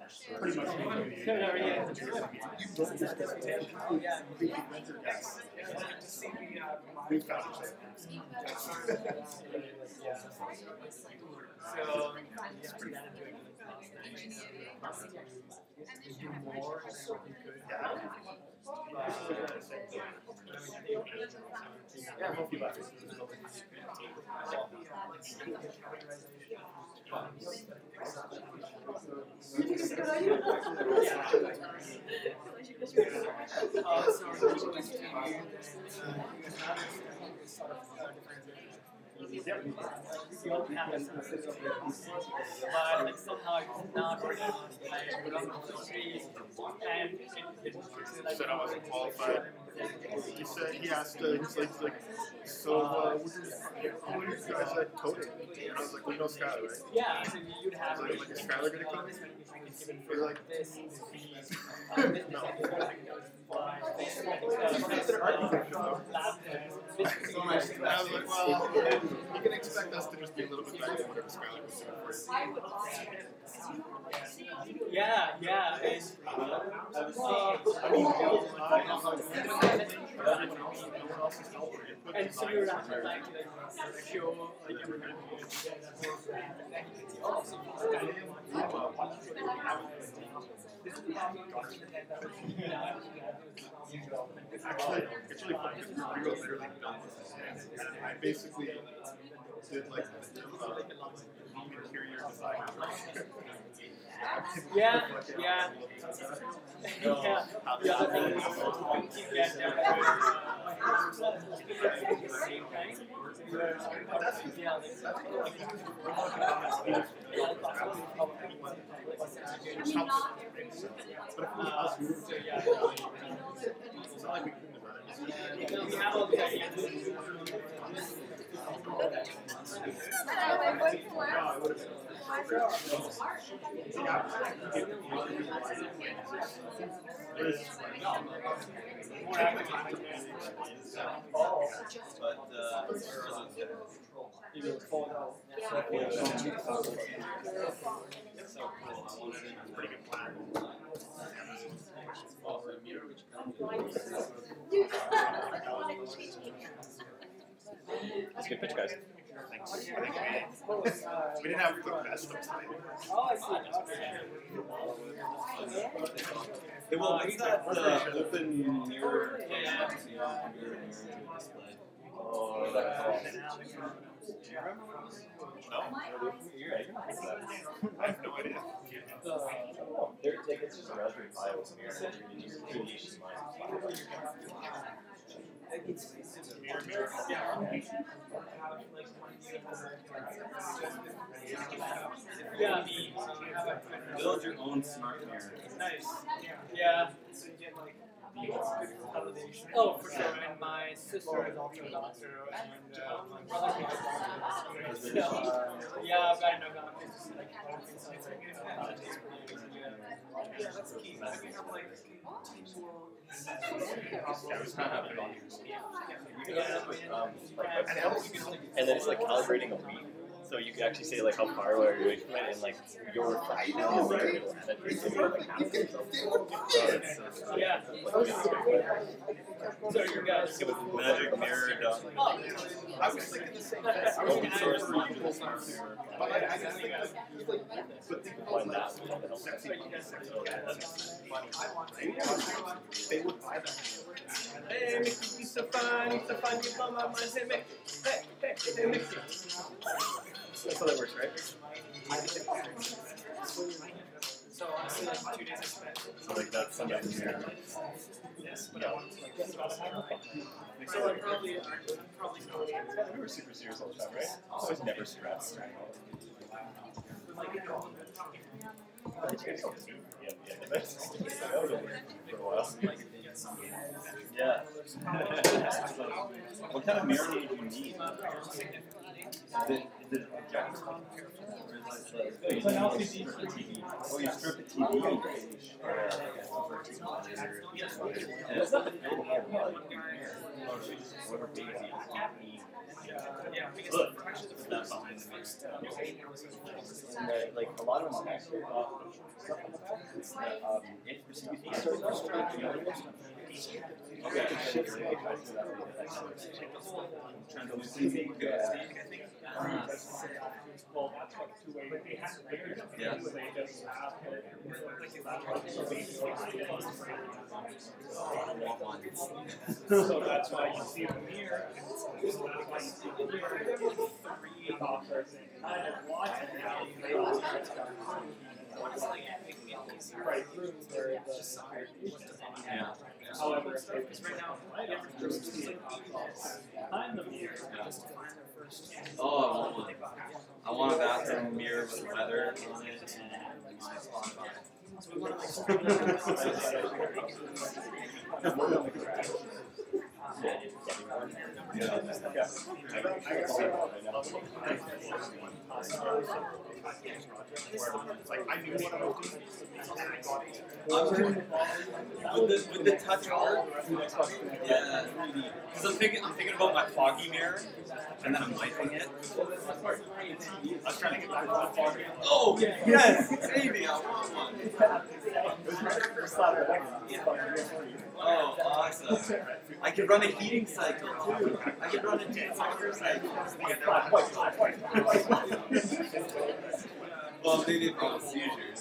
But like somehow it's not working out. Like we don't know the trees, and it Said I wasn't qualified. He said he asked. He's like, so what are you guys like coding? I was like, we know Skylar, right? yeah, so you'd have like, is Skylar gonna come? You're like, this. no. And I was like, well, you can expect us to just be a little bit better than whatever Skylar was doing for you. Yeah, yeah. And, and so you're not like show like everybody Actually, it's really funny because we were literally done with this, and I basically did like interior design. Yeah, yeah. That's a good pitch, guys. Thanks. We didn't have the best of time. Oh, I see. Hey, well, what's that open mirror? Display. Oh, that's I have no idea. It's just a Raspberry Pi open mirror. You use radiation minus. Yeah. Build your own smart mirror. Nice. Yeah. Oh, for sure. And my sister is also a doctor, and my brother's also a doctor. Yeah, I've got enough doctors to see like all things like Yeah, that's key. I think I'm like and then it's like calibrating a week. So you can actually say like how far away you're from it, and like your refraction in the mirror will have it like half of yourself. Yeah. So you guys. Magic mirror. I was thinking the same thing. Open source modules. Find that. They would buy that. Hey, Mickey, it's so fun you blow my mind. Hey, Mickey. Hey, Mickey. That's how that works, right? So honestly, like 2 days I spent. So like that's some of the mirror. Yes, but I wanted to like get about it. So I probably We were super serious all the time, right? I was never stressed. Yeah. For a while. Yeah. What kind of mirror do you need? Is it projector? It's an LCD TV. Oh, you strip the TV. And it's not the film here, whoever pays you. Look, that's behind the mirror. And like a lot of them are straight off stuff like that. If the CBC starts to strike, you know, Okay. Translucency. Well, that's like two-way. But they have layers. Yeah. They just have so that's why you see them here. So that's why you see them here. Three doctors and watching how they right through where Yeah. However, because right now, behind the mirror. Oh, I want a bathroom mirror with leather on it and my Spotify. Like I knew what I was doing, and I got it. With the touch art, yeah, because I'm thinking about my foggy mirror, and then I'm wiping it. I was trying to get back on foggy. Oh yes, baby, I want one. Oh, awesome! I could run a heating cycle too. I could run a dishwasher cycle. Well, maybe if I was seizures.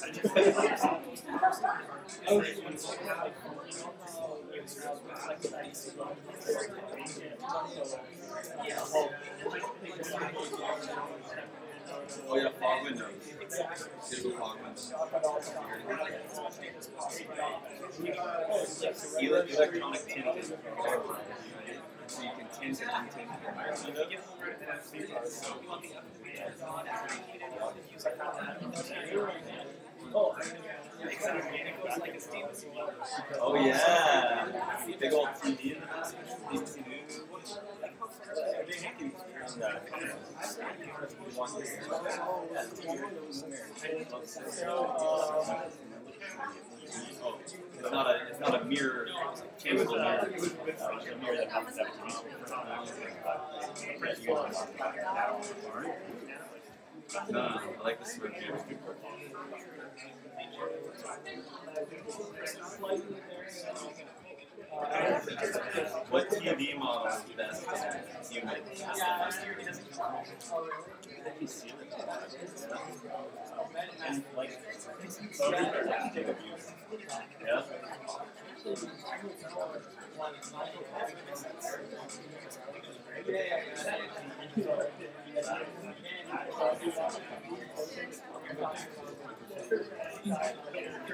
Oh yeah, fog windows. Digital fog windows. Electronic tinting. So you can tint and untint your window. Oh yeah, big old TV in the back. It's not a mirror, changeable mirror. It's a mirror that happens to have No, I like this review. What TV model is best in human? And like, yeah.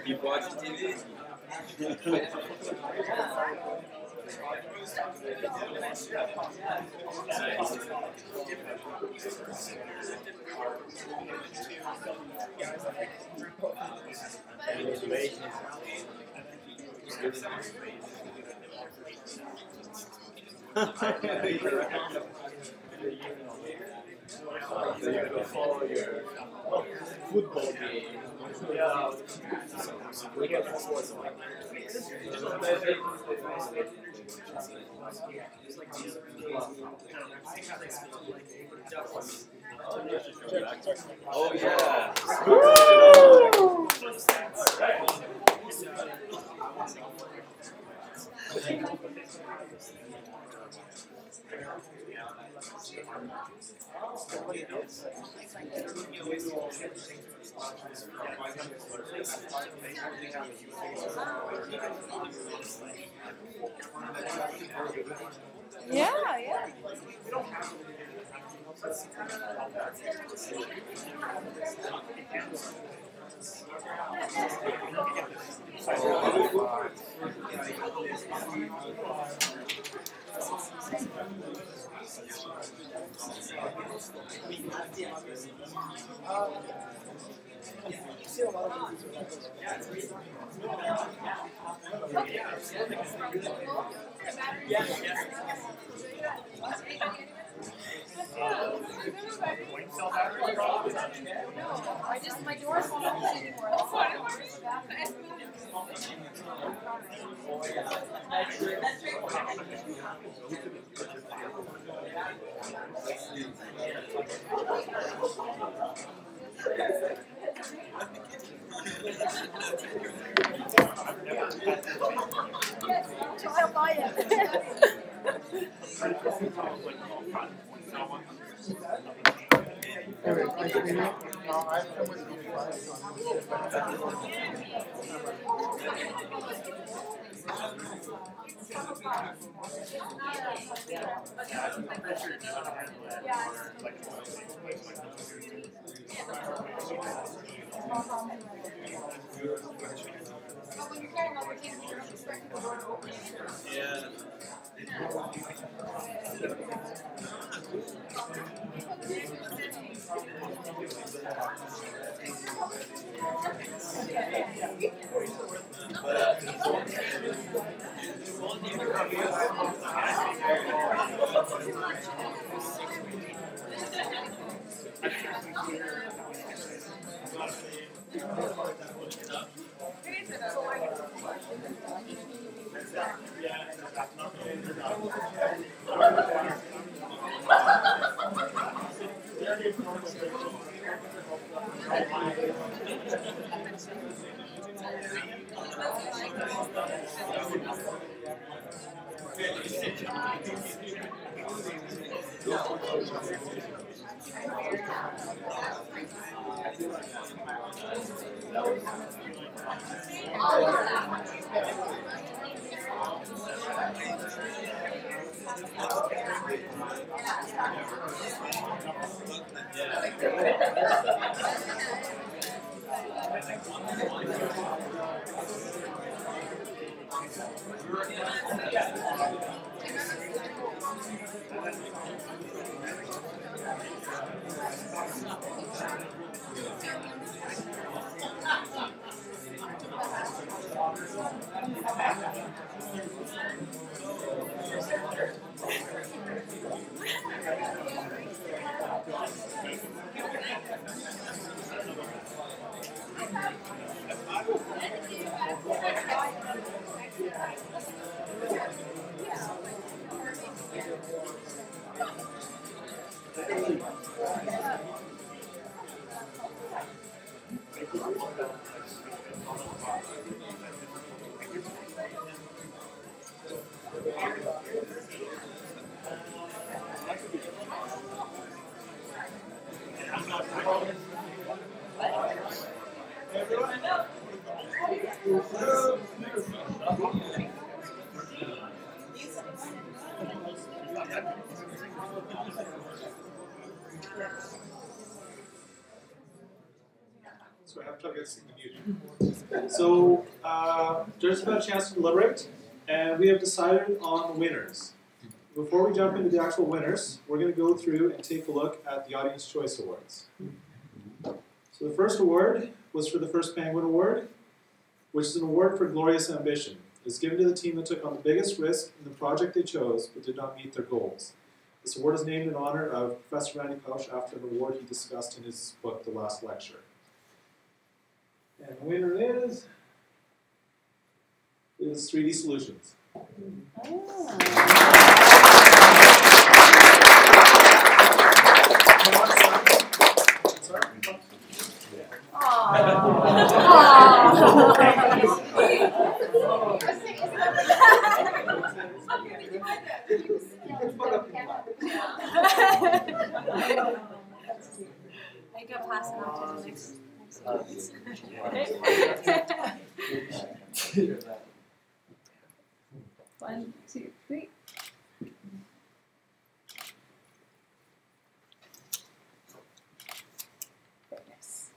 You watch TV? Follow your football game. Yeah. We get sports. Oh yeah. Yeah, yeah. I just, my doors won't open anymore. That's why. I'll buy it. Yeah. So, just about a chance to deliberate. And we have decided on the winners. Before we jump into the actual winners, we're going to go through and take a look at the Audience Choice Awards. So the first award was for the First Penguin Award, which is an award for glorious ambition. It's given to the team that took on the biggest risk in the project they chose but did not meet their goals. This award is named in honor of Professor Randy Pausch after an award he discussed in his book, The Last Lecture. And the winner is 3D Solutions. I can pass it on to the next. 1, 2, 3. Goodness.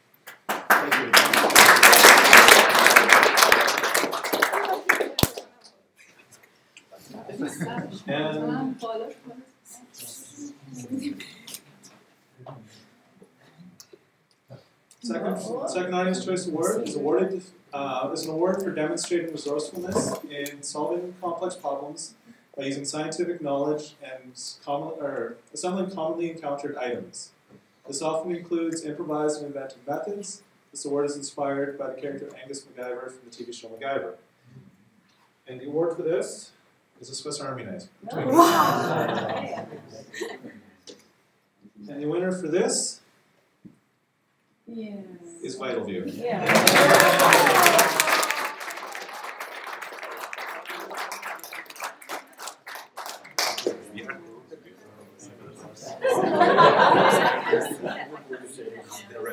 Second Audience Choice Award is awarded is an award for demonstrating resourcefulness in solving complex problems by using scientific knowledge and assembling commonly encountered items. This often includes improvised and inventive methods. This award is inspired by the character Angus MacGyver from the TV show MacGyver. And the award for this is a Swiss Army knife. Wow. And the winner for this Yes. is Vital View. Yeah. Very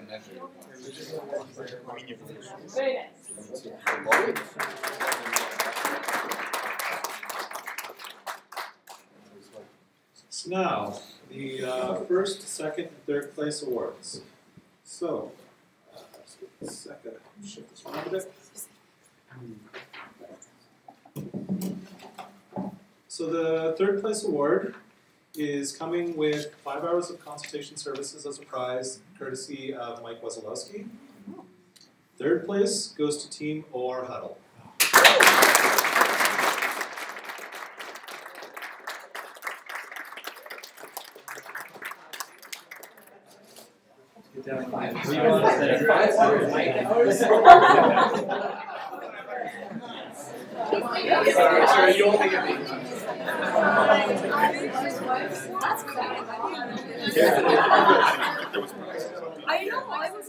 nice. So now, the first, second, and third place awards. So, let's get a second, shift this around a bit. So the third place award is coming with 5 hours of consultation services as a prize, courtesy of Mike Wazalowski. Third place goes to Team OR Huddle. Sorry, you only get me. That's cool. I know, I was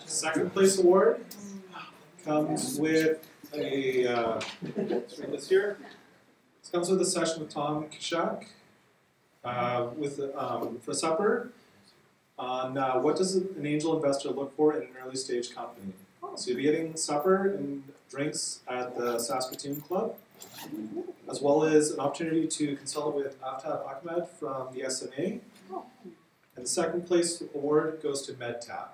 Second place award comes with a this here. This comes with a session with Tom Kishak for supper on what does an angel investor look for in an early stage company. So you'll be getting supper and drinks at the Saskatoon Club, as well as an opportunity to consult with Aftab Ahmed from the SMA. And the second place award goes to Med.Hack.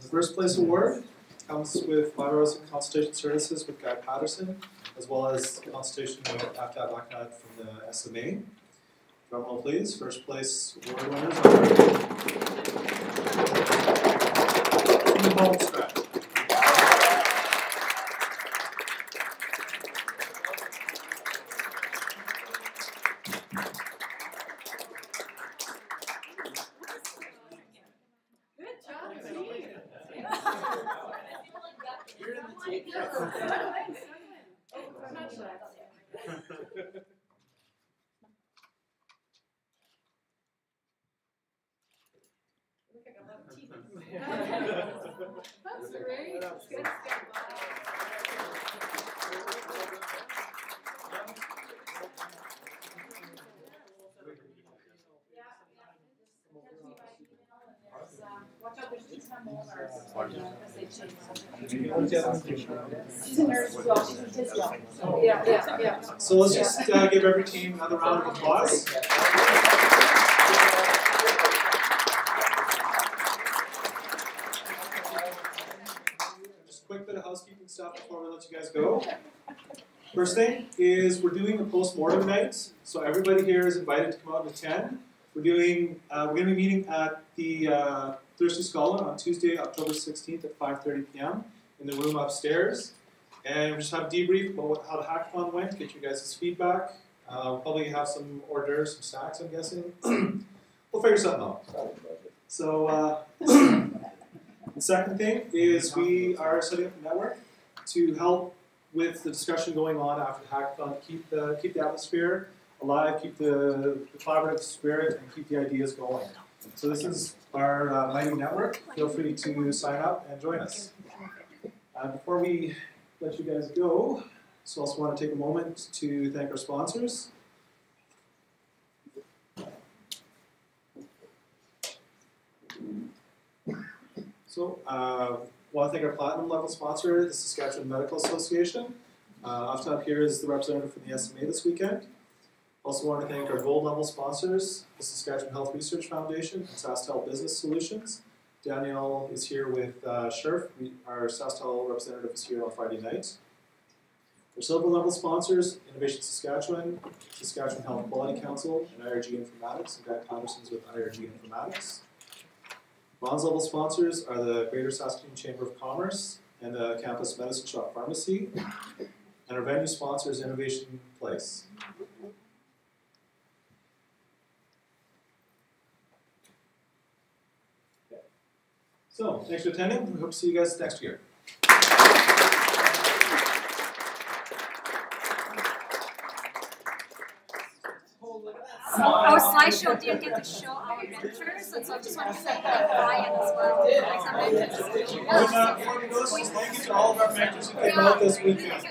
The first place award comes with 5 hours of consultation services with Guy Patterson, as well as consultation with Aftab Ahmad from the SMA. Drum roll please. First place award winners are in the home stretch. That's great. That's good. Watch out, there's 2 more Yeah. So let's just give every team another round of applause. Just a quick bit of housekeeping stuff before we let you guys go. First thing is we're doing a post-mortem night, so everybody here is invited to come out and attend. We're going to be meeting at the Thirsty Scholar on Tuesday, October 16th at 5:30 p.m. in the room upstairs. And we'll just have a debrief about how the hackathon went, get you guys' feedback. We'll probably have some hors d'oeuvres, some snacks, I'm guessing. We'll figure something out. So the second thing is we are setting up a network to help with the discussion going on after the hackathon, keep the atmosphere alive, keep the collaborative spirit, and keep the ideas going. So this is our mighty network. Feel free to sign up and join us. Before we let you guys go, so also want to take a moment to thank our sponsors. So want to thank our platinum level sponsor, the Saskatchewan Medical Association. Off top here is the representative from the SMA this weekend. Also want to thank our gold level sponsors, the Saskatchewan Health Research Foundation and SaskTel Business Solutions. Danielle is here with Sherf. Our SaskTel representative is here on Friday night. Our silver level sponsors, Innovation Saskatchewan, Saskatchewan Health Quality Council, and IRG Informatics, and Guy Patterson's with IRG Informatics. Bronze level sponsors are the Greater Saskatoon Chamber of Commerce and the Campus Medicine Shop Pharmacy. And our venue sponsor is Innovation Place. So, thanks for attending. We hope to see you guys next year. So our slideshow didn't get to show our mentors, and so I just want to thank Brian as well, like some mentors. Thank you to all of our mentors who came out this weekend.